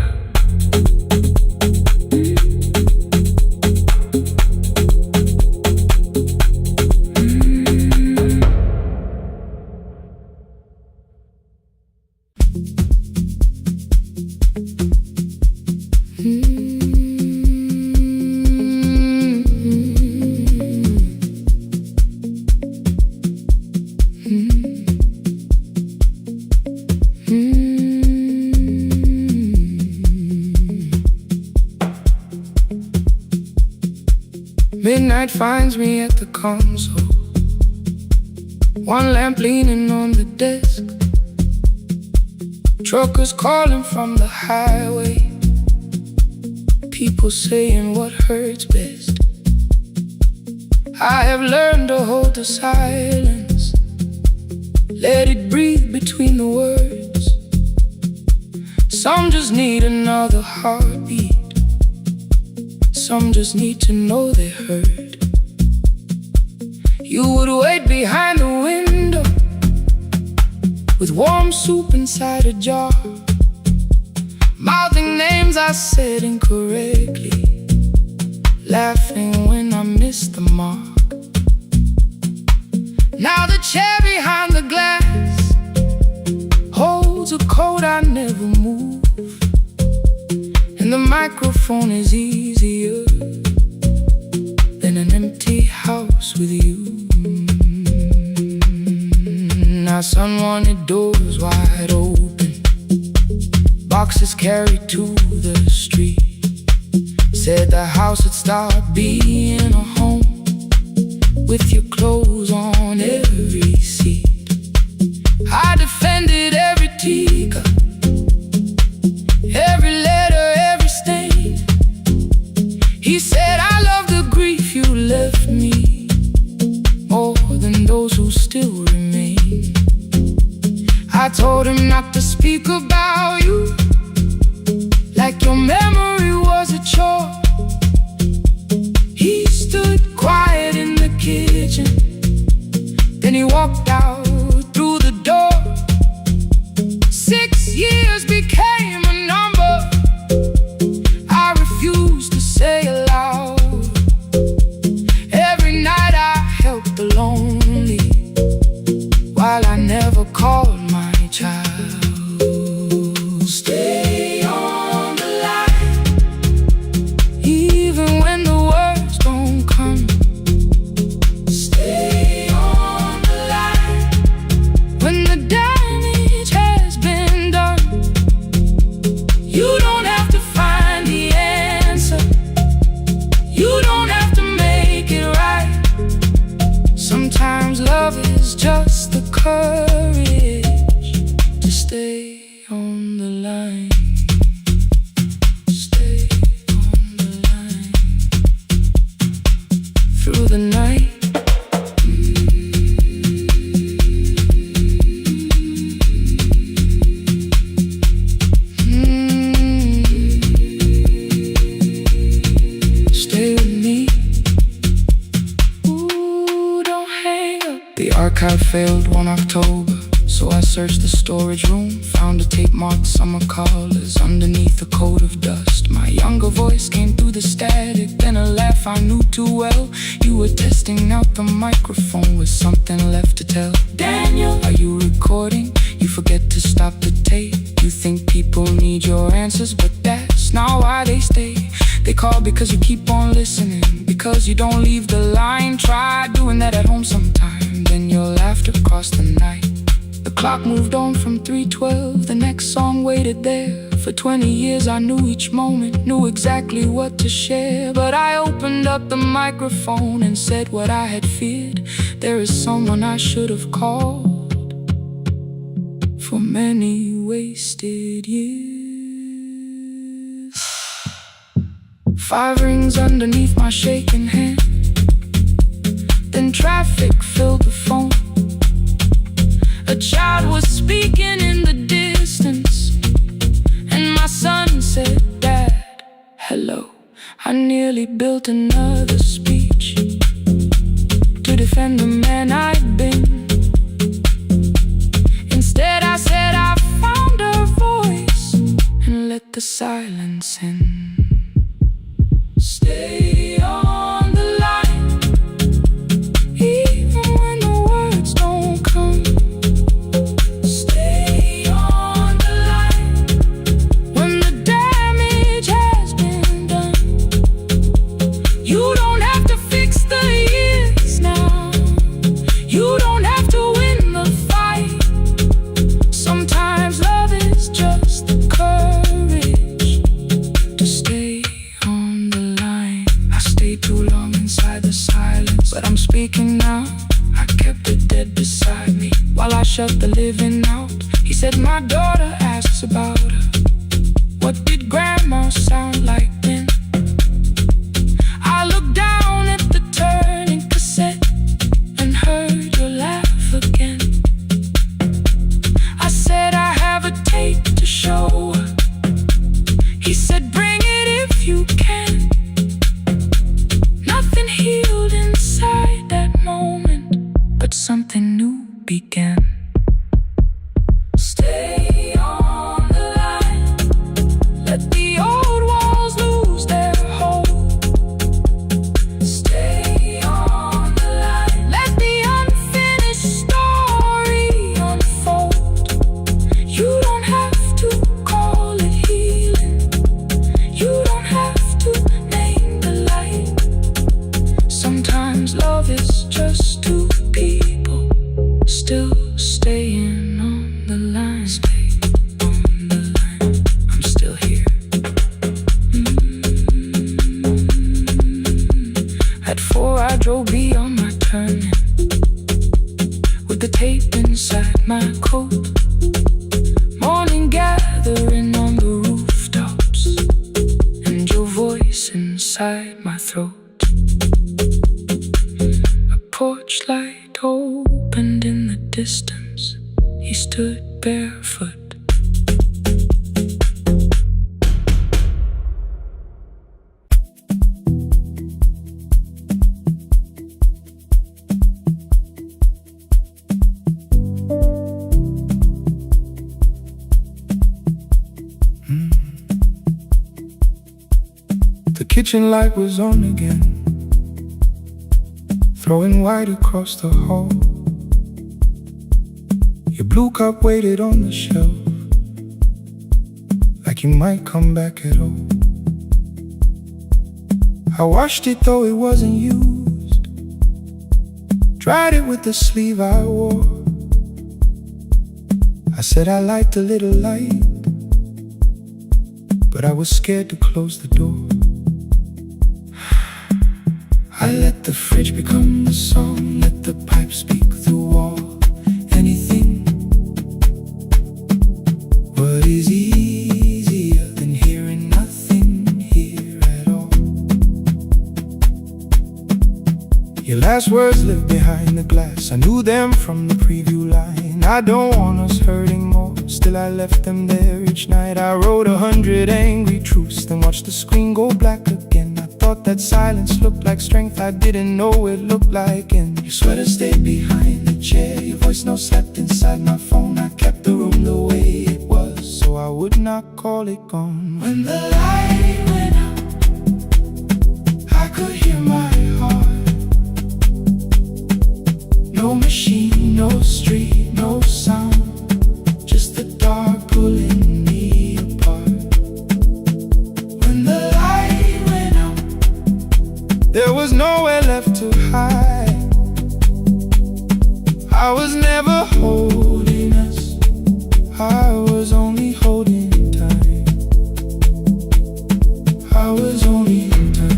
Midnight finds me at the console, one lamp leaning on the desk, truckers calling from the highway, people saying what hurts best. I have learned to hold the silence, let it breathe between the words. Some just need another heartbeat, some just need to know they heard. You would wait behind the window with warm soup inside a jar, mouthing names I said incorrectly, laughing when I missed the mark. Now the chair behind the glass holds a coat I never moved, and the microphone is easier than an empty house with you. Now sun wanted doors wide open, boxes carried to the street, said the house would start being a home with your clothes on every seat. I defended every teacup, every letter, every stain. He said I love the grief you left me more than those who still remain. I told him not to speak about you like your memory was a chore. He stood quiet in the kitchen, then he walked out through the door. 6 years became a number I refused to say aloud. Every night I helped the lonely while I never called my child. Stay on the line, even when the words don't come. Stay on the line when the damage has been done. You don't have to find the answer, you don't have to make it right. Sometimes love is just the courage to stay on the line. Stay on the line through the night. Stay with me. Ooh, don't hang up. The archive failed one October, so I searched the storage room, found a tape marked summer callers underneath a coat of dust. My younger voice came through the static, then a laugh I knew too well. You were testing out the microphone with something left to tell. Daniel, are you recording? You forget to stop the tape. You think people need your answers, but that's not why they stay. They call because you keep on listening, because you don't leave the line. Try doing that at home sometime, then you'll across the night. The clock moved on from 3:12. The next song waited there. For 20 years I knew each moment, knew exactly what to share. But I opened up the microphone and said what I had feared. There is someone I should have called for many wasted years. 5 rings underneath my shaking hand. Then traffic filled the phone. A child was speaking in the distance, and my son said, "Dad, hello." I nearly built another speech to defend the man I'd been. Instead I said I found a voice and let the silence in. Stay on the line, even when the words don't come. Stay on the line when the damage has been done. You don't have to fix the years now. You don't have to win the fight. Sometimes love is just the courage to stay on the line. I stayed too long inside the silence, but I'm speaking now. I kept it dead beside me while I shut the living out. He said, "My daughter asks about her. What did grandma sound like then?" I looked down at the turning cassette and heard your laugh again. I said, "I have a tape to show her." He said, "Bring it if you can." Nothing healed inside that moment, but something new began. Stay on the line. Let the old walls lose their hold. Stay on the line. Let the unfinished story unfold. You don't have to call it healing. You don't have to name the light. Sometimes love is just two people still staying on the line. Stay on the line. I'm still here. At 4 I drove beyond my turning with the tape inside my coat. Morning gathering on the rooftops and your voice inside my throat. A porch light opened in the distance. He stood barefoot. The kitchen light was on again, throwing white across the hall. Your blue cup waited on the shelf, like you might come back at all. I washed it though it wasn't used, dried it with the sleeve I wore. I said I liked a little light, but I was scared to close the door. I let the fridge become the song, let the pipe speak through wall. Anything. What is easier than hearing nothing here at all? Your last words live behind the glass. I knew them from the preview line. I don't want us hurting more. Still I left them there each night. I wrote 100 angry truths, then watched the screen go black again. I thought that silence looked like strength. I didn't know it looked like end. Your sweater stayed behind the chair. Your voice no slept inside my phone. I kept the room the way it was, so I would not call it gone. When the light went out, I could hear my heart. No machine, no street, no sound, just the dark pulling me apart. When the light went out, there was nowhere left to hide. I was never holding us, I was only holding time. I was only time.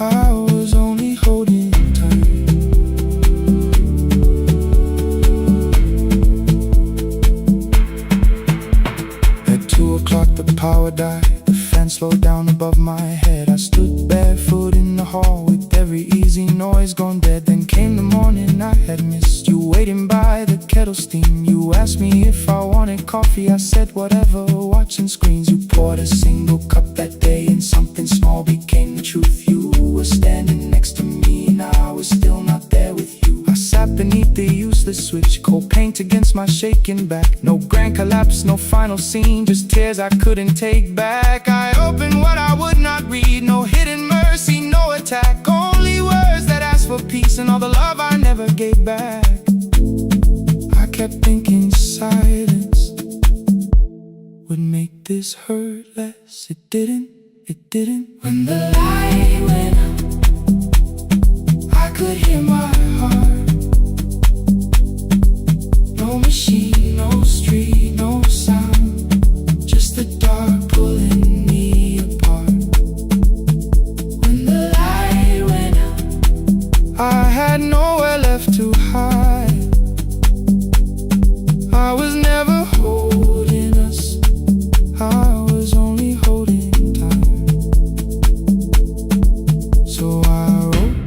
I was only holding time. At 2 o'clock the power died. The fan slowed down above my head. I stood barefoot in the hall with every easy noise gone dead. Then came the morning I had missed. You waiting by the kettle steam. You asked me if I wanted coffee. I said whatever, watching screens. You poured a single cup that day, and something small became the truth. You were standing next to me, and I was still not there with you. I sat beneath the useless switch, cold paint against my shaking back. No grand collapse, no final scene, just tears I couldn't take back. I opened what I would not read, no hidden mercy, no attack. Only words that asked for peace and all the love I never gave back. I kept thinking silence would make this hurt less. It didn't, it didn't. When the light went out, I could hear my heart. No machine, no street, no sound, just the dark pulling me apart. When the light went out, I had nowhere left to hide. I was never holding us, I was only holding time. So I wrote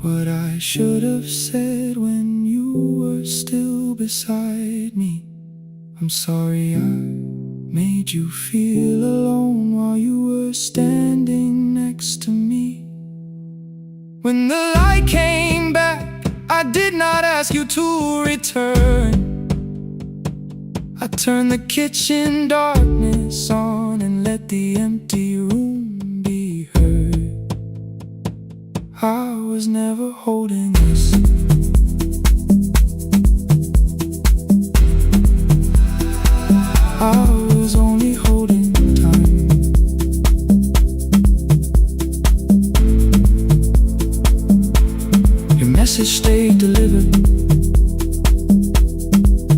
what I should have said when you were still beside me. I'm sorry I made you feel alone while you were standing next to me. When the light came back, I did not ask you to return. I turned the kitchen darkness on and let the empty room be heard. I was never holding us, I was only holding time. Your message stayed delivered,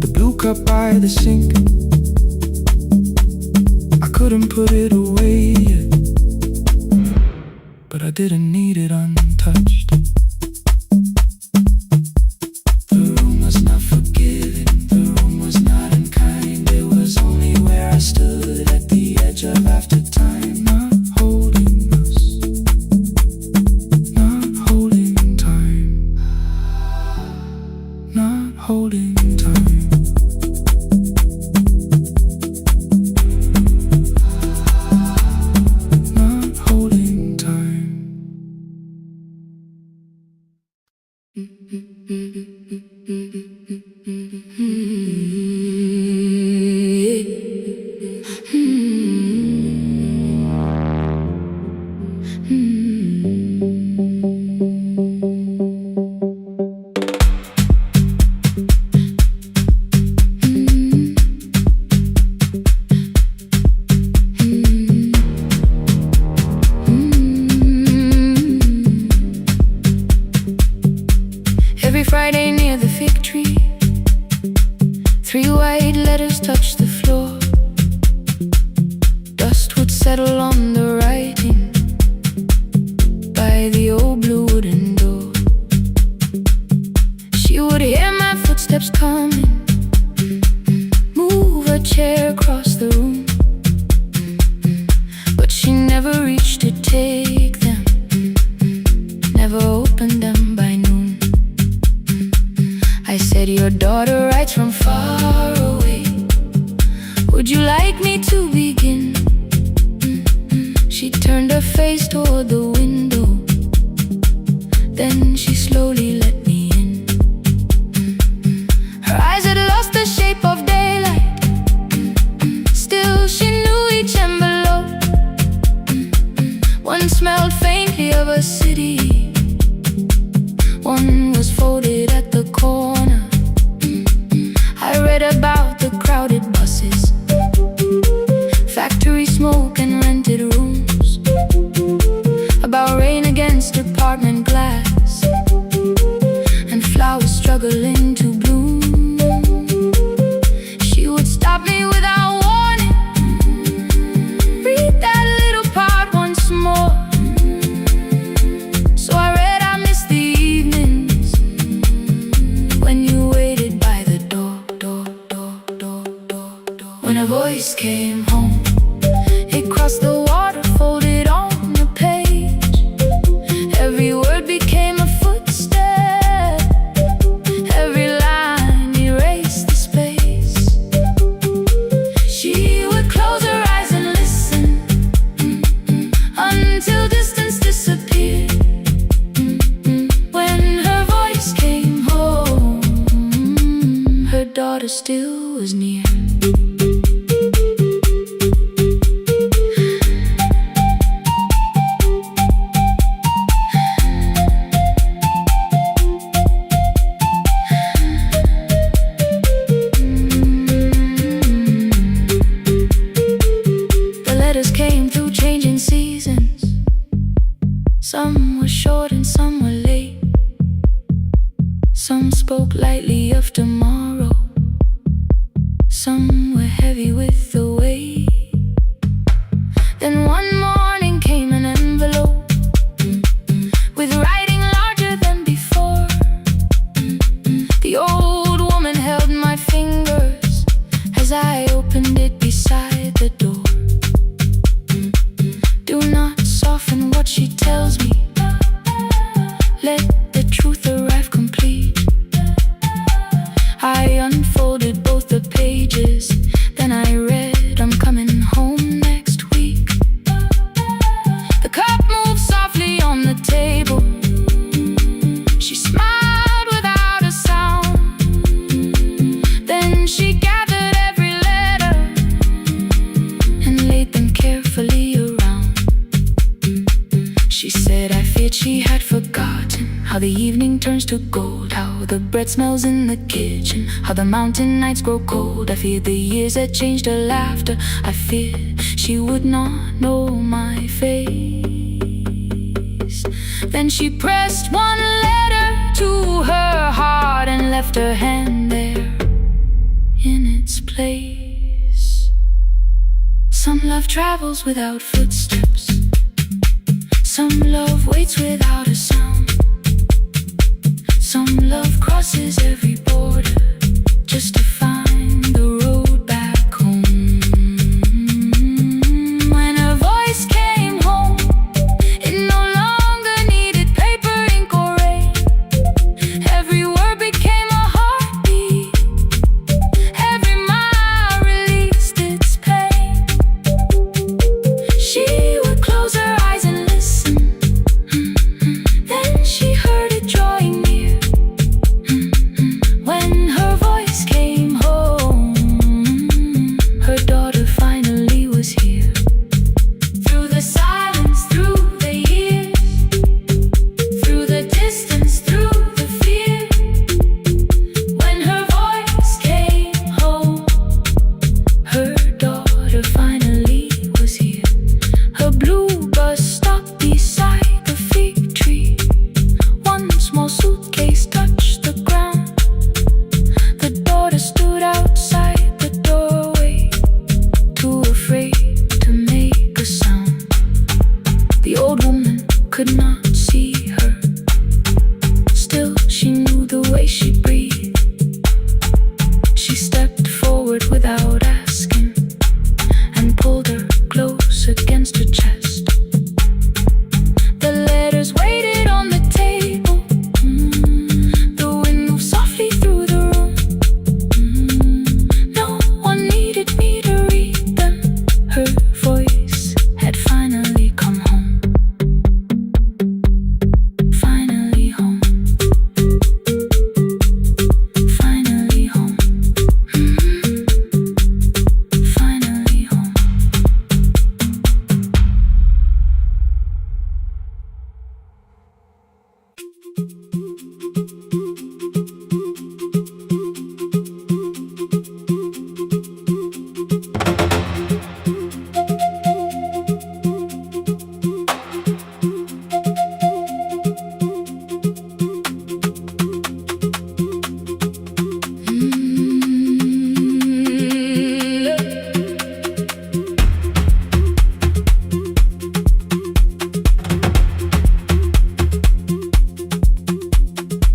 the blue cup by the sink. I couldn't put it away yet, but I didn't need it untouched. The room was not forgiving, the room was not unkind. It was only where I stood at the edge of after time. Not holding us, not holding time, not holding time. Not holding time. Every Friday near the fig tree, 3 white letters touched the floor. Dust would settle on the writing by the old blue wooden door. She would hear my footsteps coming, move a chair across the room, but she never reached to take them, never opened them by noon. I said, your daughter writes from far away, would you like me to begin? She turned her face toward the window, then she slowly let me in. Her eyes had lost the shape of daylight, still she knew each envelope. One smelled faintly of a city, one was folded at the corner. I read about the crowded buses, factory smoke and rented rooms, about rain against were short and some were late. Some spoke lightly of tomorrow, some were heavy with the weight. Then one morning came an envelope with writing larger than before. The old woman held my fingers as I opened it beside the door. Do not soften what she tells me, let the truth arrive complete. I unfolded both the pages, then I read, I'm coming home next week. The cup moved softly on the table. She smiled without a sound. Then she gathered every letter and laid them carefully around. She said, I feared she had forgotten how the evening turns to gold, how the bread smells in the kitchen, how the mountain nights grow cold. I feared the years had changed her laughter. I feared she would not know my face. Then she pressed one letter to her heart and left her hand there in its place. Some love travels without footsteps, some love waits without a sound. Some love crosses every border just to find the road back home. When her voice came home, it no longer needed paper, ink, or rain. Every word became a heartbeat, every mile released its pain. She would close her eyes and listen, then she heard it drawing near. When her voice came home, her daughter finally was here. Through the silence, through the years, through the distance, through the fear. When her voice came home, her daughter finally was here. Her blue bus stopped beside the fig tree. One small suitcase touched the ground. The daughter stood outside the doorway, too afraid to make a sound. The old woman could not see her, still she knew the way she breathed. She stepped forward without asking and pulled her close against her chest. The letters waited on the table. The wind moved softly through the room. No one needed me to read them. Her voice had finally come home. Finally home. Finally home. Finally home.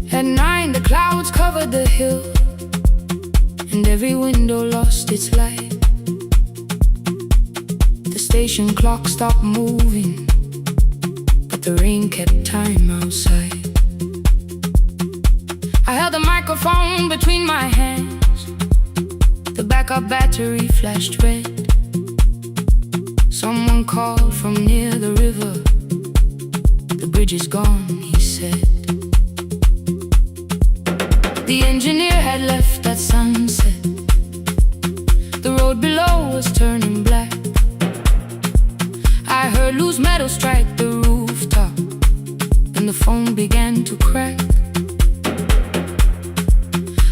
At 9, the clouds covered the hill, and every window lost its light. The station clock stopped moving, but the rain kept time outside. I held the microphone between my hands. The backup battery flashed red. Someone called from near the river. The bridge is gone, he said. The engineer had left at sunset. The road below was turning black. I heard loose metal strike the rooftop, and the phone began to crack.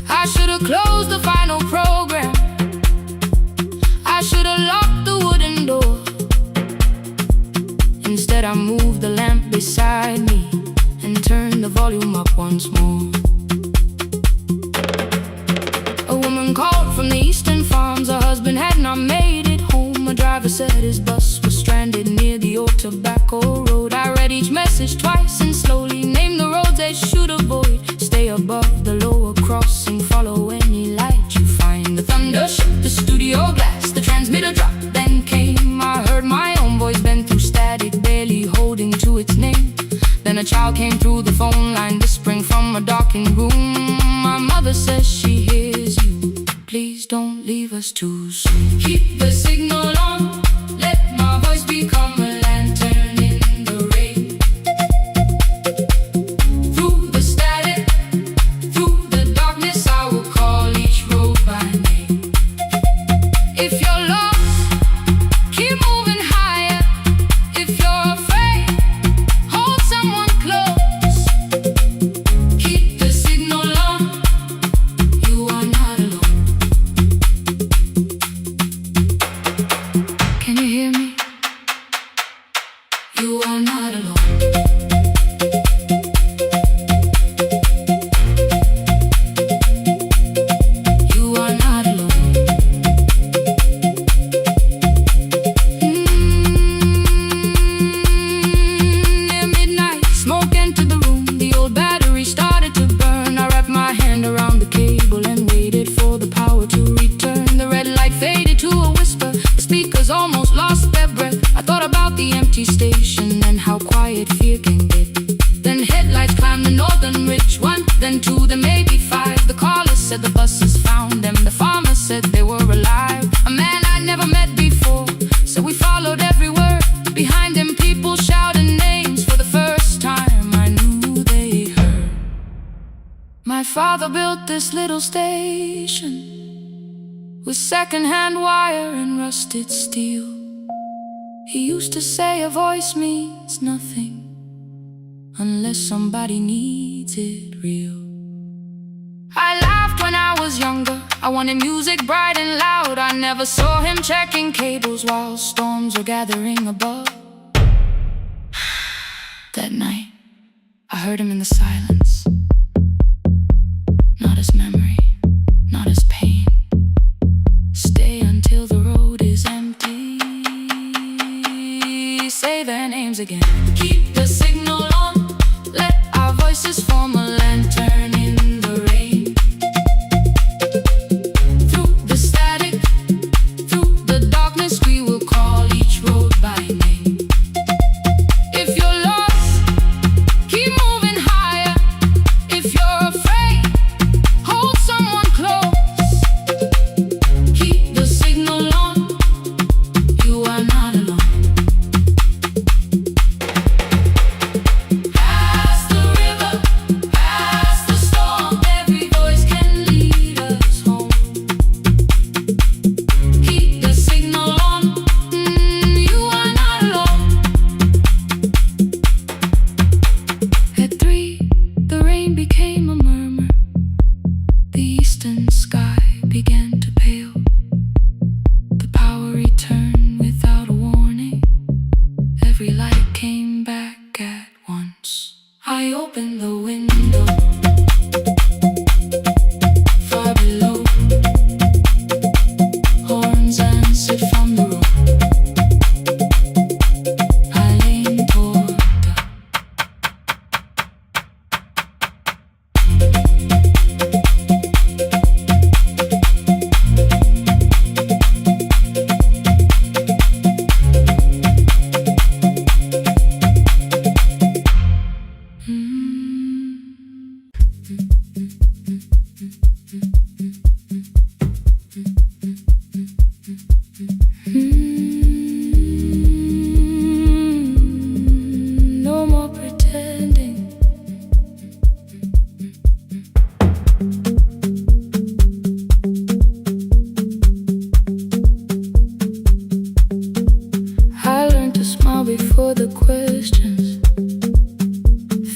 I should have closed the final program. I should have locked the wooden door. Instead I moved the lamp beside me and turned the volume up once more. A woman called from the eastern farms. Her husband had not made it home. A driver said his bus was stranded near the old tobacco road. I read each message twice and slowly named the roads they should avoid. Stay above the lower crossing, follow any light you find. The thunder shook the studio glass, the transmitter dropped, then came. I heard my own voice bend through static, barely holding to its name. Then a child came through the phone line, whispering from a darkened room. My mother says she hears you. Please don't leave us too soon. Keep the signal on, let my voice become a lantern in the rain. Through the static, through the darkness, I will call each road by name. If you're lost, keep moving higher. If you're afraid, hold someone close. Keep the signal on, you are not alone. Can you hear me? You are not alone. You are not alone. Near midnight, smoke entered the room. The old battery started to burn. I wrapped my hand around the cable and waited for the power to return. The red light faded to a whisper. The speakers almost lost their breath. I thought about the empty station and how quiet fear can get. Then headlights climbed the northern ridge. One, then two, then maybe five. The caller said the buses found them. The farmer said they were alive. A man I never met before, so we followed every word. Behind them people shouted names. For the first time I knew they heard. My father built this little station with second-hand wire and rusted steel. He used to say a voice means nothing unless somebody needs it real. I laughed when I was younger. I wanted music bright and loud. I never saw him checking cables while storms were gathering above. That night, I heard him in the silence. Not as memory, not as pain. Stay until the road is empty. Say their names again. Keep the signal on, let our voices form a lantern in the rain. Through the static, through the darkness, we will call each road by name. If you're lost, keep moving higher. If you're afraid, hold someone close. Keep the signal on, you are not alone. Past the river, past the storm, every voice can lead us home. Keep the signal on, you are not alone. At 3, the rain became a murmur. The eastern sky began to pale. The power returned without a warning. Every light came back at once. I opened the window. Far below, horns answered from the road. I leaned toward the no more pretending. I learned to smile before the questions,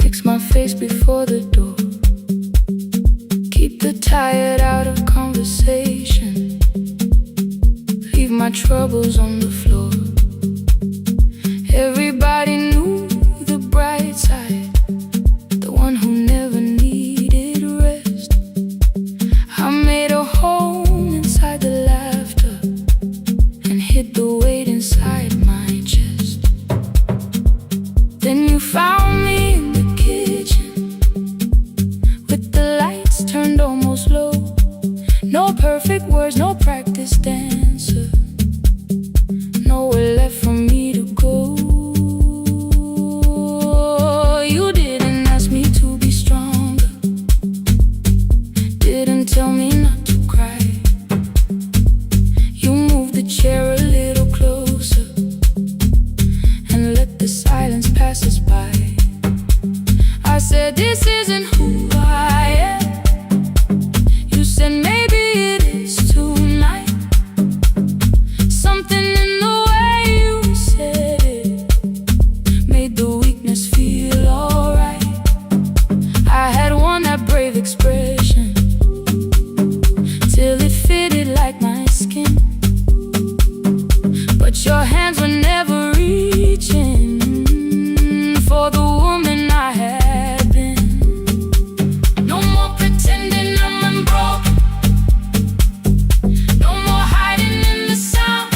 fix my face before the door, keep the tired out of conversation, leave my troubles on the floor. Everybody knew said this isn't who I am. You said maybe it is tonight. Something in the way you said it made the weakness feel alright. I had worn that brave expression till it fitted like my skin, but your hands were never reaching for the woman I had been. No more pretending I'm unbroken, no more hiding in the sound.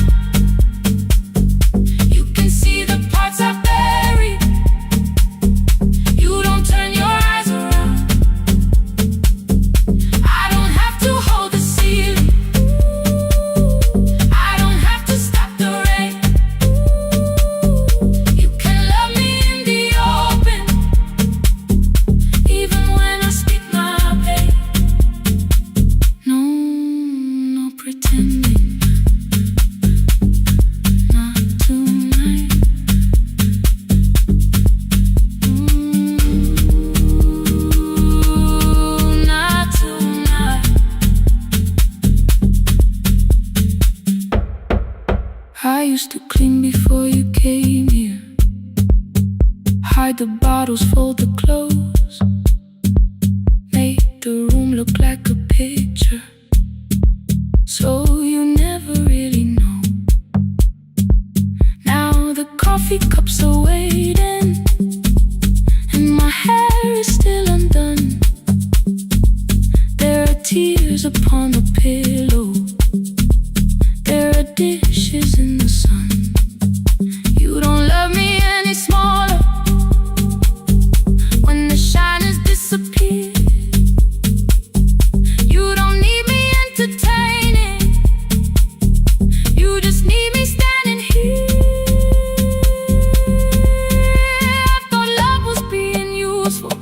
You can see the parts I buried. You don't turn your eyes around. I don't have to hold the ceiling. I don't have to stop the rain. You can love me in the open, even when I speak my pain. No, no pretending, not tonight. Not tonight. I used to clean before you came here, hide the bottles, fold the clothes, make the room look like a picture, so you never really know. Now the coffee cups are waiting, and my hair is still undone. There are tears upon the pillow, there are dishes in the sun. You don't love me any smaller when the shine has disappeared. You don't need me entertaining, you just need me standing here. I thought love was being useful,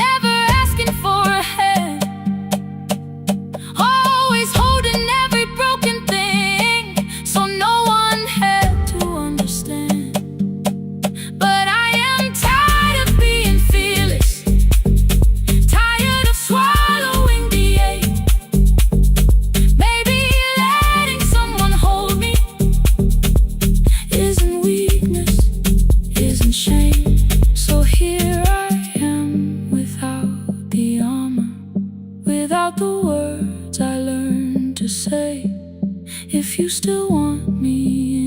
never asking for a hand, always holding every broken thing, so no one had to understand. But I am tired of being fearless, tired of swallowing the ache. Maybe letting someone hold me isn't weakness, isn't shame. So here I am without the armor, without the words I learned to say. If you still want me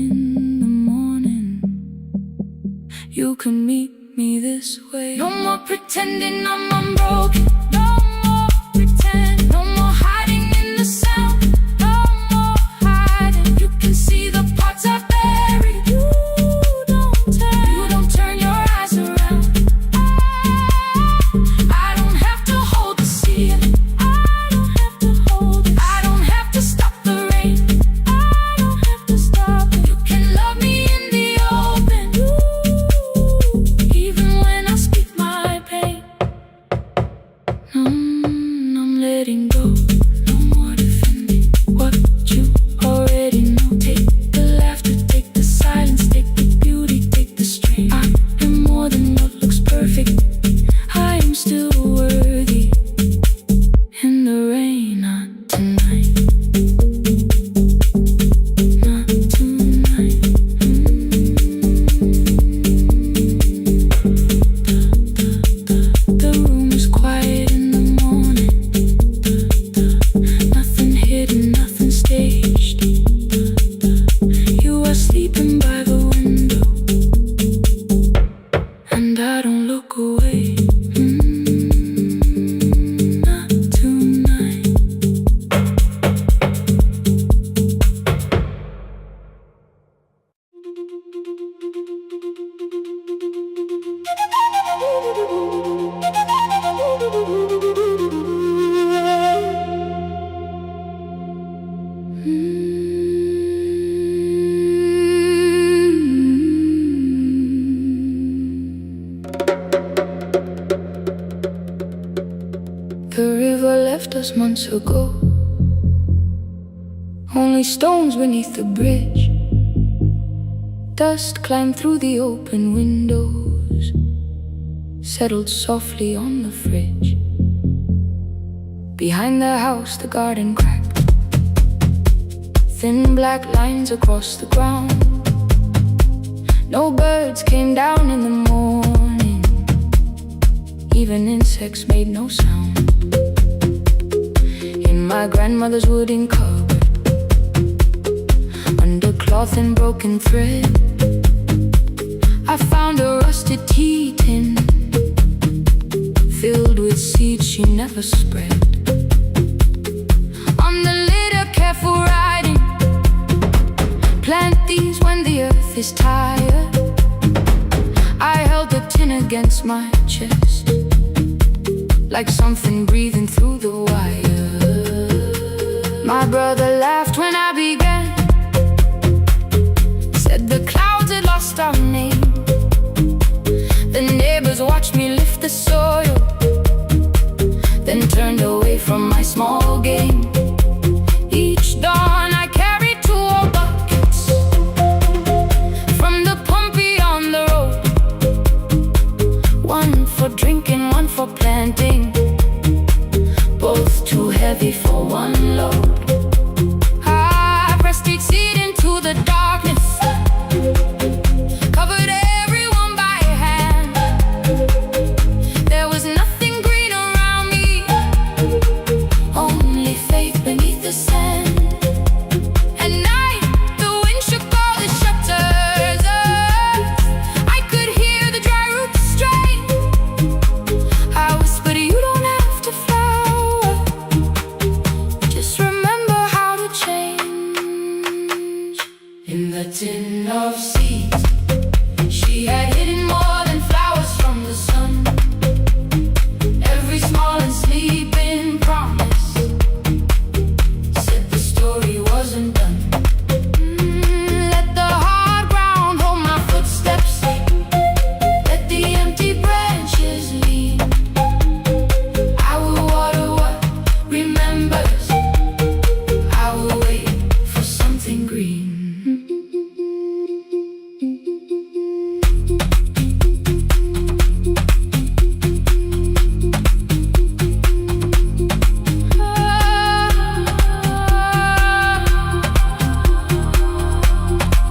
in the morning, you can meet me this way. No more pretending I'm unbroken, no more pretend, no more hiding in the sound, no more hiding. You can see the parts I buried. You don't turn your eyes around. I don't have to hold the ceiling, I don't have to hold it. I don't have to stop the rain, I don't have to stop it. You can love me in the open, even when I speak my pain. I'm letting go, no more defending what you already know. Take the laughter, take the silence, take the beauty, take the strain. I am more than what looks perfect, I am still worthy. In the rain, not tonight, not tonight. The room is quiet in the morning, nothing hidden, nothing staged. You are sleeping by the window, and I don't look away. Not tonight. The river left us months ago, only stones beneath the bridge. Dust climbed through the open windows, and I don't look away. Not tonight. The room is quiet in the morning, nothing hidden, nothing staged. You are sleeping by the window, and I don't look away. Not tonight. The room is quiet in the morning, nothing hidden, nothing staged. You are sleeping by the window, and I don't look away. Dust climbed through the open windows, settled softly on the fridge. Behind the house, the garden cracked, thin black lines across the ground. No birds came down in the morning, even insects made no sound. In my grandmother's wooden cupboard, under cloth and broken thread, I found a rusted tea tin filled with seeds she never spread. On the lid a careful writing: plant these when the earth is tired. I held the tin against my chest, like something breathing through the wire. My brother laughed when I began, said the clouds had lost our name. The neighbors watched me lift the soil, then turned away from my small game. Each dawn I carried 2 old buckets from the pump beyond the road, one for drinking, one for planting, both too heavy for one load. I pressed each seed into the darkness, covered everyone by hand. There was nothing green around me, only faith beneath the sand. At night, the wind shook all the shutters. I could hear the dry roots stray. I whispered, you don't have to flower, just remember how to change. In the tin of seeds, she had hidden more than flowers from the sun. Every small and sleeping promise said the story wasn't done. Let the hard ground hold my footsteps, let the empty branches lean. I will water what remembers, I will wait for something green.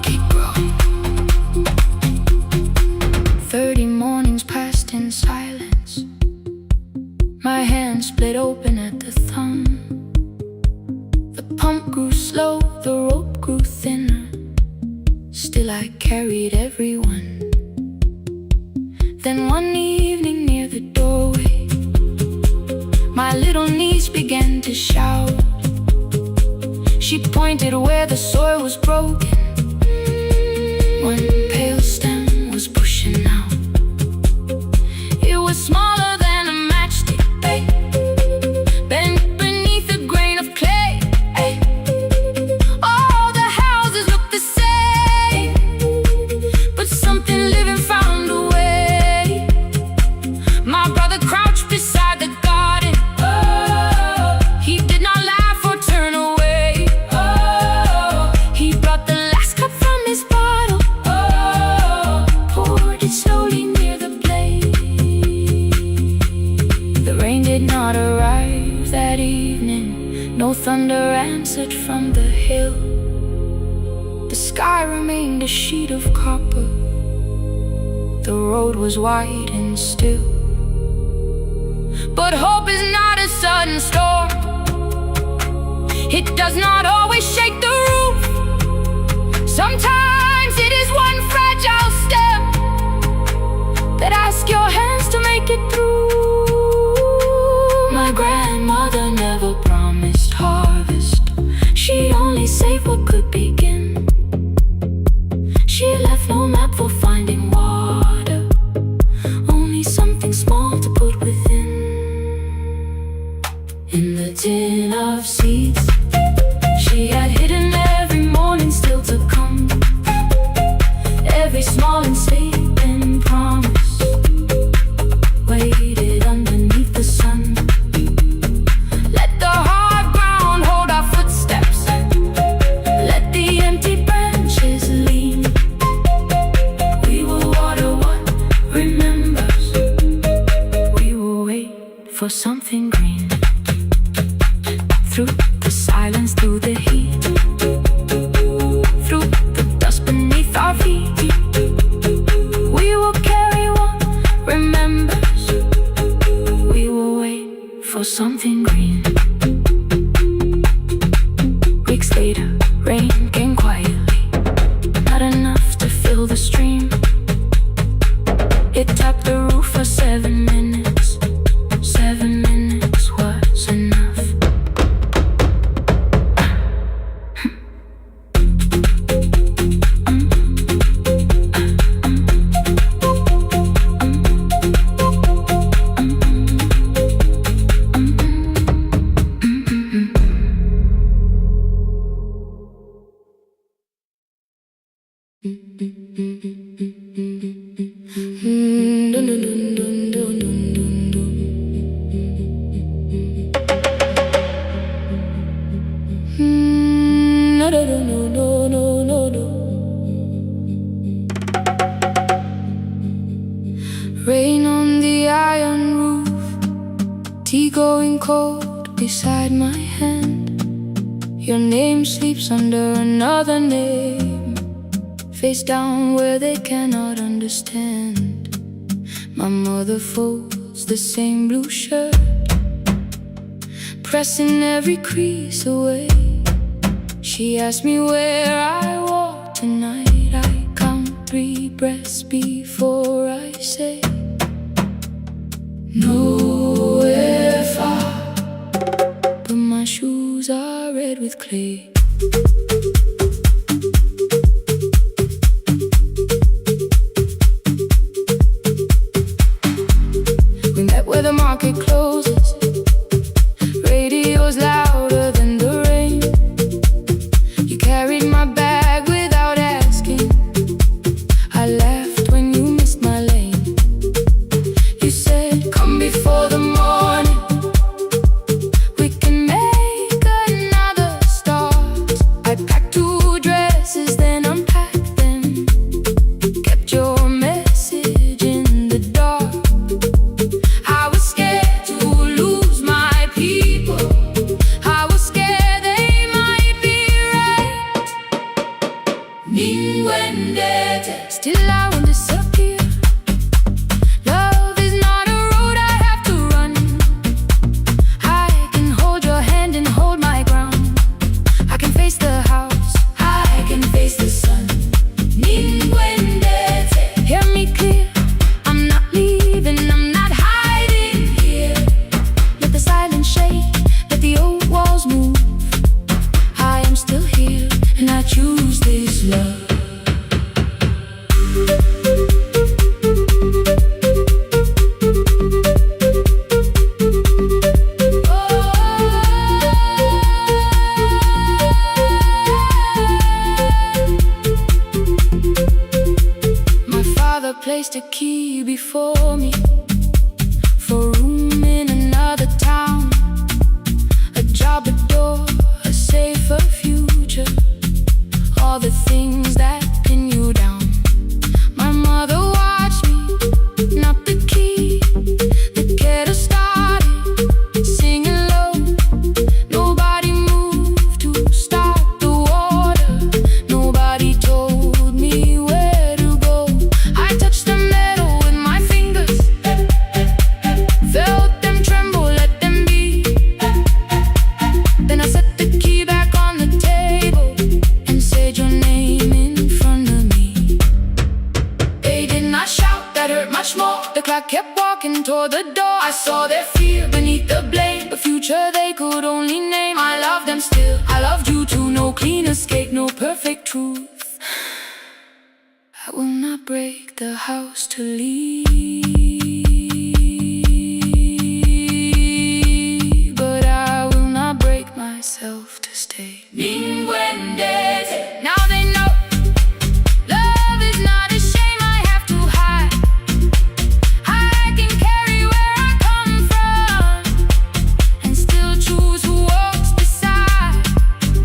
Keep growing. 30 mornings passed in silence. My hand split open at the thumb. The pump grew slow, the rope grew thinner. Still I carried everyone. Then one evening near the doorway, my little niece began to shout. She pointed where the soil was broken. One pale stem was pushing out. It was smaller than a matchstick, bent beneath a grain of clay. All the houses looked the same, but something living found a way. My brother crouched beside the garden. He did not laugh or turn away. He brought the last cup from his bottle, poured it slowly near the blaze. The rain did not arrive that evening, no thunder answered from the hill. The sky remained a sheet of copper, the road was wide and still. But hope is not a sudden storm, it does not always shake the roof. Sometimes it is one fragile step that asks your hands to make it through. My grandmother never promised harvest, she only saved what could begin. She left no map for finding water, only something small to put within. In the tin of seeds, she had hidden every morning still to come. Every small for something green. Through the silence, through the heat, through the dust beneath our feet, we will carry what remembers. We will wait for something green. Weeks later, rain came quietly, not enough to fill the stream. It tapped the roof for 7 minutes. 7 minutes was enough. Rain on the iron roof, tea going cold beside my hand. Your name sleeps under another name, face down where they cannot understand. My mother folds the same blue shirt, pressing every crease away. She asked me where I walk tonight. I count 3 breaths before I say nowhere far, but my shoes are red with clay. We met where the market closes, radio's louder than the rain. You carried my bag without asking. I laughed when you missed my lane. You said, come before the morning, we can make another start. I packed 2 dresses, then unpacked them, kept your message in the dark. I was scared to lose my people, I was scared they might be right. Ninwendete, still I won't disappear. Love is not a road I have to run. I can hold your hand and hold my ground. I can face the house, I can face the sun. Ninwendete, hear me clear, I'm not leaving, I'm not hiding here. Let the silence shake, let the old walls move. I am still here, and I choose this love. My father placed a key before me for room in another town, a job, a door, a safer future, all the things that pin you down. My mother watched me knock the key, the kettle started singing low. Nobody moved to stop the water, nobody told me where to go. I touched the metal with my fingers, felt them tremble, let them be. Then I set the key back on the table and said your name in front of me. They did not shout, that hurt much more. The clock kept walking toward the door. I saw their fear beneath the blame, a future they could only name. I loved them still, I loved you too. No clean escape, no perfect truth. I will not break the house to leave, but I will not break myself to stay. Ninwendete, now they know love is not a shame I have to hide. I can carry where I come from and still choose who walks beside.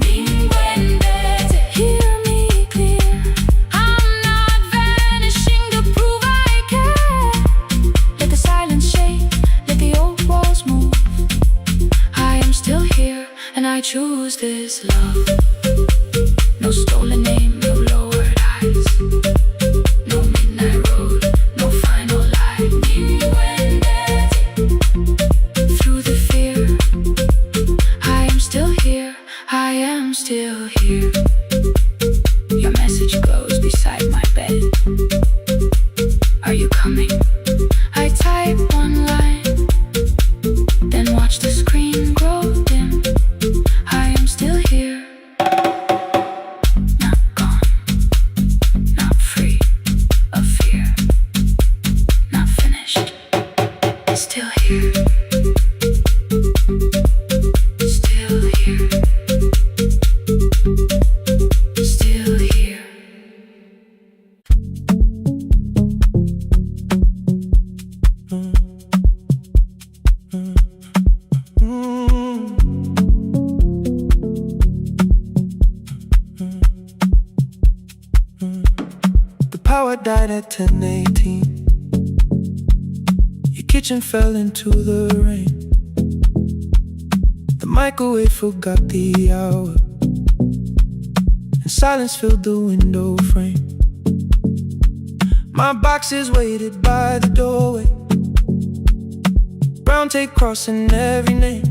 Ninwendete, hear me clear, I'm not vanishing to prove I care. was this love? No stolen name, no lowered eyes, no midnight road, no final lie. You and through the fear, I am still here, I am still here. Your message glows beside my bed. Are you coming? I type one line, then watch the screen grow dim. I am still here, not gone, not free of fear, not finished, still here, still here, still here. The power died at 10:18. Your kitchen fell into the rain. The microwave forgot the hour, and silence filled the window frame. My boxes waited by the doorway, brown tape crossing every name.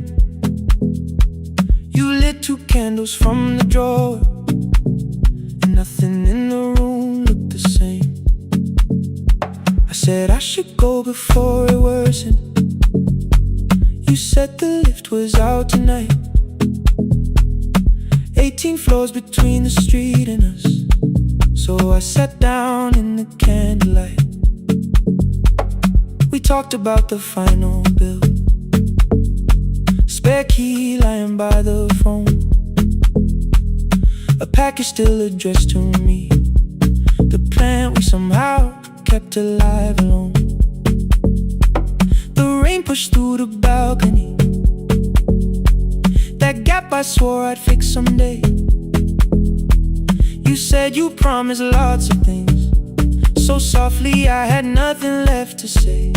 You lit 2 candles from the drawer, and nothing in the room looked the same. I said I should go before it worsened. You said the lift was out tonight. 18 floors between the street and us, so I sat down in the candlelight. We talked about the final bill, spare key lying by the phone, a package still addressed to me, the plant we somehow kept alive alone. The rain pushed through the balcony, that gap I swore I'd fix someday. You said you promised lots of things, so softly I had nothing left to say.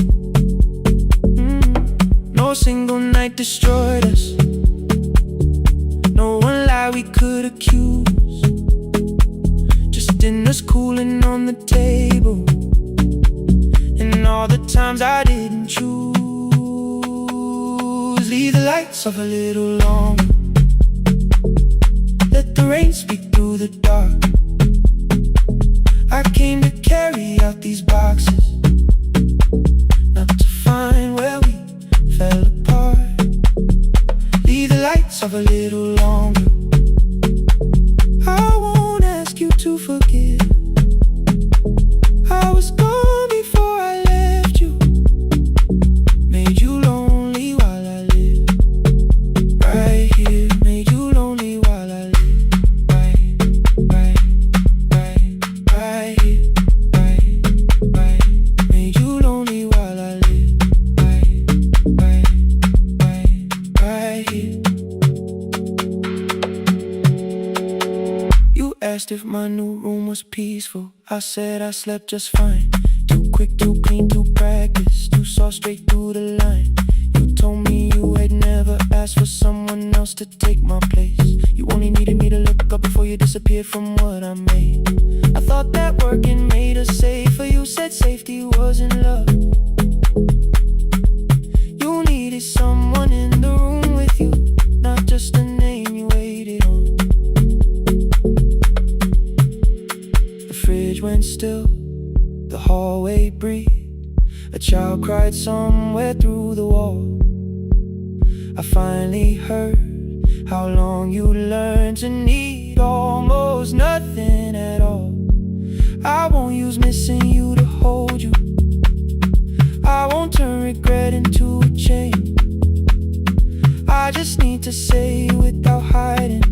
No single night destroyed us, no one lie we could accuse, just dinners cooling on the table, and all the times I didn't choose. Leave the lights off a little longer, let the rain speak through the dark. I came to carry out these boxes, not to find where we fell apart. Leave the lights off a little longer, I won't ask you to forgive. I was gone before I left you, made you lonely while I lived right here, made you lonely while I lived right here, right, made you lonely while I lived right here. You asked if my new room was peaceful, I said I slept just fine. Too quick, too clean, too practiced, you saw straight through the line. You told me you had never asked for someone else to take my place. You only needed me to look up before you disappeared from what I made. I thought that working made us safer, you said safety was in love. You needed someone in the room with you, not just a name you waited on. The fridge went still, the hallway breathed, a child cried somewhere through the wall. I finally heard how long you learned to need almost nothing at all. I won't use missing you to hold you, I won't turn regret into a chain. I just need to say without hiding,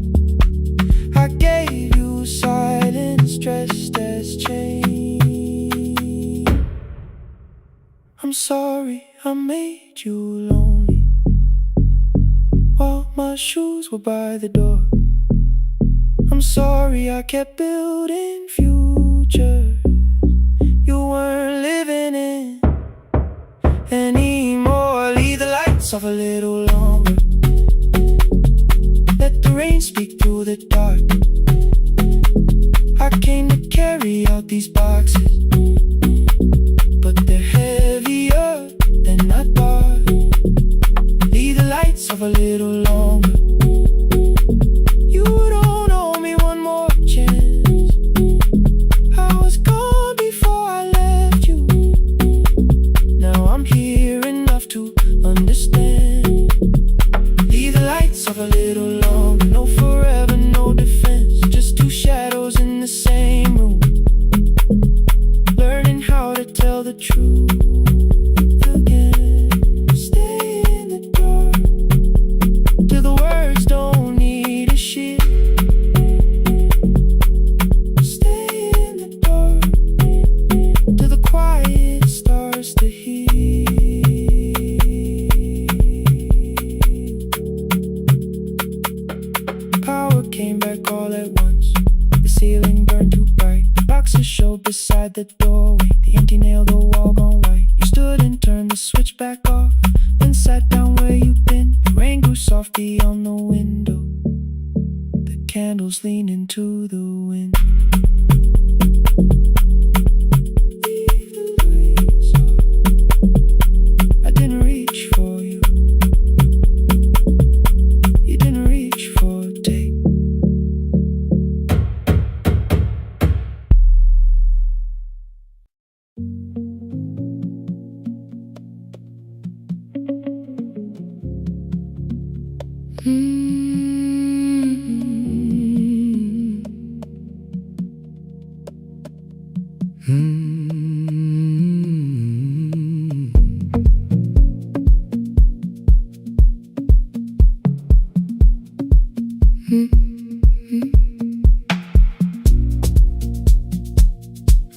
I gave you silence dressed as change. I'm sorry I made you lonely while my shoes were by the door. I'm sorry I kept building futures you weren't living in anymore. Leave the lights off a little longer, let the rain through the dark. I came to carry out these boxes, but they're heavier than I thought. Leave the lights off a little longer. You don't owe me one more chance. I was gone before I left you. Now I'm here enough to understand. Leave the lights off a little longer. No forever, no defense. Just two shadows in the same room, learning how to tell the truth again. Stay in the dark till the words don't need a shield. Stay in the dark till the quiet starts to heal. Power came back all at once. The ceiling burned too bright. The boxes showed beside the doorway. The empty nail, the wall gone white. You stood and turned the switch back off, then sat down where you'd been. The rain grew soft beyond the window. The candles leaned into the wind. Leave the lights off. I didn't reach for you. You didn't reach for a take.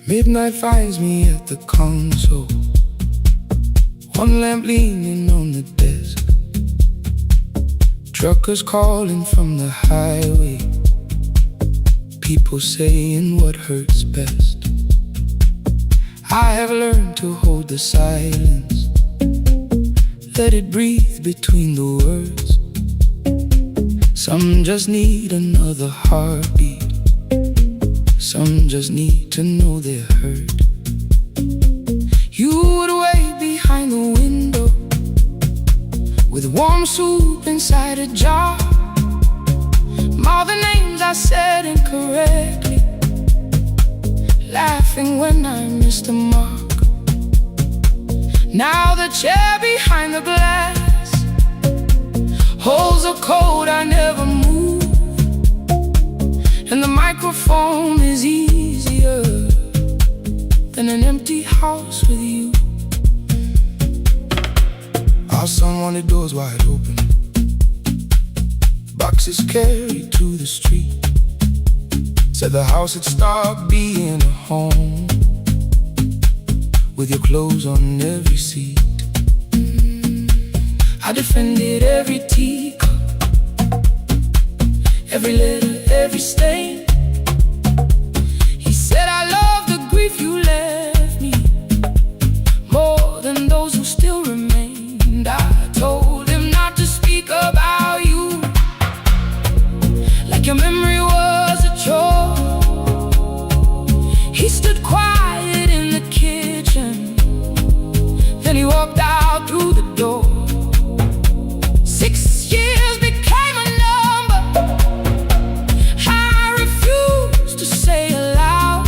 Midnight finds me at the console, one lamp leaning on the desk. Truckers calling from the highway, people saying what hurts best. I have learned to hold the silence, let it breathe between the words. Some just need another heartbeat, some just need to know they're heard. You would wait behind the window with warm soup inside a jar. All the names I said incorrectly, laughing when I missed the mark. Now the chair behind the glass holds a code I never moved, and the microphone is easier than an empty house with you. Our son wanted doors wide open, boxes carried to the street. Said the house had stopped being a home, with your clothes on every seat. I defended every teacup, every letter, every stain. He said I love the grief you left me more than those who still remained. I told him not to speak about you like your memory was a chore. He stood quiet in the kitchen, then he walked out through the door. 6 years became a number I refused to say aloud.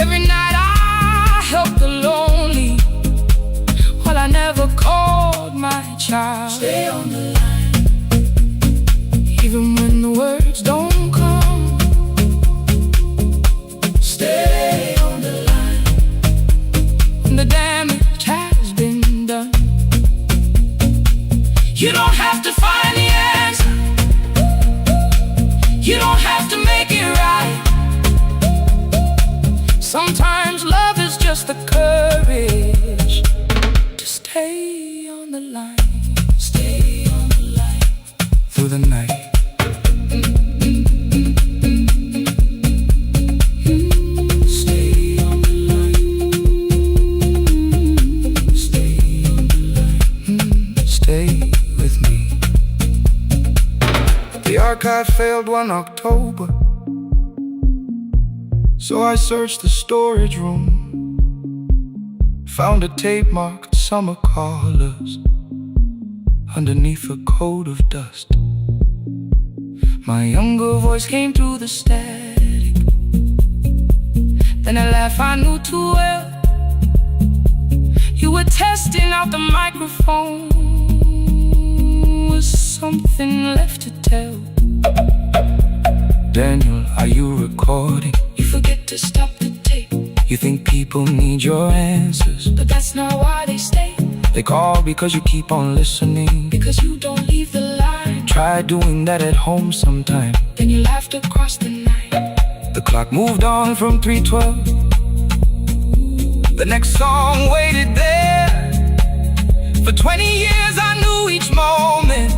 Every night I helped the lonely, while I never called my child. Stay on the line, even when the words don't come. Stay on the line, when the damage has been done. You don't have to find the answer, you don't have to make it right. Sometimes love is just the courage to stay on the line. Stay on the line through the night. Stay on the line. Stay on the line. Stay with me. The card failed one October, so I searched the storage room, found a tape marked Summer Callers underneath a coat of dust. My younger voice came through the static, then a laugh I knew too well. You were testing out the microphone, was something left to tell? Daniel, are you recording? You forget to stop the tape. You think people need your answers, but that's not why they stay. They call because you keep on listening, because you don't leave the line. Try doing that at home sometime, then you laughed across the night. The clock moved on from 3:12. The next song waited there. For 20 years I knew each moment,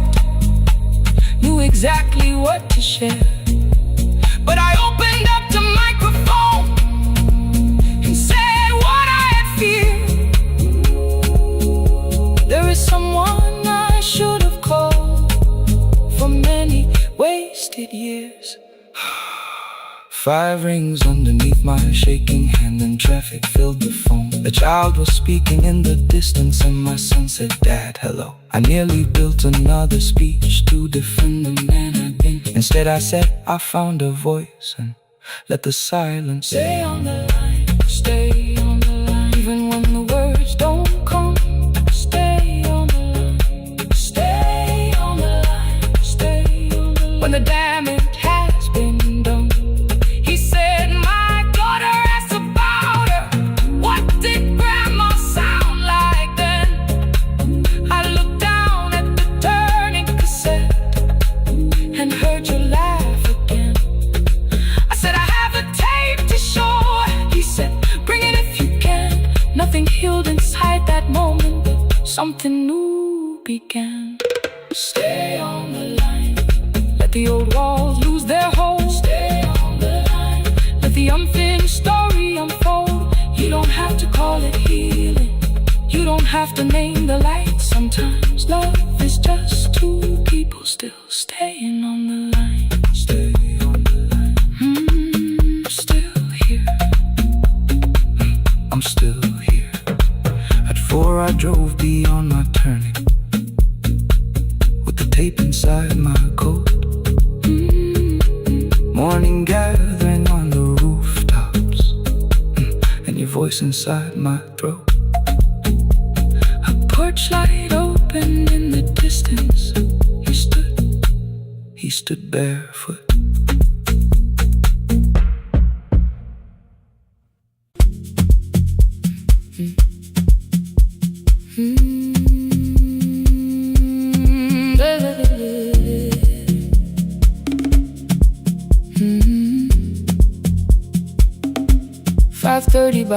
knew exactly what to share. But I opened up the microphone and said what I had feared. There is someone I should have called for many wasted years. 5 rings underneath my shaking hand, and traffic filled the phone. A child was speaking in the distance, and my son said, "Dad, hello." I nearly built another speech to defend the man I've been. Instead I said, I found a voice, and let the silence stay on the line, stay on the line. Even when the words don't come, stay on the line, stay on the line, stay on the line. When the damage has been done, he said, my daughter asked about her. What did grandma sound like then? I looked down at the turning cassette and heard you laugh again. I said, I have a tape to show. He said, bring it if you can. Nothing healed inside that moment, but something new began. Stay on the line, let the old walls lose their hold. Stay on the line, let the unfinished story unfold. You don't have to call it healing, you don't have to name the light. Sometimes love is just two people still staying on the line. Stay on the line. Still here. I'm still here. At 4 I drove beyond my turning, with the tape inside my coat. Morning gathering on the rooftops, and your voice inside my throat. A porch light opened in the distance. He stood barefoot.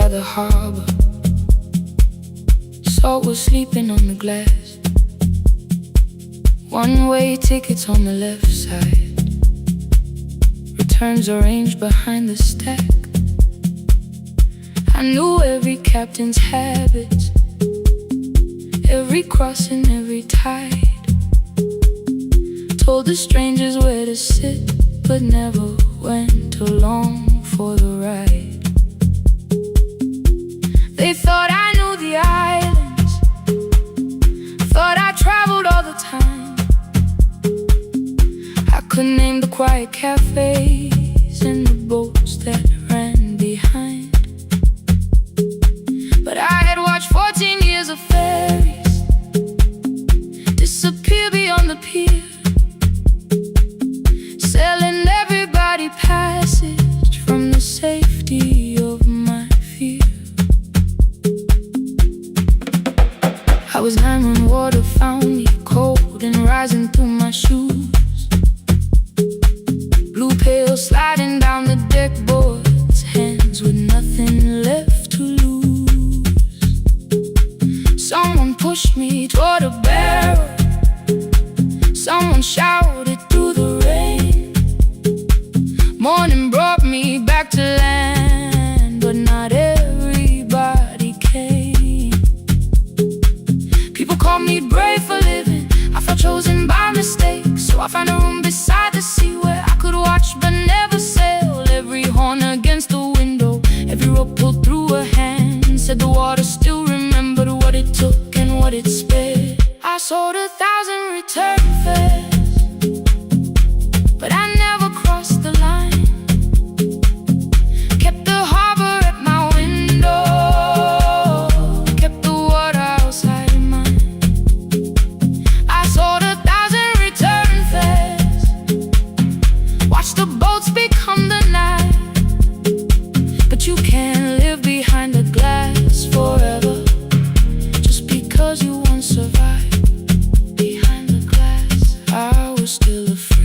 By the harbor, Salt was sleeping on the glass. One-way tickets on the left side, returns arranged behind the stack. I knew every captain's habits, every crossing, every tide. Told the strangers where to sit, but never went along for the ride. They thought I knew the islands, thought I traveled all the time. I could name the quiet cafes and the boats that ran behind. But I had watched 14 years of ferries disappear beyond the pier, selling everybody passage from the safety of my fear. I was 9 when water found me, cold and rising through my shoes. Blue pail sliding down the deck boards, hands with nothing left to lose. Someone pushed me toward a barrel, someone shouted through the rain. Morning brought me back to land, but not everybody came. People call me brave for living, I felt chosen by mistake. So I found a room beside the sea where I could watch but never sail. Every horn against the window, every rope pulled through a hand. Said the water still remembered what it took and what it spared. I sold 1,000 return fares, but I never crossed the line. Kept the harbor at my window, kept the water outside of mine. I sold 1,000 return fares, watched the boats become the night. But you can't live behind the glass forever, just because you once survived. Behind the glass, I was still afraid.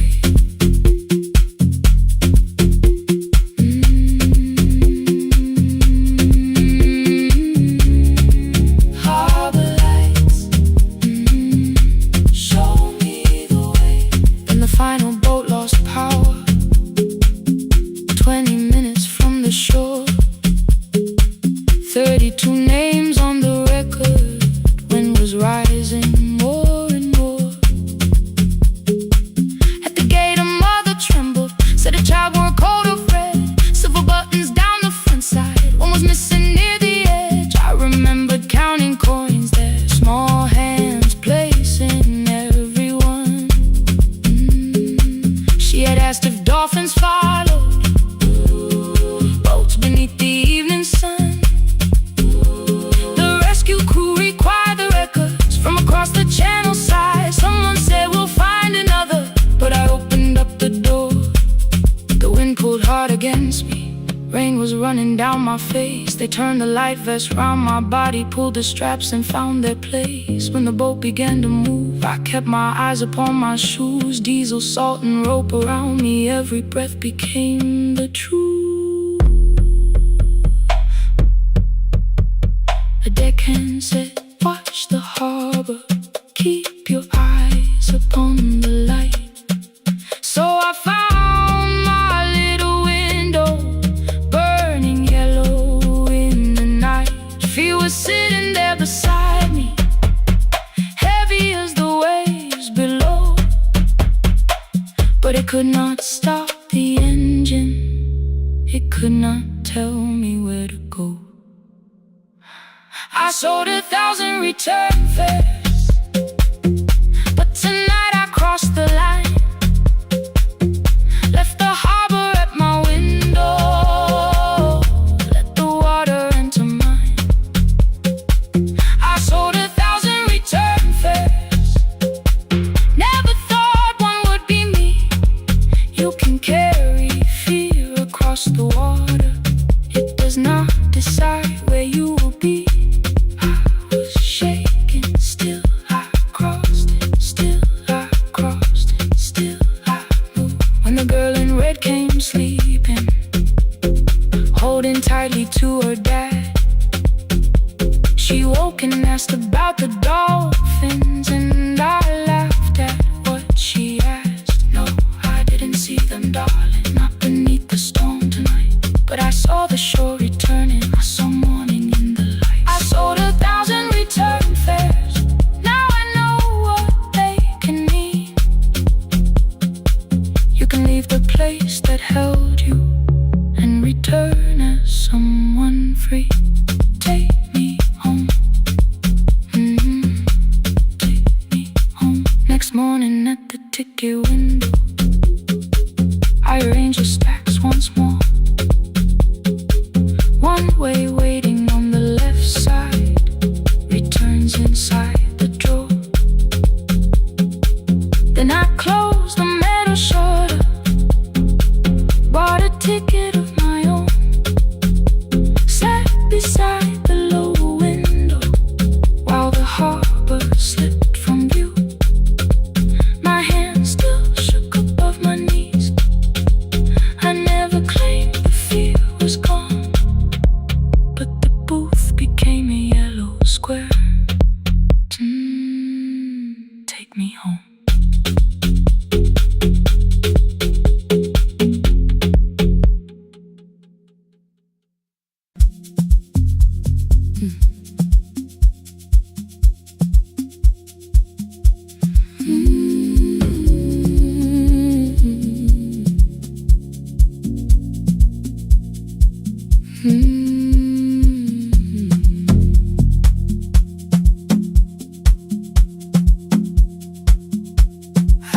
Harbor lights, show me the way. Then the final boat lost power, 20 minutes from the shore. 32 names on the record, wind was rising more and more. At the gate a mother trembled, said a child wore a coat of red, silver buttons down the front side, one was missing near the edge. I remembered counting coins there, small hands placing everyone. She had asked if dolphins followed, boats beneath the evening sun. The rescue crew required the records from across the channel side. Someone said we'll find another, but I opened up the door. The wind pulled hard against me, rain was running down my face. They turned the life vest round my body, pulled the straps and found their place. When the boat began to move, I kept my eyes upon my shoes. Diesel, salt and rope around me, every breath became the truth. A deckhand said, watch the harbor, keep your eyes upon the light. So I found my little window, burning yellow in the night. Fear was sitting there beside me, heavy as the waves below, but it could not stop the engine, it could not tell me where to go. I sold 1,000 return fares, but tonight I crossed the line. Left the harbor at my window, let the water enter mine. I sold 1,000 return fares, never thought one would be me. You can carry fear across the water, it does not decide where you will be. Shaking, still I crossed it, still I crossed it, still I moved. When the girl in red came sleeping, holding tightly to her dad, she woke and asked about the dolphins, and I laughed at what she asked. No, I didn't see them, darling, not beneath the storm tonight, but I saw the shore returning, I saw morning in the light. I sold 1,000 return fares, now I know what they can mean. You can leave the place that held you and return as someone free. Take me home, take me home. Next morning at the ticket window, I arranged the stacks once more. One way waiting on the left side, returns inside the drawer. Then I closed the metal shutter, bought a ticket of my own, sat beside the low window while the harbor slipped from view. My hands still shook above my knees, I never claimed the fear was gone.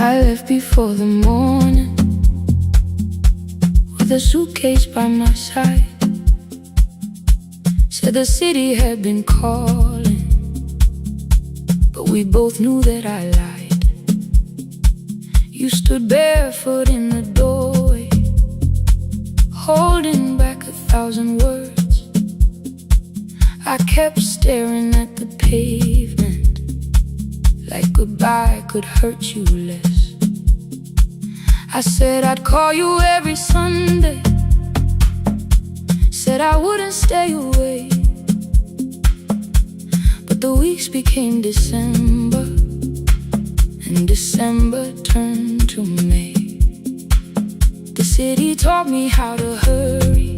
I left before the morning, with a suitcase by my side. Said the city had been calling, but we both knew that I lied. You stood barefoot in the doorway, holding back 1,000 words. I kept staring at the pavement, like goodbye could hurt you less. I said I'd call you every Sunday, said I wouldn't stay away. But the weeks became December, and December turned to May. The city taught me how to hurry,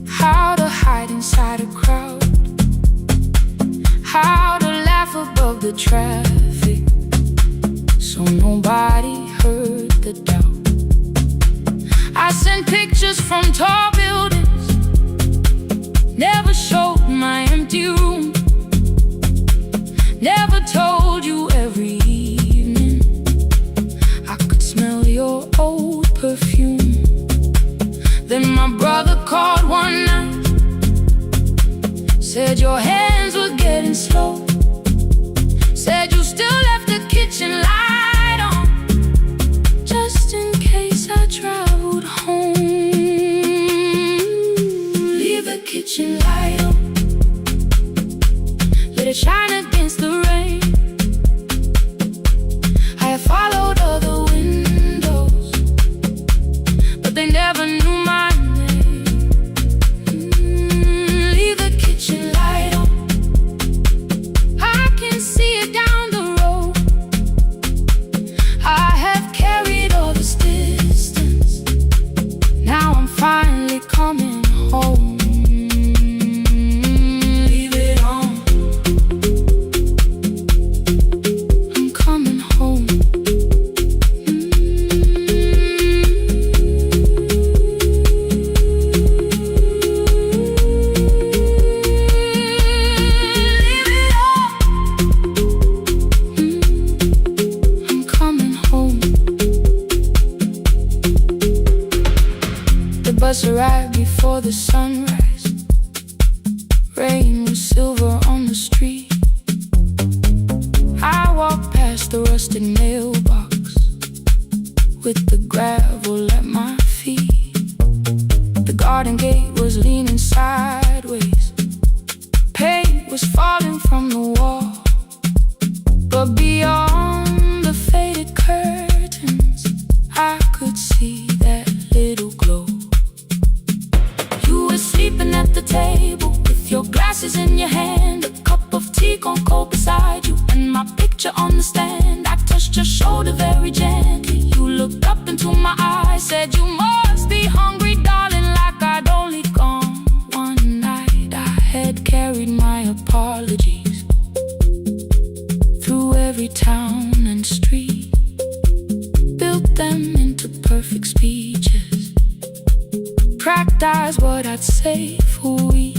how to hide inside a crowd, how to laugh above the traffic, so nobody heard the doubt. I sent pictures from tall buildings, never showed my empty room, never told you every evening I could smell your old perfume. Then my brother called one night, said your hands were getting slow, said you still left the kitchen light on, just in case I traveled home. Leave the kitchen light on, let it shine against the rain. I have followed other windows, but they never knew my name. Leave the kitchen light on, I can see it down the road. I have carried all this distance, now I'm finally coming home. Leave it on, I'm coming home. Leave it on, I'm coming home. The bus arrived before the sunrise, rain was silver on the street. I walked past the rusted mailbox, with the gravel at my feet. The garden gate was leaning sideways, paint was falling from the wall, but beyond the faded curtains I could see that little glow. You were sleeping at the table, with your glasses in your hand, a cup of tea gone cold beside you, and my picture on the stand. I touched your shoulder very gently, you looked up into my eyes, said you must be hungry, darling, like I'd only gone one night. I had carried my apologies through every town and street, built them into perfect speeches, practiced what I'd say for weeks.